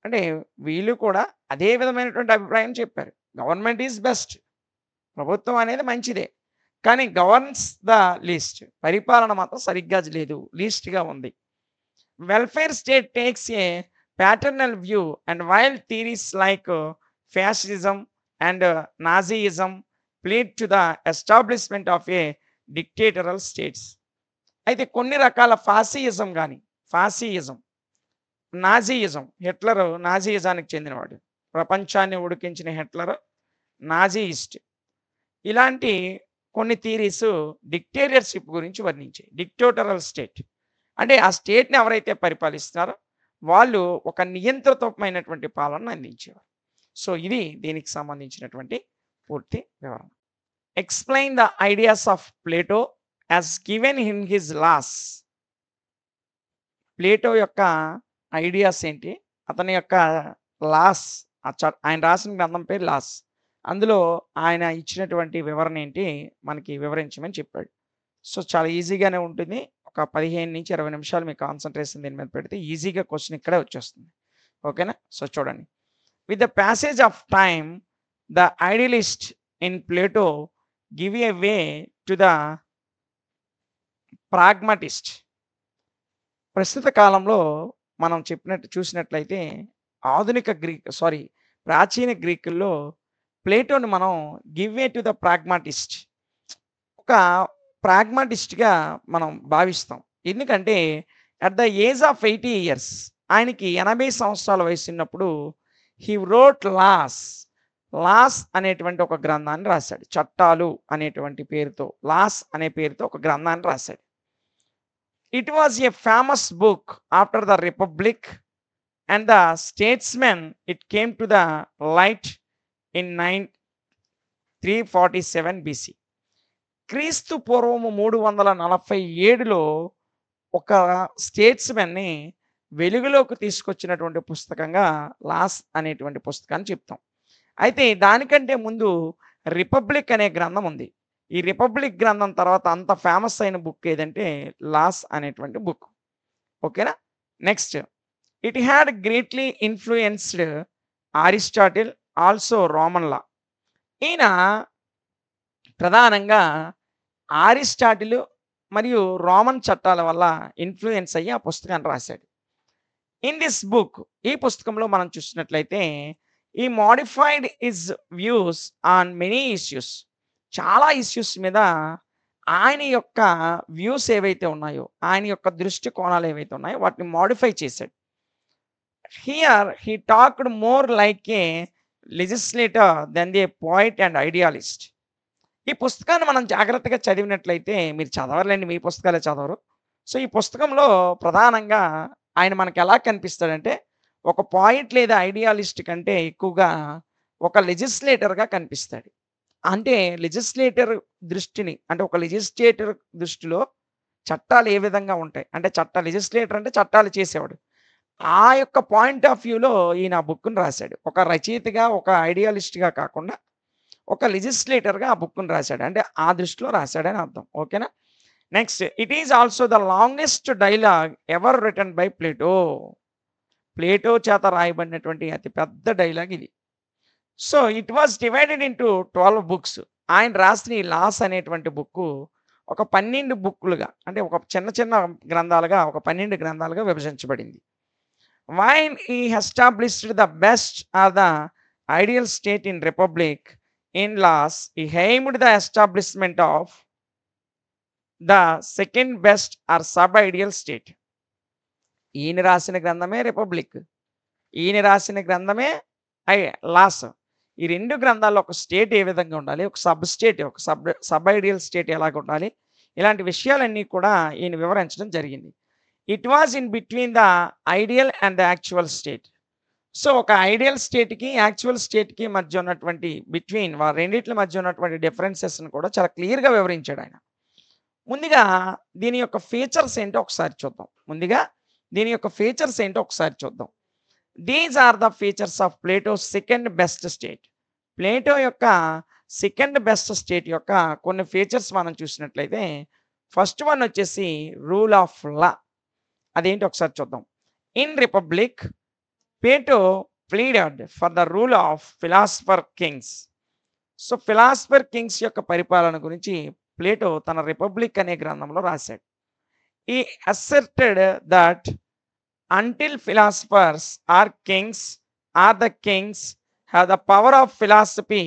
అంటే వీళ్ళు కూడా అదే విధమైనటువంటి అభిప్రాయం చెప్పారు. గవర్నమెంట్ ఈజ్ బెస్ట్, ప్రభుత్వం అనేది మంచిదే, కానీ గవర్న్స్ ద లీస్ట్, పరిపాలన మాత్రం సరిగ్గా లేదు, లీస్ట్‌గా ఉంది. Welfare state takes a paternal view and while theories like fascism and Nazism plead to the establishment of a dictatorial states. అయితే కొన్ని రకాల ఫాసియిజం కానీ, నాజీయిజం, హిట్లర్ నాజీయిజానికి చెందినవాడు, ప్రపంచాన్ని ఉడికించిన హిట్లర్ నాజీయిస్ట్. ఇలాంటి కొన్ని థియరీస్ డిక్టేటర్‌షిప్ గురించి వర్ణించాయి. డిక్టేటరల్ స్టేట్ అంటే ఆ స్టేట్‌ని ఎవరైతే పరిపాలిస్తున్నారో వాళ్ళు ఒక నియంత్రితమైనటువంటి పాలనను అందించేవారు. సో ఇది దీనికి సంబంధించినటువంటి పూర్తి వివరణ. Explain the ideas of Plato as given in his laws. Plato యొక్క ఐడియాస్ ఏంటి? అతని యొక్క లాస్, ఆయన రాసిన గ్రంథం పేరు లాస్. అందులో ఆయన ఇచ్చినటువంటి వివరణ ఏంటి మనకి వివరించమని చెప్పాడు. సో చాలా ఈజీగానే ఉంటుంది. ఒక 15-20 నిమిషాలు మీ కాన్సంట్రేషన్ దీని మీద పెడితే ఈజీగా క్వెషన్ ఇక్కడే వచ్చేస్తుంది. ఓకేనా? సో చూడండి. With the passage of time the idealist in Plato give a way to the pragmatist. ప్రస్తుత కాలంలో మనం చూసినట్లయితే ప్రాచీన గ్రీకుల్లో ప్లేటోని మనం give way to the pragmatist, ఒక ప్రాగ్మాటిస్ట్‌గా మనం భావిస్తాం. ఎందుకంటే at the age of 80 years, ఆయనకి 80 సంవత్సరాల వయసు ఉన్నప్పుడు హీ వ్రోట్ లాస్ అనేటువంటి ఒక గ్రంథాన్ని రాశాడు. చట్టాలు అనేటువంటి పేరుతో, లాస్ అనే పేరుతో ఒక గ్రంథాన్ని రాశాడు. It was A famous book after the republic and the statesmen. It came to the light in 347 BC. క్రీస్తు పూర్వము 347లో ఒక స్టేట్స్‌మెన్‌ని వెలుగులోకి తీసుకొచ్చినటువంటి పుస్తకంగా లాస్ అనేటువంటి పుస్తకాన్ని చెప్తాం. అయితే దానికంటే ముందు రిపబ్లిక్ అనే గ్రంథం ఉంది. ఈ రిపబ్లిక్ గ్రంథం తర్వాత అంత ఫేమస్ అయిన బుక్ ఏదంటే లాస్ అనేటువంటి బుక్. ఓకేనా? Next, it had greatly influenced Aristotle, also Roman law. ఈయన ప్రధానంగా అరిస్టాటిల్ మరియు రోమన్ చట్టాల వల్ల ఇన్‌ఫ్లూయెన్స్ అయ్యి ఆ పుస్తకాన్ని రాశాడు. ఇన్ దిస్ బుక్ ఈ పుస్తకంలో మనం చూసినట్లయితే ఈ modified his views on many issues, చాలా ఇష్యూస్ మీద ఆయన యొక్క వ్యూస్ ఏవైతే ఉన్నాయో, ఆయన యొక్క దృష్టి కోణాలు ఏవైతే ఉన్నాయో వాటిని మోడిఫై చేశాడు. Here he talked more like a legislator then a poet and idealist. ఈ పుస్తకాన్ని మనం జాగ్రత్తగా చదివినట్లయితే, మీరు చదవరులెండి, మీ పుస్తకాలే చదవరు. సో, ఈ పుస్తకంలో ప్రధానంగా ఆయన మనకెలా కనిపిస్తాడంటే, ఒక పాయింట్ లేదా ఐడియాలిస్ట్ కంటే ఎక్కువగా ఒక లెజిస్లేటర్‌గా కనిపిస్తాడు. అంటే లెజిస్లేటర్ దృష్టిని, అంటే ఒక లెజిస్లేటర్ దృష్టిలో చట్టాలు ఏ విధంగా ఉంటాయి, అంటే లెజిస్లేటర్ అంటే చట్టాలు చేసేవాడు. ఆ యొక్క పాయింట్ ఆఫ్ వ్యూలో ఈయన ఆ బుక్‌ని రాసాడు. ఒక రచయితగా, ఒక ఐడియాలిస్ట్‌గా కాకుండా ఒక లెజిస్లేటర్‌గా ఆ బుక్‌ని రాసాడు. అంటే ఆ దృష్టిలో రాసాడని అర్థం. ఓకేనా? Next, it is also the longest dialogue ever written by Plato. Plato చేత రాయబడినటువంటి అతి పెద్ద డైలాగ్ ఇది. So, it was divided into 12 books. ఆయన రాసిన ఈ లాస్ అనేటువంటి బుక్కు ఒక 12 బుక్కులుగా, అంటే ఒక చిన్న చిన్న గ్రంథాలుగా, ఒక 12 గ్రంథాలుగా విభజించబడింది. Wine he established the best or the ideal state in republic, in laws he aimed the establishment of the second best or sub-ideal state. ఈయన రాసిన గ్రంథమే రిపబ్లిక్. ఈయన రాసిన గ్రంథమే ఐ లాస్. ఈ 2 గ్రంథాల్లో ఒక స్టేట్ ఏ విధంగా ఉండాలి, ఒక సబ్ స్టేట్, ఒక సబ్ ఐడియల్ స్టేట్ ఎలాగ ఉండాలి, ఇలాంటి విషయాలన్నీ కూడా ఈయన వివరించడం జరిగింది. It was in between the ideal and the actual state. So, ఒక ఐడియల్ స్టేట్‌కి, యాక్చువల్ స్టేట్‌కి మధ్య ఉన్నటువంటి బిట్వీన్ రెండిట్ల మధ్య ఉన్నటువంటి డిఫరెన్సెస్‌ని కూడా చాలా క్లియర్‌గా వివరించాడాయన. ముందుగా దీని యొక్క ఫీచర్స్ ఏంటో ఒకసారి చూద్దాం. These are the features of Plato's second best state. Plato యొక్క సెకండ్ బెస్ట్ స్టేట్ యొక్క కొన్ని ఫీచర్స్ మనం చూసినట్లయితే, ఫస్ట్ వన్ వచ్చేసి రూల్ ఆఫ్ లా. అదేంటి ఒకసారి చూద్దాం. In Republic Plato pleaded for the rule of philosopher kings. So, philosopher kings యొక్క పరిపాలన గురించి ప్లేటో తన రిపబ్లిక్ అనే గ్రంథంలో రాశాడు. ఈ asserted that until philosophers are the kings have the power of philosophy,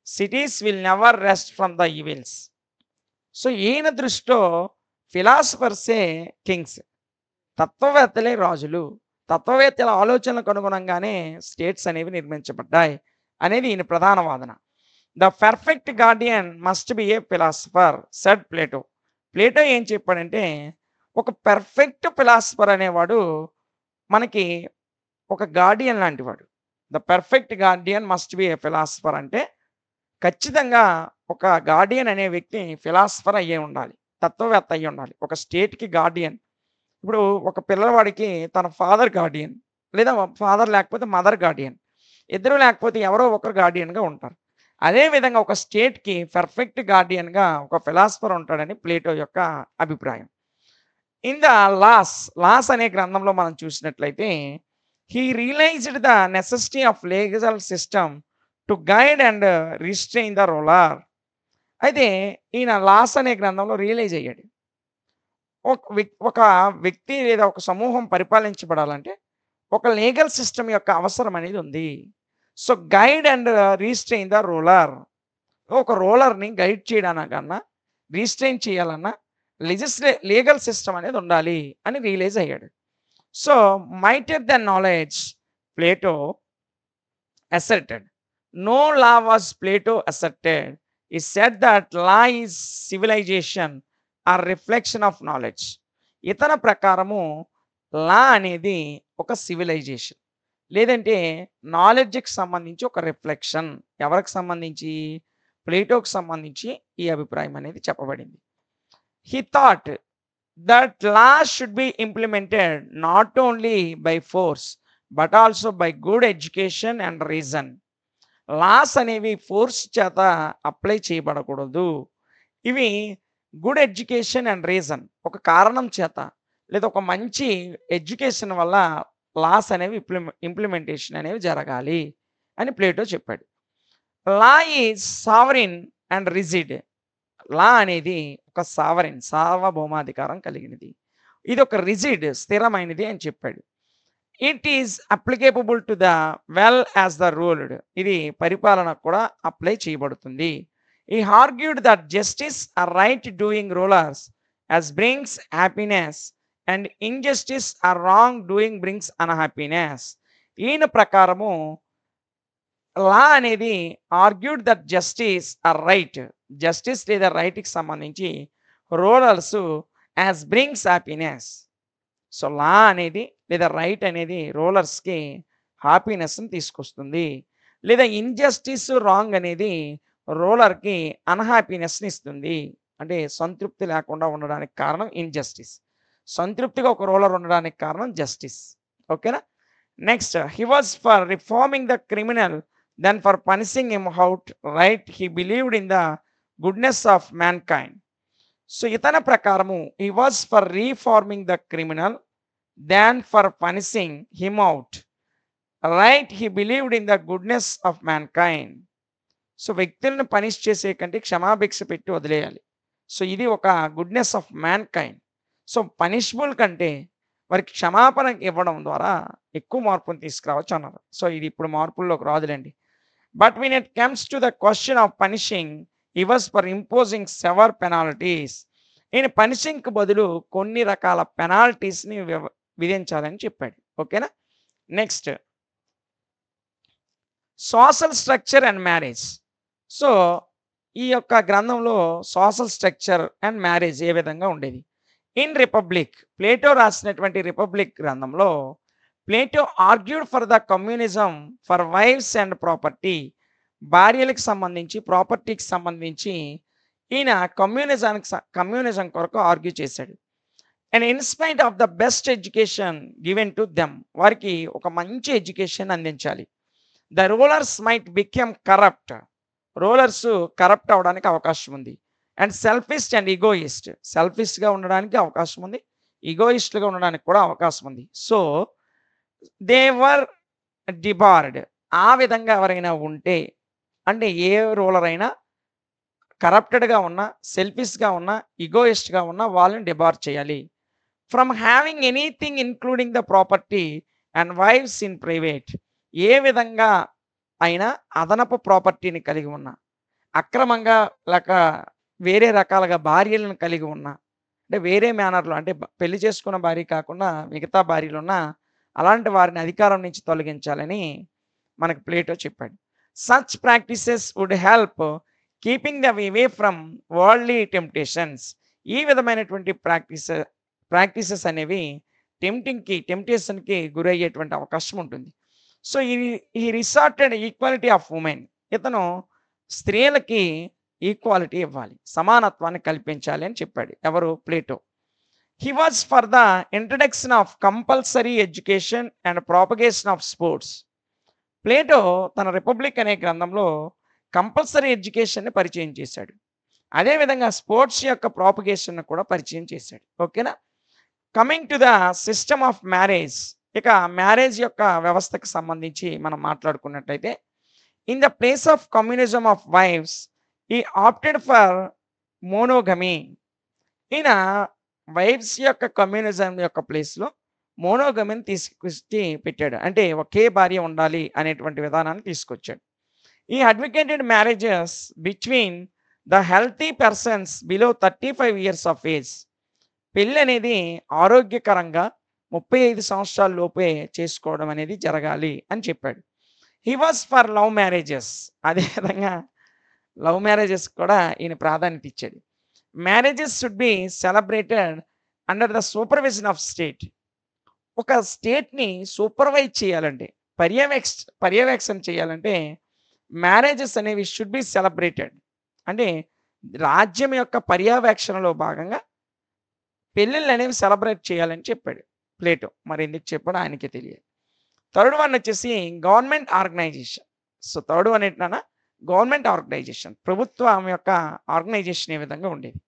cities will never rest from the evils. So, ఈయన దృష్టిలో ఫిలాసఫర్సే కింగ్స్, తత్వవేత్తలే రాజులు. తత్వవేత్తల ఆలోచనలకు అనుగుణంగానే స్టేట్స్ అనేవి నిర్మించబడ్డాయి అనేది ఈయన ప్రధాన వాదన. The perfect guardian must be a philosopher said Plato. Plato ఏం చెప్పాడంటే, ఒక పర్ఫెక్ట్ ఫిలాసఫర్ అనేవాడు మనకి ఒక గార్డియన్ లాంటివాడు. The perfect guardian must be a philosopher అంటే, ఖచ్చితంగా ఒక గార్డియన్ అనే వ్యక్తి ఫిలాసఫర్ అయ్యే ఉండాలి, తత్వవేత్త అయ్యి ఉండాలి. ఒక స్టేట్‌కి గార్డియన్. ఇప్పుడు ఒక పిల్లవాడికి తన ఫాదర్ గార్డియన్, లేదా ఫాదర్ లేకపోతే మదర్ గార్డియన్. ఇద్దరు లేకపోతే ఎవరో ఒకరు గార్డియన్‌గా ఉంటారు. అదే విధంగా ఒక స్టేట్‌కి పర్ఫెక్ట్ గార్డియన్‌గా ఒక ఫిలాసఫర్ ఉంటాడని ప్లేటో యొక్క అభిప్రాయం. ఇన్ ద లాస్ అనే గ్రంథంలో మనం చూసినట్లయితే, he realised the necessity of legal system to guide and restrain the ruler. అయితే ఈయన లాస్ అనే గ్రంథంలో రియలైజ్ అయ్యాడు. ఒక వ్యక్తి లేదా ఒక సమూహం పరిపాలించబడాలంటే ఒక లీగల్ సిస్టమ్ యొక్క అవసరం అనేది ఉంది. So, guide and restrain the ruler. ఒక రూలర్‌ని గైడ్ చేయడానికన్నా, రీస్ట్రెయిన్ చేయాలన్నా లీగల్ సిస్టమ్ అనేది ఉండాలి అని రియలైజ్ అయ్యాడు. So, mightier then knowledge Plato asserted. No law was Plato asserted. He said that law is civilization or reflection of knowledge. ఇతని ప్రకారము law అనేది ఒక సివిలైజేషన్, లేదంటే నాలెడ్జ్‌కి సంబంధించి ఒక రిఫ్లెక్షన్. ఎవరికి సంబంధించి? ప్లేటోకి సంబంధించి ఈ అభిప్రాయం అనేది చెప్పబడింది. He thought that law should be implemented not only by force but also by good education and reason. Laws అనేవి ఫోర్స్ చేత అప్లై చేయబడకూడదు. ఇవి గుడ్ ఎడ్యుకేషన్ అండ్ రీజన్, ఒక కారణం చేత లేదా ఒక మంచి ఎడ్యుకేషన్ వల్ల లాస్ అనేవి ఇంప్లిమెంటేషన్ అనేవి జరగాలి అని ప్లేటో చెప్పాడు. Law is sovereign and rigid. లా అనేది ఒక సార్వభౌమాధికారం కలిగినది. ఇది ఒక రిజిడ్ స్థిరమైనది అని చెప్పాడు. It is applicable to the well as the ruled. ఇది పరిపాలనకు కూడా అప్లై చేయబడుతుంది. He argued that justice are right doing rulers as brings happiness and injustice are wrong doing brings unhappiness. ఈయన ప్రకారము లా అనేది argued that justice are right, justice లేదా రైట్‌కి సంబంధించి rulers as brings happiness. So law అనేది లేదా right అనేది రూలర్స్‌కి హ్యాపీనెస్‌ని తీసుకొస్తుంది. లేదా ఇన్‌జస్టిస్, రాంగ్ అనేది రూలర్‌కి అన్‌హ్యాపీనెస్‌ని ఇస్తుంది. అంటే సంతృప్తి లేకుండా ఉండడానికి కారణం ఇన్‌జస్టిస్. సంతృప్తిగా ఒక రూలర్ ఉండడానికి కారణం జస్టిస్. ఓకేనా? Next, he was for reforming the criminal then for punishing him outright. He believed in the goodness of mankind. So ఇతని ప్రకారము he was for reforming the criminal than for punishing him outright. He believed in the goodness of mankind. So వ్యక్తులను punish చేసే కంటే క్షమాభిక్ష పెట్టి వదిలేయాలి. So ఇది ఒక goodness of mankind. So punishable కంటే వారికి క్షమాపణ ఇవ్వడం ద్వారా ఎక్కువ మార్పుని తీసుకురావచ్చు అన్నారు. సో ఇది ఇప్పుడు మార్పుల్లోకి రాదులేండి. But when it comes to the question of punishing, he was for imposing severe penalties. ఈయన పనిషింగ్‌కి బదులు కొన్ని రకాల పెనాల్టీస్‌ని విధించాలని చెప్పాడు. ఓకేనా? Next, social structure and marriage. So ఈ యొక్క గ్రంథంలో సోషల్ స్ట్రక్చర్ అండ్ మ్యారేజ్ ఏ విధంగా ఉండేది? ఇన్ రిపబ్లిక్, ప్లేటో రాసినటువంటి రిపబ్లిక్ గ్రంథంలో Plato argued for the communism for wives and property. భార్యలకు సంబంధించి ప్రాపర్టీకి సంబంధించి ఈయన కమ్యూనిజం కొరకు ఆర్గ్యూ చేశాడు. And in spite of the best education given to them, వారికి ఒక మంచి ఎడ్యుకేషన్ అందించాలి. The rulers might become corrupt, rulers corrupt అవడానికి అవకాశం ఉంది. అండ్ సెల్ఫిష్ అండ్ ఈగోయిస్ట్, సెల్ఫిష్గా ఉండడానికి అవకాశం ఉంది, ఈగోయిస్ట్గా ఉండడానికి కూడా అవకాశం ఉంది. So they were debarred. ఆ విధంగా ఎవరైనా ఉంటే, అంటే ఏ రూలర్ అయినా కరప్టెడ్గా ఉన్నా, సెల్ఫిష్గా ఉన్నా, ఈగోయిస్ట్గా ఉన్నా వాళ్ళని డిబార్ చేయాలి. From having anything including the property and wives in private. ఏ విధంగా అయినా అదనపు ప్రాపర్టీని కలిగి ఉన్నా, అక్రమంగా లేక వేరే రకాలుగా భార్యలను కలిగి ఉన్నా, అంటే వేరే మేనర్లో, అంటే పెళ్లి చేసుకున్న భార్య కాకుండా మిగతా భార్యలున్న అలాంటి వారిని అధికారం నుంచి తొలగించాలని మనకు ప్లేటో చెప్పాడు. Such practices would help keeping them away from worldly temptations. ఈ విధమైనటువంటి ప్రాక్టీసెస్ అనేవి టెంప్టేషన్కి గురయ్యేటువంటి అవకాశం ఉంటుంది. సో ఈ రిసార్టెడ్ ఈక్వాలిటీ ఆఫ్ ఉమెన్, ఇతను స్త్రీలకి ఈక్వాలిటీ ఇవ్వాలి, సమానత్వాన్ని కల్పించాలి అని చెప్పాడు. ఎవరు? Plato. He was for the introduction of compulsory education and propagation of sports. Plato తన రిపబ్లిక్ అనే గ్రంథంలో కంపల్సరీ ఎడ్యుకేషన్ని పరిచయం చేశాడు. అదేవిధంగా స్పోర్ట్స్ యొక్క ప్రాపగేషన్ కూడా పరిచయం చేశాడు. ఓకేనా? Coming to the system of marriage, ఇక మ్యారేజ్ యొక్క వ్యవస్థకు సంబంధించి మనం మాట్లాడుకున్నట్లయితే, in the place of communism of wives he opted for monogamy. ఈయన వైఫ్స్ యొక్క కమ్యూనిజం యొక్క ప్లేస్లో మోనోగమీని తీసుకొచ్చి పెట్టాడు. అంటే ఒకే భార్య ఉండాలి అనేటువంటి విధానాన్ని తీసుకొచ్చాడు. ఈ advocated marriages between the healthy persons below 35 years of age. పెళ్ళి అనేది ఆరోగ్యకరంగా 35 సంవత్సరాల లోపే చేసుకోవడం అనేది జరగాలి అని చెప్పాడు. He was for love marriages. అదేవిధంగా లవ్ మ్యారేజెస్ కూడా ఈయన ప్రాధాన్యత ఇచ్చాడు. Marriages should be celebrated under the supervision of state. ఒక స్టేట్ని సూపర్వైజ్ చేయాలంటే, పర్యవేక్షణ చేయాలంటే మ్యారేజెస్ అనేవి షుడ్ బి సెలబ్రేటెడ్. అంటే రాజ్యం యొక్క పర్యవేక్షణలో భాగంగా పెళ్ళిళ్ళు అనేవి సెలబ్రేట్ చేయాలని చెప్పాడు ప్లేటో. మరి ఎందుకు చెప్పాడో ఆయనకే తెలియదు. థర్డ్ వన్ వచ్చేసి government organisation. So third one ఏంటన్నా? గవర్నమెంట్ ఆర్గనైజేషన్, ప్రభుత్వం యొక్క ఆర్గనైజేషన్ ఏ విధంగా ఉండేది.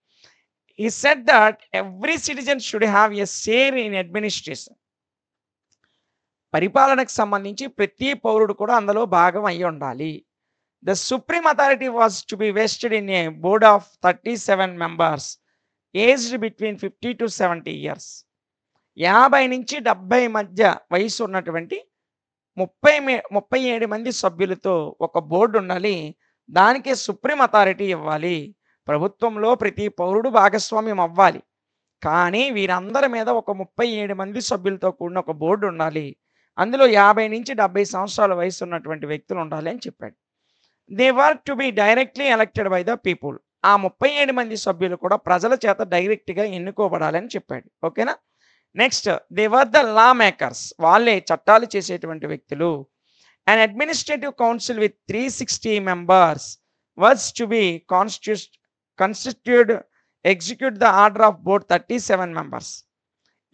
He said that every citizen should have a share in administration. పరిపాలనకు సంబంధించి ప్రతి పౌరుడు కూడా అందులో భాగం అయ్యి ఉండాలి. The supreme authority was to be vested in a board of 37 members aged between 50 to 70 years. 50 నుంచి 70 మధ్య వయసు ఉన్నటువంటి 37 మంది సభ్యులతో ఒక బోర్డు ఉండాలి. దానికి సుప్రీం అథారిటీ ఇవ్వాలి. ప్రభుత్వంలో ప్రతి పౌరుడు భాగస్వామ్యం అవ్వాలి. కానీ వీరందరి మీద ఒక 37 మంది సభ్యులతో కూడిన ఒక బోర్డు ఉండాలి. అందులో 50 నుంచి 70 సంవత్సరాల వయసు ఉన్నటువంటి వ్యక్తులు ఉండాలి అని చెప్పాడు. They were to be directly elected by the people. ఆ 37 మంది సభ్యులు కూడా ప్రజల చేత డైరెక్ట్గా ఎన్నుకోబడాలని చెప్పాడు. ఓకేనా. Next, they were the law makers. వాళ్ళే చట్టాలు చేసేటువంటి వ్యక్తులు. An administrative council with 360 members was to be constituted, execute the order of board 37 members.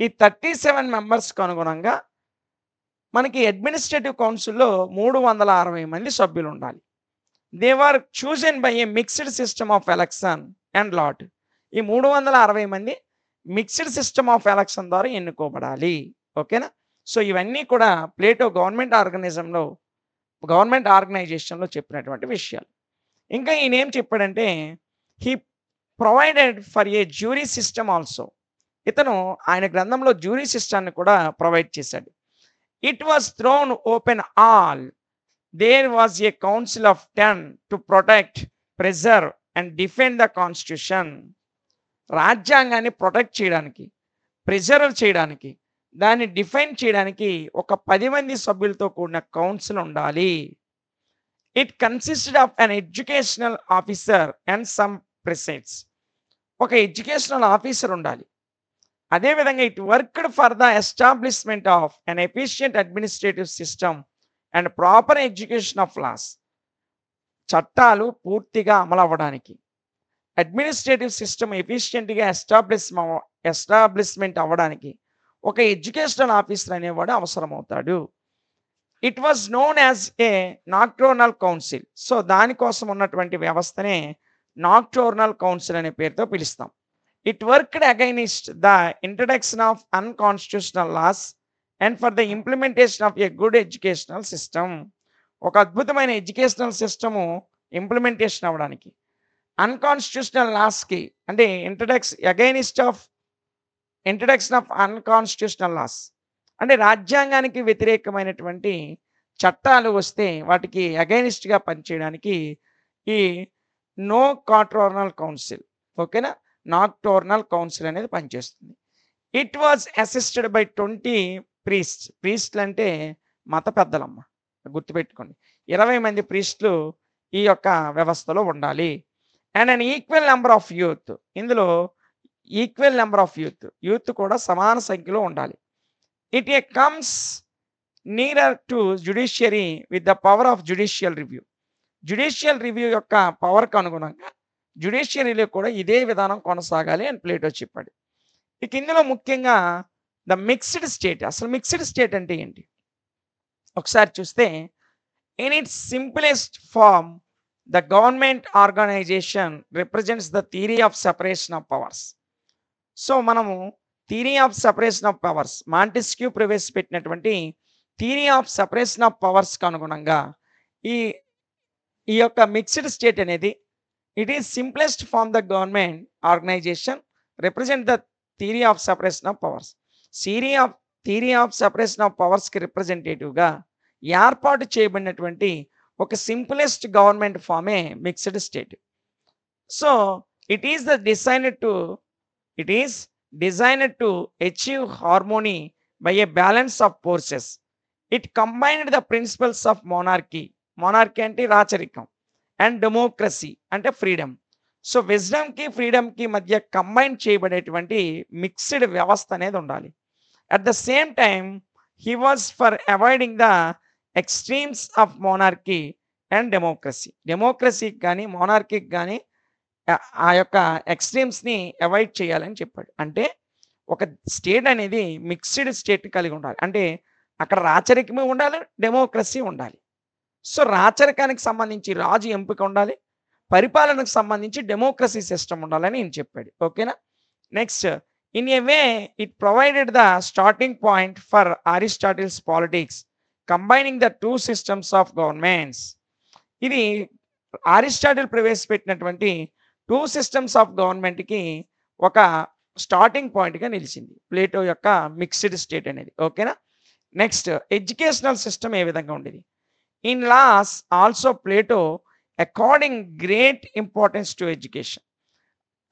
ఈ 37 మెంబర్స్కి అనుగుణంగా మనకి అడ్మినిస్ట్రేటివ్ కౌన్సిల్లో 360 మంది సభ్యులు ఉండాలి. They were chosen by A mixed system of election and lot. ఈ 360 మంది మిక్స్డ్ సిస్టమ్ ఆఫ్ ఎలక్షన్ ద్వారా ఎన్నుకోబడాలి. ఓకేనా. సో ఇవన్నీ కూడా ప్లేటో గవర్నమెంట్ ఆర్గనైజేషన్లో చెప్పినటువంటి విషయాలు. ఇంకా ఈయన ఏం చెప్పాడంటే, he provided for a jury system also. ఇతను ఆయన గ్రంథంలో జ్యూరీ సిస్టాన్ని కూడా ప్రొవైడ్ చేశాడు. It was thrown open all. There was a council of 10 to protect, preserve and defend the constitution. రాజ్యాంగాన్ని ప్రొటెక్ట్ చేయడానికి, ప్రిజర్వ్ చేయడానికి, దాన్ని డిఫైన్ చేయడానికి ఒక 10 మంది సభ్యులతో కూడిన కౌన్సిల్ ఉండాలి. It consisted of an educational officer and some presides. ఒక ఎడ్యుకేషనల్ ఆఫీసర్ ఉండాలి. అదేవిధంగా it worked for the establishment of an efficient administrative system and proper education of laws. చట్టాలు పూర్తిగా అమలు అవ్వడానికి, అడ్మినిస్ట్రేటివ్ సిస్టమ్ ఎఫిషియెంట్గా ఎస్టాబ్లిష్మెంట్ అవ్వడానికి ఒక ఎడ్యుకేషనల్ ఆఫీసర్ అనేవాడు అవసరమవుతాడు. It was known as a nocturnal council. So దానికోసం ఉన్నటువంటి వ్యవస్థనే నాక్టోర్నల్ కౌన్సిల్ అనే పేరుతో పిలుస్తాం. It worked against the introduction of unconstitutional laws and for the implementation of a good educational system. ఒక అద్భుతమైన ఎడ్యుకేషనల్ సిస్టము ఇంప్లిమెంటేషన్ అవ్వడానికి, అన్కాన్స్టిట్యూషనల్ లాస్కి అంటే ఇంట్రడక్షన్ ఆఫ్ అన్కాన్స్టిట్యూషనల్ లాస్ అంటే రాజ్యాంగానికి వ్యతిరేకమైనటువంటి చట్టాలు వస్తే వాటికి అగైనిస్ట్గా పనిచేయడానికి ఈ నాక్టోర్నల్ కౌన్సిల్, ఓకేనా, నాక్టోర్నల్ కౌన్సిల్ అనేది పనిచేస్తుంది. It was assisted by 20 priests. ప్రీస్ట్లు అంటే మత పెద్దలమ్మ, గుర్తుపెట్టుకోండి. 20 మంది ప్రీస్టులు ఈ యొక్క వ్యవస్థలో ఉండాలి. And an equal number of youth. ఇందులో ఈక్వల్ నెంబర్ ఆఫ్ యూత్ కూడా సమాన సంఖ్యలో ఉండాలి. It A comes nearer to judiciary with the power of judicial review. Judicial review యొక్క పవర్కి అనుగుణంగా జ్యుడిషియరీలో కూడా ఇదే విధానం కొనసాగాలి అని ప్లేటో చెప్పాడు. ఇక ఇందులో ముఖ్యంగా ద మిక్స్డ్ స్టేట్. అసలు మిక్స్డ్ స్టేట్ అంటే ఏంటి ఒకసారి చూస్తే, in its simplest form the government organisation represents the theory of separation of powers. So మనము theory of separation of powers, Montesquieu ప్రవేశపెట్టినటువంటి థియరీ ఆఫ్ సెపరేషన్ ఆఫ్ పవర్స్కి అనుగుణంగా ఈ ఈ యొక్క మిక్స్డ్ స్టేట్ అనేది it is simplest form the government organisation represent the theory of separation of powers. Theory of separation of పవర్స్కి రిప్రజెంటేటివ్గా ఏర్పాటు చేయబడినటువంటి ఒక సింప్లెస్ట్ గవర్నమెంట్ ఫామే mixed state. So it is designed to achieve harmony by a balance of forces. It combined the principles of monarchy అంటే రాచరికం, and democracy అంటే freedom. So విజ్డమ్కి ఫ్రీడమ్కి మధ్య కంబైన్ చేయబడేటువంటి మిక్స్డ్ వ్యవస్థ అనేది ఉండాలి. At the same time he was for avoiding the extremes of monarchy and డెమోక్రసీకి కానీ మోనార్కీకి కానీ ఆ యొక్క ఎక్స్ట్రీమ్స్ని అవాయిడ్ చేయాలని చెప్పాడు. అంటే ఒక స్టేట్ అనేది మిక్స్డ్ స్టేట్ కలిగి ఉండాలి. అంటే అక్కడ రాచరికమే ఉండాలి, డెమోక్రసీ ఉండాలి. సో రాచరికానికి సంబంధించి రాజు ఎంపిక ఉండాలి, పరిపాలనకు సంబంధించి డెమోక్రసీ సిస్టమ్ ఉండాలని నేను చెప్పాడు. ఓకేనా. Next, in a way it provided the starting point for Aristotle's politics combining the 2 systems of governments. ఇది అరిస్టాటిల్ ప్రవేశపెట్టినటువంటి 2 సిస్టమ్స్ ఆఫ్ గవర్నమెంట్కి ఒక స్టార్టింగ్ పాయింట్‌గా నిలిచింది. ప్లేటో యొక్క మిక్స్డ్ స్టేట్ అనేది. ఓకేనా? నెక్స్ట్ ఎడ్యుకేషనల్ సిస్టమ్ ఏ విధంగా ఉండేది? In laws also Plato according great importance to education.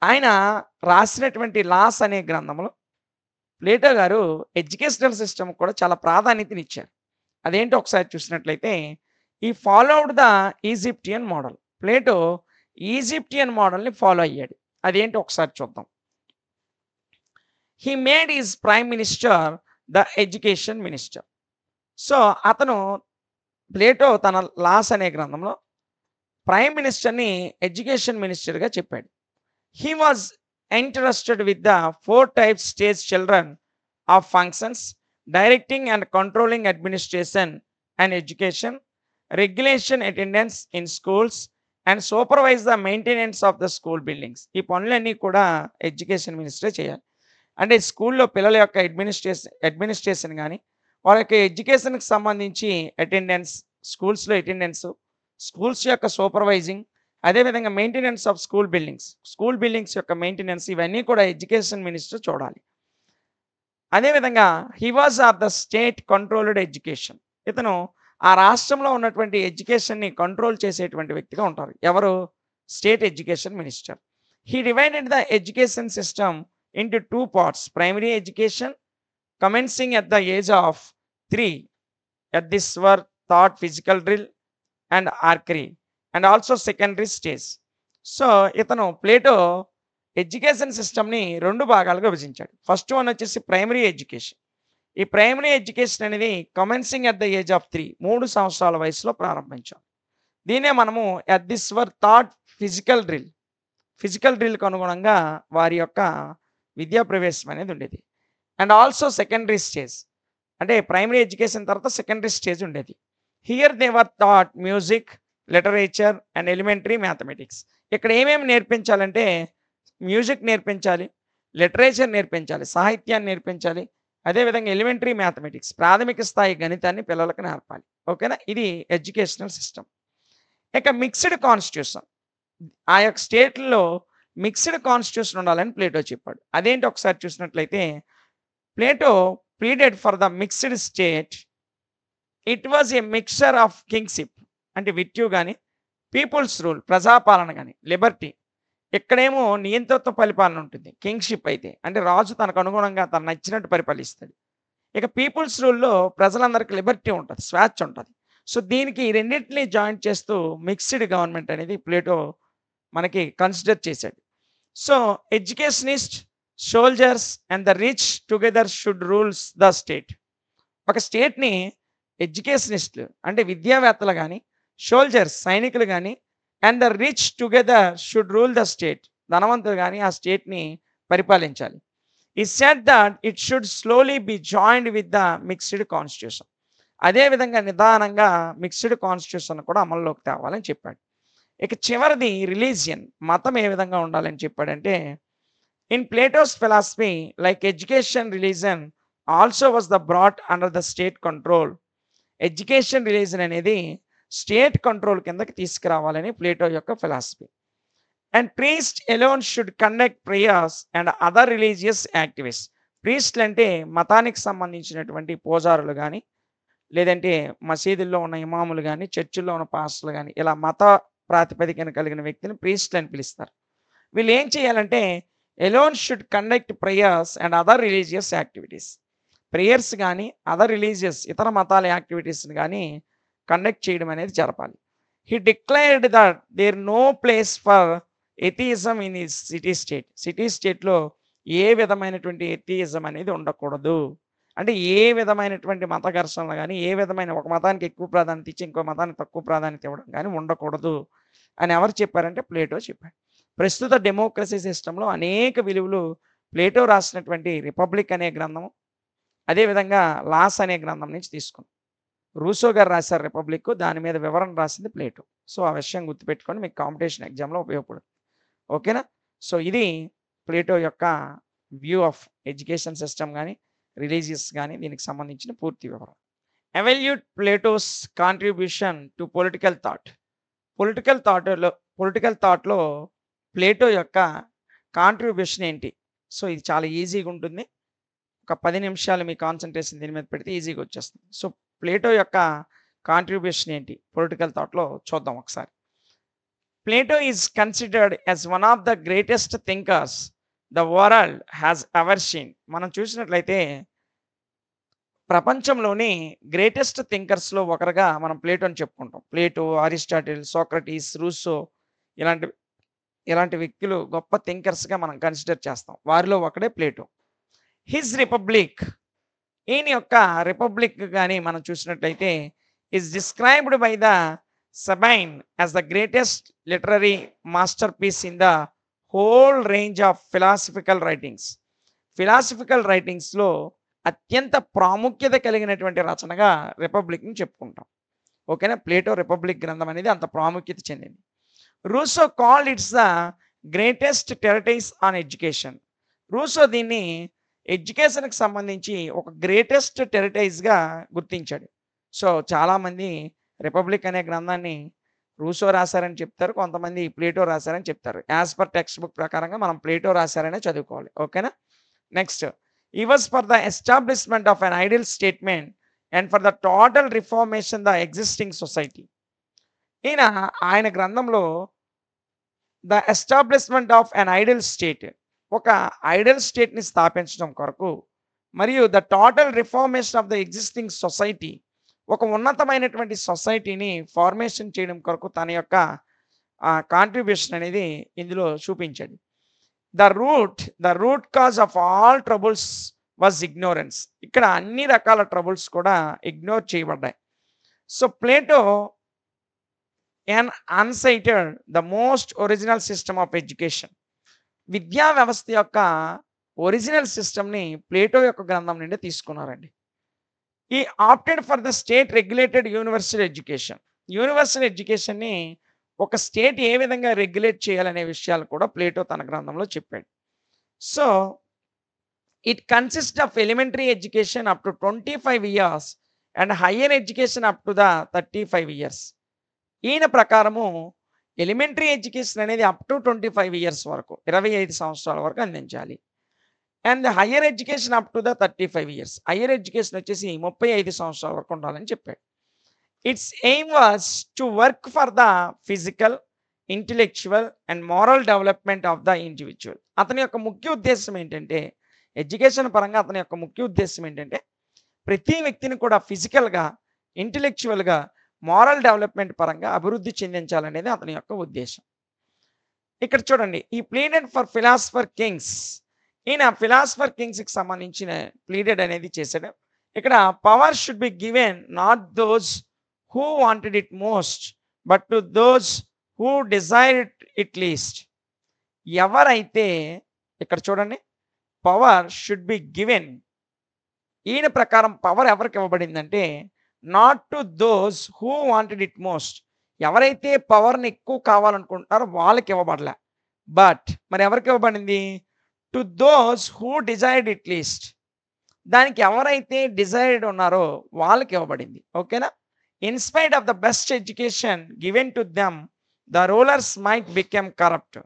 ఆయన రాసినటువంటి లాస్ అనే గ్రంథంలో ప్లేటో గారు ఎడ్యుకేషనల్ సిస్టమ్ కూడా చాలా ప్రాధాన్యతనిచ్చారు. అదేంటో ఒకసారి చూసినట్లయితే, ఈ followed the Egyptian model. Plato Egyptian మోడల్‌ని ఫాలో అయ్యాడు. అదేంటో ఒకసారి చూద్దాం. హి made his prime minister the education minister. So, అతను ప్లేటో తన లాస్ అనే గ్రంథంలో ప్రైమ్ మినిస్టర్‌ని ఎడ్యుకేషన్ మినిస్టర్‌గా చెప్పాడు. He was entrusted with the four types stage children of functions: directing and controlling administration and education, regulation attendance in schools, and supervise the maintenance of the school buildings. ఈ పనులన్నీ కూడా education మినిస్టరే చేయాలి. అంటే స్కూల్లో పిల్లల యొక్క అడ్మినిస్ట్రేషన్ గాని, వాళ్ళ యొక్క ఎడ్యుకేషన్‌కి సంబంధించి అటెండెన్స్, స్కూల్స్‌లో అటెండెన్సు, స్కూల్స్ యొక్క సూపర్వైజింగ్, అదేవిధంగా మెయింటెనెన్స్ ఆఫ్ స్కూల్ బిల్డింగ్స్ యొక్క మెయింటెనెన్స్, ఇవన్నీ కూడా ఎడ్యుకేషన్ మినిస్టర్ చూడాలి. అదేవిధంగా he was of the state controlled education. ఇతను ఆ రాష్ట్రంలో ఉన్నటువంటి ఎడ్యుకేషన్‌ని కంట్రోల్ చేసేటువంటి వ్యక్తిగా ఉంటారు. ఎవరు? State education minister. He divided the education system into 2 parts: primary education commencing at the age of 3. At this were taught physical drill and archery, and also secondary stage. So, ఇతను Plato education సిస్టమ్‌ని 2 భాగాలుగా విభజించాడు. First one వచ్చేసి primary education. ఈ primary education అనేది commencing at the age of 3 సంవత్సరాల వయసులో ప్రారంభించాం. దీన్నే మనము at this were taught physical డ్రిల్‌కి అనుగుణంగా వారి యొక్క విద్యా ప్రవేశం అనేది ఉండేది. అండ్ ఆల్సో సెకండరీ స్టేజ్, అంటే ప్రైమరీ ఎడ్యుకేషన్ తర్వాత సెకండరీ స్టేజ్ ఉండేది. Here they were taught music, literature and elementary mathematics. ఇక్కడ ఏమేమి నేర్పించాలంటే మ్యూజిక్ నేర్పించాలి, లిటరేచర్ నేర్పించాలి, సాహిత్యాన్ని నేర్పించాలి, అదేవిధంగా ఎలిమెంటరీ మ్యాథమెటిక్స్, ప్రాథమిక స్థాయి గణితాన్ని పిల్లలకు నేర్పాలి. ఓకేనా? ఇది ఎడ్యుకేషనల్ సిస్టమ్. ఇక మిక్స్డ్ కాన్స్టిట్యూషన్, ఆ యొక్క స్టేట్‌లో మిక్స్డ్ కాన్స్టిట్యూషన్ ఉండాలని ప్లేటో చెప్పాడు. అదేంటి ఒకసారి చూసినట్లయితే, Plato pleaded for the mixed state. It was A mixture of kingship, అంటే విర్ట్యూ గాని, పీపుల్స్ రూల్, ప్రజాపాలన గాని, లిబర్టీ. ఇక్కడేమో నియంతృత్వ పరిపాలన ఉంటుంది. కింగ్‌షిప్ అయితే అంటే రాజు తనకు అనుగుణంగా తను నచ్చినట్టు పరిపాలిస్తాడు. ఇక పీపుల్స్ రూల్‌లో ప్రజలందరికీ లిబర్టీ ఉంటది, స్వేచ్ఛ ఉంటది. సో, దీనికి ఈ రెండిటిని జాయింట్ చేస్తూ మిక్స్డ్ గవర్నమెంట్ అనేది ప్లేటో మనకి కన్సిడర్ చేశాడు. So, educationist, soldiers and the rich together should rules the state. ఒక స్టేట్‌ని ఎడ్యుకేషనిస్టులు అంటే విద్యావేత్తలు గాని, సోల్జర్స్ సైనికులు గాని, and the rich together should rule the state, ధనవంతులు గాని ఆ స్టేట్‌ని పరిపాలించాలి. ఈ said that it should slowly be joined with the mixed constitution. అదే విధంగా నిదానంగా మిక్స్డ్ కాన్స్టిట్యూషన్ కూడా అమల్లోకి తేవాలని చెప్పాడు. ఇక చివరిది రిలీజియన్, మతం ఏ విధంగా ఉండాలని చెప్పాడంటే, in Plato's philosophy like education, religion also was the brought under the state control. Education, religion అనేది స్టేట్ కంట్రోల్ కిందకి తీసుకురావాలని ప్లేటో యొక్క philosophy. And priest alone should conduct prayers and other religious activities. ప్రీస్ట్లు అంటే మతానికి సంబంధించినటువంటి పూజారులు కానీ, లేదంటే మసీదుల్లో ఉన్న ఇమాములు కానీ, చర్చిల్లో ఉన్న పాస్టర్లు కానీ, ఇలా మత ప్రాతిపదికన కలిగిన వ్యక్తిని ప్రీస్ట్లు అని పిలుస్తారు. వీళ్ళు ఏం చేయాలంటే, alone should conduct prayers and other religious activities. Prayers కానీ, అదర్ రిలీజియస్ ఇతర మతాల యాక్టివిటీస్ని కానీ కండక్ట్ చేయడం అనేది జరపాలి. He declared that there no place for atheism in his city స్టేట్‌లో ఏ విధమైనటువంటి ఎథియిజం అనేది ఉండకూడదు. అంటే ఏ విధమైనటువంటి మత ఘర్షణలు గాని, ఏ విధమైన ఒక మతానికి ఎక్కువ ప్రాధాన్యత ఇచ్చి ఇంకో మతానికి తక్కువ ప్రాధాన్యత ఇవ్వడం గాని ఉండకూడదు అని ఎవరు చెప్పారంటే ప్లేటో చెప్పాడు. ప్రస్తుత డెమోక్రసీ సిస్టమ్‌లో అనేక విలువలు ప్లేటో రాసినటువంటి రిపబ్లిక్ అనే గ్రంథము, అదేవిధంగా లాస్ అనే గ్రంథం నుంచి తీసుకున్నాం. రూసో గారు రాశారు రిపబ్లిక్, దాని మీద వివరణ రాసింది ప్లేటో. సో, ఆ విషయం గుర్తుపెట్టుకొని మీకు కాంపిటీషన్ ఎగ్జామ్‌లో ఉపయోగపడుతుంది. ఓకేనా? సో, ఇది ప్లేటో యొక్క వ్యూ ఆఫ్ ఎడ్యుకేషన్ సిస్టమ్ గాని, రిలీజియస్ గాని దీనికి సంబంధించిన పూర్తి వివరణ. Evaluate Plato's contribution to political thought. Political థాట్‌లో ప్లేటో యొక్క కాంట్రిబ్యూషన్ ఏంటి? సో, ఇది చాలా ఈజీగా ఉంటుంది. ఒక 10 నిమిషాలు మీ కాన్సంట్రేషన్ దీని మీద పెడితే ఈజీగా వచ్చేస్తుంది. సో, ప్లేటో యొక్క కాంట్రిబ్యూషన్ ఏంటి పొలిటికల్ థాట్‌లో చూద్దాం ఒకసారి. Plato is considered as one of the greatest thinkers the world has ever seen. మనం చూసినట్లయితే ప్రపంచంలోని గ్రేటెస్ట్ థింకర్స్‌లో ఒకరుగా మనం ప్లేటోని చెప్పుకుంటాం. ప్లేటో, అరిస్టాటిల్, సోక్రటీస్, రూసో ఇలాంటి ఇలాంటి వ్యక్తులు గొప్ప థింకర్స్‌గా మనం కన్సిడర్ చేస్తాం. వారిలో ఒకడే ప్లేటో. హిస్ రిపబ్లిక్, ఈయన యొక్క రిపబ్లిక్ గాని మనం చూసినట్లయితే is described by the Sabine as the greatest literary masterpiece in the whole range of philosophical writings. Philosophical రైటింగ్స్‌లో అత్యంత ప్రాముఖ్యత కలిగినటువంటి రచనగా రిపబ్లిక్‌ని చెప్పుకుంటాం. ఓకేనా? ప్లేటో రిపబ్లిక్ గ్రంథం అనేది అంత ప్రాముఖ్యత చెందింది. Rousseau called its the greatest treatise on education. Rousseau దీన్ని ఎడ్యుకేషన్‌కి సంబంధించి ఒక గ్రేటెస్ట్ ట్రెటైస్‌గా గుర్తించాడు. సో, చాలామంది రిపబ్లిక్ అనే గ్రంథాన్ని రూసో రాశారని చెప్తారు. కొంతమంది ప్లేటో రాశారని చెప్తారు. యాస్ పర్ టెక్స్ట్ బుక్ ప్రకారంగా మనం ప్లేటో రాశారనే చదువుకోవాలి. ఓకేనా? Next, he was for the establishment of an ideal statement and for the total reformation the existing society. ఆయన గ్రంథంలో the establishment of an ideal state, ఒక ఐడియల్ స్టేట్‌ని స్థాపించడం కొరకు, మరియు the total reformation of the existing society, ఒక ఉన్నతమైనటువంటి సొసైటీని formation చేయడం కొరకు తన యొక్క కాంట్రిబ్యూషన్ అనేది ఇందులో చూపించాడు. The root cause of all troubles was ignorance. ఇక్కడ అన్ని రకాల ట్రబుల్స్ కూడా ఇగ్నోర్ చేయబడ్డాయి. So, Plato and unsighted the most original system of education. విద్యా వ్యవస్థ యొక్క ఒరిజినల్ సిస్టమ్‌ని ప్లేటో యొక్క గ్రంథం నుండి తీసుకున్నారండి. He opted for the state regulated universal education. Universal ఎడ్యుకేషన్‌ని ఒక స్టేట్ ఏ విధంగా రెగ్యులేట్ చేయాలనే విషయాలు కూడా ప్లేటో తన గ్రంథంలో చెప్పాడు. So, it consist of elementary education up to 25 years and higher education up to the 35 years. ఈయన ప్రకారము ఎలిమెంటరీ ఎడ్యుకేషన్ అనేది అప్ టు 25 ఇయర్స్ వరకు, 25 సంవత్సరాల వరకు అందించాలి. And higher education up to the 35 years. Higher education వచ్చేసి 35 సంవత్సరాల వరకు ఉండాలని చెప్పాడు. It's aim was to work for the physical, intellectual and moral development of the individual. అతని యొక్క ముఖ్య ఉద్దేశం ఏంటంటే, ఎడ్యుకేషన్ పరంగా అతని యొక్క ముఖ్య ఉద్దేశం ఏంటంటే, ప్రతి వ్యక్తిని కూడా ఫిజికల్‌గా, ఇంటెలెక్చువల్‌గా, మోరల్ డెవలప్మెంట్ పరంగా అభివృద్ధి చెందించాలనేది అతని యొక్క ఉద్దేశం. ఇక్కడ చూడండి, ఈ ప్లీడెడ్ ఫర్ ఫిలాసఫర్ కింగ్స్. ఈయన ఫిలాసఫర్ కింగ్స్‌కి సంబంధించిన ప్లీడెడ్ అనేది చేశాడు. ఇక్కడ power should be given not those who wanted it most but to those who desired it least. ఎవరైతే, ఇక్కడ చూడండి, పవర్ షుడ్ బి గివెన్. ఈయన ప్రకారం పవర్ ఎవరికి ఇవ్వబడిందంటే, not to those who wanted it most. ఎవరైతే పవర్‌ని ఎక్కువ కావాలనుకుంటున్నారో వాళ్ళకి ఇవ్వబడలే. బట్ మరి ఎవరికి ఇవ్వబడింది? To those who desired it least. దానికి ఎవరైతే డిజైర్డ్ ఉన్నారో వాళ్ళకి ఇవ్వబడింది. ఓకేనా? In spite of the best education given to them the rulers might become corrupt.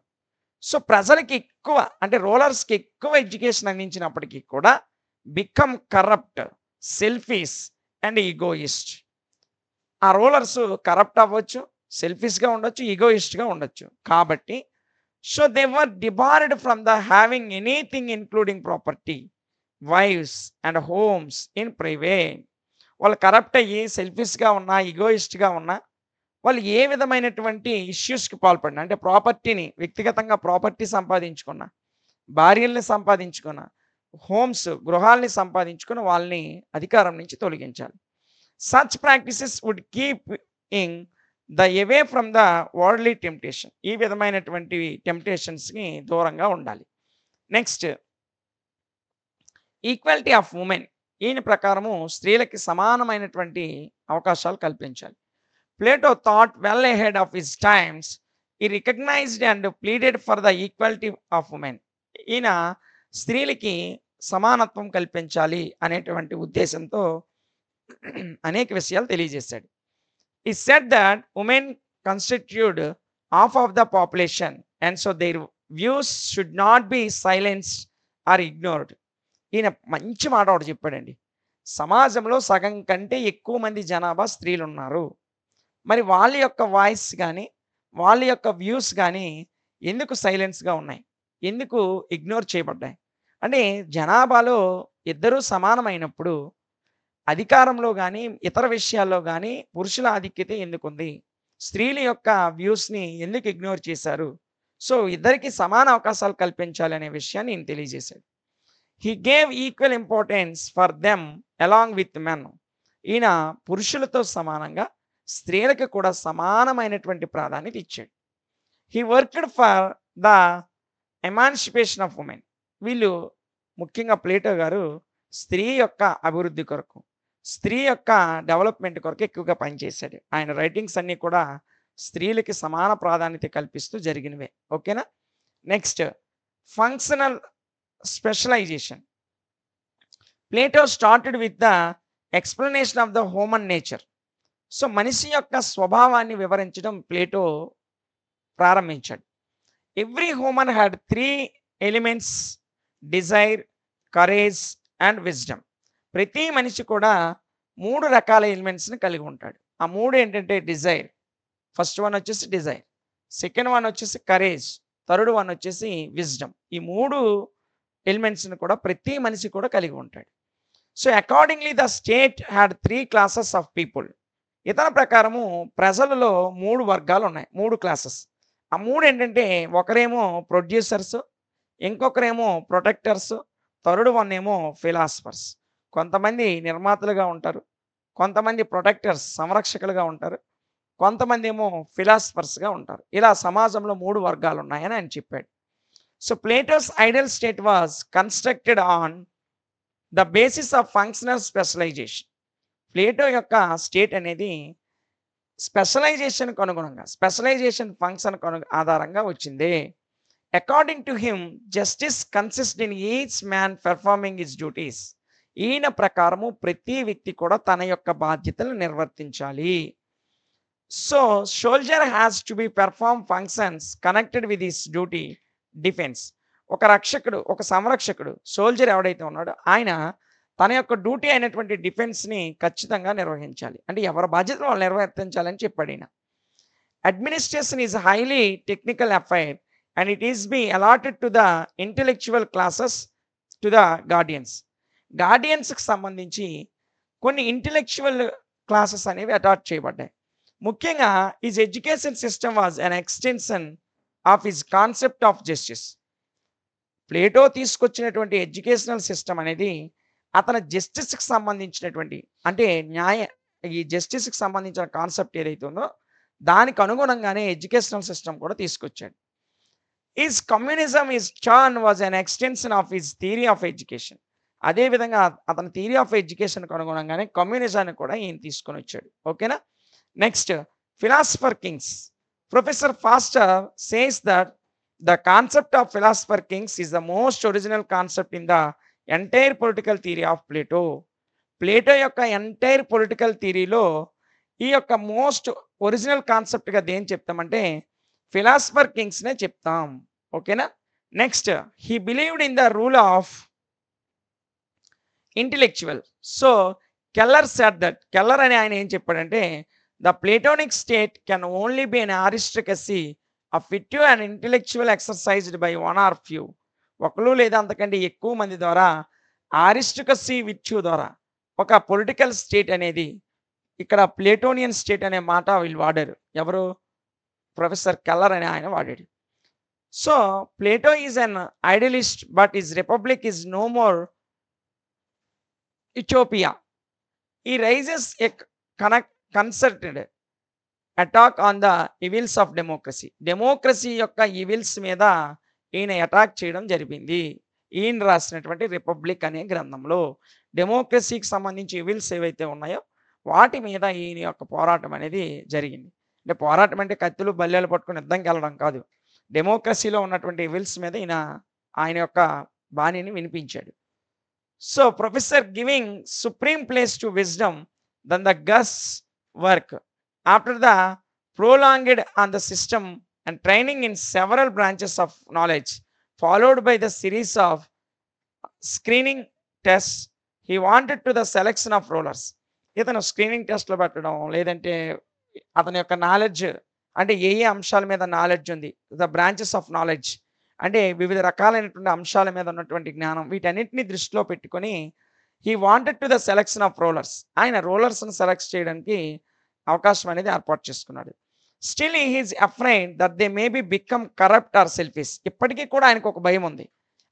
So, ప్రజలకి ఎక్కువ, అంటే రూలర్స్‌కి ఎక్కువ ఎడ్యుకేషన్ అందించినప్పటికీ కూడా become corrupt, selfish and egoist. ఆ రూలర్స్ కరప్ట్ అవ్వచ్చు, సెల్ఫిష్‌గా ఉండొచ్చు, ఈగోయిస్ట్‌గా ఉండొచ్చు. కాబట్టి so they were debarred from the having anything including property, wives and homes in private. వాళ్ళు కరప్ట్ అయ్యి సెల్ఫిష్‌గా ఉన్నా, ఈగోయిస్ట్‌గా ఉన్నా, వాళ్ళు ఏ విధమైనటువంటి ఇష్యూస్‌కి పాల్పడిన, అంటే ప్రాపర్టీని, వ్యక్తిగతంగా ప్రాపర్టీ సంపాదించుకున్న, భార్యల్ని సంపాదించుకున్న, హోమ్స్ గృహాల్ని సంపాదించుకున్న వాళ్ళని అధికారం నుంచి తొలగించాలి. Such practices would keep in the away from the worldly temptation. ఈ విధమైనటువంటి టెంప్టేషన్స్‌కి దూరంగా ఉండాలి. Next, equality of women. ఈయన ప్రకారము స్త్రీలకి సమానమైనటువంటి అవకాశాలు కల్పించాలి. Plato thought well ahead of his times. He recognised and pleaded for the equality of women. ఈయన స్త్రీలకి సమానత్వం కల్పించాలి అనేటువంటి ఉద్దేశంతో అనేక విషయాలు తెలియజేశాడు. He said that women constitute half of the population and so their views should not be silenced or ignored. ఈయన మంచి మాట ఒకటి చెప్పాడండి. సమాజంలో సగం కంటే ఎక్కువ మంది జనాభా స్త్రీలున్నారు. మరి వాళ్ళ యొక్క వాయిస్ గానీ, వాళ్ళ యొక్క వ్యూస్ గానీ ఎందుకు సైలెన్స్‌గా ఉన్నాయి? ఎందుకు ఇగ్నోర్ చేయబడ్డాయి? అంటే జనాభాలో ఇద్దరూ సమానమైనప్పుడు అధికారంలో గానీ, ఇతర విషయాల్లో గానీ పురుషుల ఆధిక్యత ఎందుకుంది? స్త్రీల యొక్క వ్యూస్‌ని ఎందుకు ఇగ్నోర్ చేశారు? సో, ఇద్దరికీ సమాన అవకాశాలు కల్పించాలనే విషయాన్ని ఈయన తెలియజేశాడు. He gave equal importance for them along with men. ఈయన పురుషులతో సమానంగా స్త్రీలకు కూడా సమానమైనటువంటి ప్రాధాన్యత ఇచ్చాడు. He worked for the emancipation of women. వీళ్ళు ముఖ్యంగా ప్లేటో గారు స్త్రీ యొక్క అభివృద్ధి కొరకు, స్త్రీ యొక్క డెవలప్‌మెంట్ కొరకు ఎక్కువగా పనిచేశాడు. ఆయన రైటింగ్స్ అన్నీ కూడా స్త్రీలకి సమాన ప్రాధాన్యత కల్పిస్తూ జరిగినవే. ఓకేనా? Next functional specialisation. Plato started with the explanation of the human nature. So, మనిషి యొక్క స్వభావాన్ని వివరించడం ప్లేటో ప్రారంభించాడు. Every human had 3 elements: desire, courage and wisdom. ప్రతి మనిషి కూడా 3 రకాల ఎలిమెంట్స్‌ని కలిగి ఉంటాడు. ఆ 3 ఏంటంటే డిజైర్, ఫస్ట్ వన్ వచ్చేసి డిజైర్, సెకండ్ వన్ వచ్చేసి కరేజ్, థర్డ్ వన్ వచ్చేసి విజ్డమ్. ఈ 3 ఎలిమెంట్స్‌ని కూడా ప్రతి మనిషి కూడా కలిగి ఉంటాడు. So, accordingly the state had 3 classes of people. ఇతని ప్రకారము ప్రజలలో 3 వర్గాలు ఉన్నాయి. 3 క్లాసెస్. ఆ 3 ఏంటంటే ఒకరేమో ప్రొడ్యూసర్స్, ఇంకొకరేమో ప్రొటెక్టర్స్, థర్డ్ వన్ ఏమో ఫిలాసఫర్స్. కొంతమంది నిర్మాతలుగా ఉంటారు. కొంతమంది ప్రొటెక్టర్స్ సంరక్షకులుగా ఉంటారు. కొంతమంది ఏమో ఫిలాసఫర్స్‌గా ఉంటారు. ఇలా సమాజంలో 3 వర్గాలు ఉన్నాయని ఆయన చెప్పాడు. So, Plato's ideal state was constructed on the basis of functional specialisation. Plato యొక్క స్టేట్ అనేది స్పెషలైజేషన్‌కు అనుగుణంగా, స్పెషలైజేషన్ ఫంక్షన్‌కు ఆధారంగా వచ్చింది. According to him justice consist in each man performing his duties. ఈయన ప్రకారము ప్రతి వ్యక్తి కూడా తన యొక్క బాధ్యతలు నిర్వర్తించాలి. So, soldier has to be perform functions connected with his duty defence. ఒక రక్షకుడు, ఒక సంరక్షకుడు, సోల్జర్ ఎవడైతే ఉన్నాడో ఆయన తన యొక్క డ్యూటీ అయినటువంటి డిఫెన్స్‌ని ఖచ్చితంగా నిర్వహించాలి. అంటే ఎవరి బాధ్యతలు వాళ్ళు నిర్వర్తించాలని చెప్పాడు ఈయన. Administration is highly technical affair and it is be allotted to the intellectual classes to the guardians. గార్డియన్స్‌కి సంబంధించి కొన్ని ఇంటెలెక్చువల్ క్లాసెస్ అనేవి అటాచ్ చేయబడ్డాయి. ముఖ్యంగా his education system was an extension of his concept of justice. Plato తీసుకొచ్చినటువంటి educational system అనేది అతని జస్టిస్‌కి సంబంధించినటువంటి, అంటే ఈ జస్టిస్‌కి సంబంధించిన కాన్సెప్ట్ ఏదైతే ఉందో దానికి అనుగుణంగానే ఎడ్యుకేషనల్ సిస్టమ్ కూడా తీసుకొచ్చాడు. His communism his turn was an extension of his theory of education. అదే విధంగా అతని థియరీ ఆఫ్ ఎడ్యుకేషన్‌కు అనుగుణంగానే కమ్యూనిజాన్ని కూడా ఈయన తీసుకొని వచ్చాడు. ఓకేనా? Next philosopher kings. Professor Foster says that the concept of philosopher kings is the most original concept in the entire political theory of Plato. Plato యొక్క ఎంటైర్ పొలిటికల్ థియరీలో ఈ యొక్క మోస్ట్ ఒరిజినల్ కాన్సెప్ట్‌గా దేన్ని చెప్తామంటే ఫిలాసఫర్ కింగ్స్‌నే చెప్తాం. ఓకేనా? Next he believed in the rule of intellectual. So, Keller said that, Keller అని ఆయన ఏం చెప్పాడంటే the Platonic state can only be an aristocracy of virtue and intellectual exercised by one or few. ఒకళ్ళు లేదా అంతకంటే ఎక్కువ మంది ద్వారా అరిస్టోక్రసీ విర్ట్యూ ద్వారా ఒక పొలిటికల్ స్టేట్ అనేది, ఇక్కడ ప్లేటోనియన్ స్టేట్ అనే మాట వీళ్ళు వాడారు. ఎవరు? ప్రొఫెసర్ కెల్లర్ అని ఆయన వాడాడు. So, Plato is an idealist but his Republic is no more utopia. He raises a concerted attack on the evils of democracy. Democracy యొక్క ఈవిల్స్ మీద ఈయన అటాక్ చేయడం జరిగింది. ఈయన రాసినటువంటి రిపబ్లిక్ అనే గ్రంథంలో డెమోక్రసీకి సంబంధించి ఈవిల్స్ ఏవైతే ఉన్నాయో వాటి మీద ఈయన యొక్క పోరాటం అనేది జరిగింది. అంటే పోరాటం అంటే కత్తులు బల్లెలు పట్టుకొని యుద్ధంకి వెళ్ళడం కాదు. డెమోక్రసీలో ఉన్నటువంటి ఈవిల్స్ మీద ఆయన యొక్క బాణిని వినిపించాడు. సో, professor giving supreme place to wisdom then the guess work after the prolonged on the system and training in several branches of knowledge, followed by the series of screening test. He wanted to the selection of rulers. ఇతను screening టెస్ట్‌లు పెట్టడం, లేదంటే అతని యొక్క knowledge అంటే ఏ ఏ అంశాల మీద knowledge ఉంది. ద బ్రాంచెస్ ఆఫ్ నాలెడ్జ్ అంటే వివిధ రకాలైనటువంటి అంశాల మీద ఉన్నటువంటి జ్ఞానం. వీటన్నిటిని దృష్టిలో పెట్టుకొని he wanted to the selection of rulers. ఆయన రూలర్స్‌ని సెలెక్ట్ చేయడానికి అవకాశం అనేది ఏర్పాటు చేసుకున్నాడు. Still he is afraid that they may be become corrupt or selfish. ఇప్పటికీ కూడా ఆయనకు ఒక భయం ఉంది.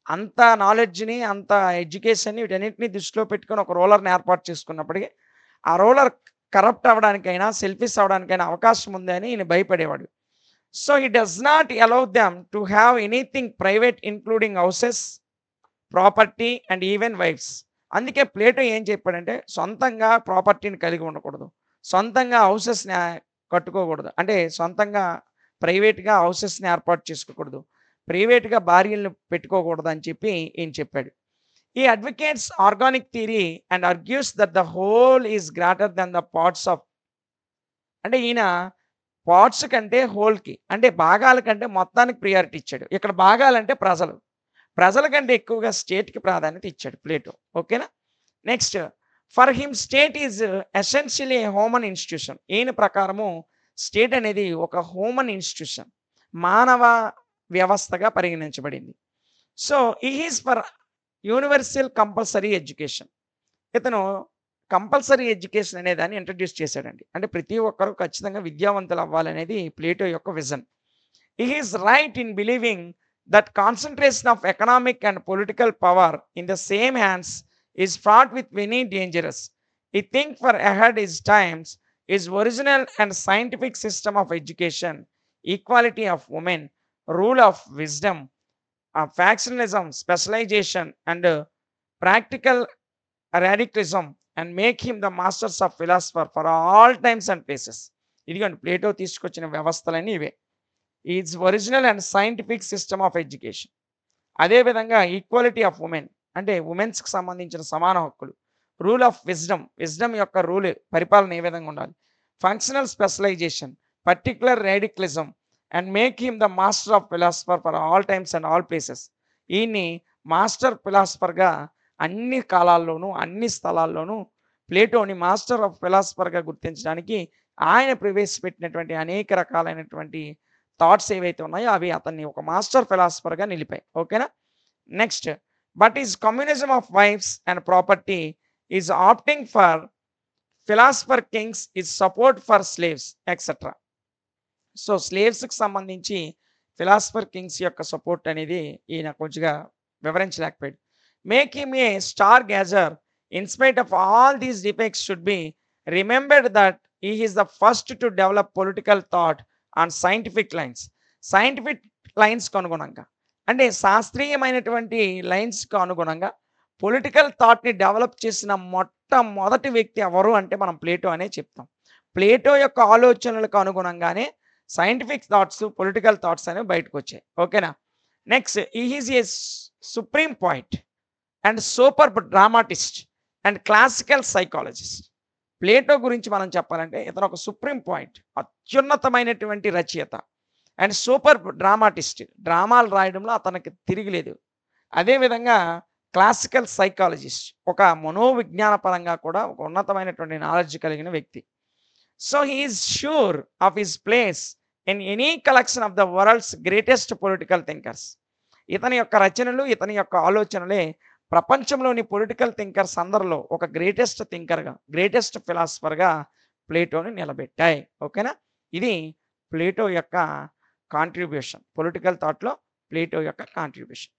అంత నాలెడ్జ్‌ని, అంత ఎడ్యుకేషన్‌ని వీటన్నిటిని దృష్టిలో పెట్టుకొని ఒక రూలర్‌ని ఏర్పాటు చేసుకున్నప్పటికీ, ఆ రూలర్ కరప్ట్ అవ్వడానికైనా, సెల్ఫిష్ అవ్వడానికైనా అవకాశం ఉంది అని ఈయన భయపడేవాడు. సో, he does not allow them to have anything private including houses, property and even wifes. అందుకే ప్లేటో ఏం చెప్పాడంటే, సొంతంగా ప్రాపర్టీని కలిగి ఉండకూడదు. సొంతంగా హౌసెస్‌ని కట్టుకోకూడదు. అంటే సొంతంగా ప్రైవేట్‌గా హౌసెస్‌ని ఏర్పాటు చేసుకోకూడదు. ప్రైవేట్‌గా భార్యలను పెట్టుకోకూడదు అని చెప్పి ఈయన చెప్పాడు. ఈ advocates organic theory and argues that the whole is greater than the parts of. అంటే ఈయన పార్ట్స్ కంటే హోల్‌కి అంటే భాగాల కంటే మొత్తానికి ప్రియారిటీ ఇచ్చాడు. ఇక్కడ భాగాలంటే ప్రజలు. ప్రజల కంటే ఎక్కువగా స్టేట్‌కి ప్రాధాన్యత ఇచ్చాడు ప్లేటో. ఓకేనా? Next, for him state is essentially a human institution. ఈయన ప్రకారము స్టేట్ అనేది ఒక హ్యూమన్ ఇన్‌స్టిట్యూషన్. మానవ వ్యవస్థగా పరిగణించబడింది. So, he is for universal compulsory education. ఇతను కంపల్సరీ ఎడ్యుకేషన్ అనే దాన్ని ఇంట్రడ్యూస్ చేశాడండి. అంటే ప్రతి ఒక్కరు ఖచ్చితంగా విద్యావంతులు అవ్వాలనేది ప్లేటో యొక్క vision. He is right in believing that concentration of economic and political power in the same hands is fraught with many dangerous. He think far ahead his times his original and scientific system of education, equality of women, rule of wisdom, factionalism, specialisation and practical radicalism and make him the masters of philosopher for all times and places. ఇదిగోండి Plato తీసుకొచ్చిన వ్యవస్థలన్నీ ఇవే. Is original and scientific system of education. అదేవిధంగా equality of women అంటే ఉమెన్స్కి సంబంధించిన సమాన హక్కులు. రూల్ ఆఫ్ విజ్డమ్, విజ్డమ్ యొక్క రూల్ పరిపాలన ఏ విధంగా ఉండాలి. Functional specialisation, particular radicalism and make him the master of philosopher for all times and all places. ఈయన్ని మాస్టర్ ఫిలాసఫర్గా అన్ని కాలాల్లోనూ అన్ని స్థలాల్లోనూ ప్లేటోని మాస్టర్ ఆఫ్ ఫిలాసఫర్గా గుర్తించడానికి ఆయన ప్రవేశపెట్టినటువంటి అనేక రకాలైనటువంటి థాట్స్ ఏవైతే ఉన్నాయో అవి అతన్ని ఒక మాస్టర్ ఫిలాసఫర్గా నిలిపాయి. ఓకేనా? Next, but is communism of wifes and property is opting for philosopher kings is support for slaves etcetera. So, స్లేవ్స్కి సంబంధించి ఫిలాసఫర్ కింగ్స్ యొక్క సపోర్ట్ అనేది ఈయన కొంచెంగా వివరించలేకపోయాడు. Make him a stargazer in spite of all these defects should be remembered that he is the first to develop political thought on scientific lines. Scientific లైన్స్కి అనుగుణంగా అంటే శాస్త్రీయమైనటువంటి లైన్స్కి అనుగుణంగా పొలిటికల్ థాట్ని డెవలప్ చేసిన మొట్టమొదటి వ్యక్తి ఎవరు అంటే మనం ప్లేటో అనే చెప్తాం. ప్లేటో యొక్క ఆలోచనలకు అనుగుణంగానే సైంటిఫిక్ థాట్స్, పొలిటికల్ థాట్స్ అనేవి బయటకు వచ్చాయి. ఓకేనా? Next, he is a supreme point and super dramatist and classical psychologist. Plato గురించి మనం చెప్పాలంటే ఇతను ఒక సుప్రీం పాయింట్, అత్యున్నతమైనటువంటి రచయిత అండ్ సూపర్ డ్రామాటిస్ట్. డ్రామాలు రాయడంలో అతనికి తిరిగిలేదు. అదేవిధంగా క్లాసికల్ సైకాలజిస్ట్, ఒక మనోవిజ్ఞాన పరంగా కూడా ఒక ఉన్నతమైనటువంటి నాలెడ్జ్ కలిగిన వ్యక్తి. So, he is sure of his place in any collection of the world's greatest political thinkers. ఇతని యొక్క రచనలు, ఇతని యొక్క ఆలోచనలే ప్రపంచంలోని పొలిటికల్ థింకర్స్ అందరిలో ఒక గ్రేటెస్ట్ థింకర్గా, గ్రేటెస్ట్ ఫిలాసఫర్గా ప్లేటోని నిలబెట్టాయి. ఓకేనా? ఇది ప్లేటో యొక్క కాంట్రిబ్యూషన్, పొలిటికల్ థాట్లో ప్లేటో యొక్క కాంట్రిబ్యూషన్.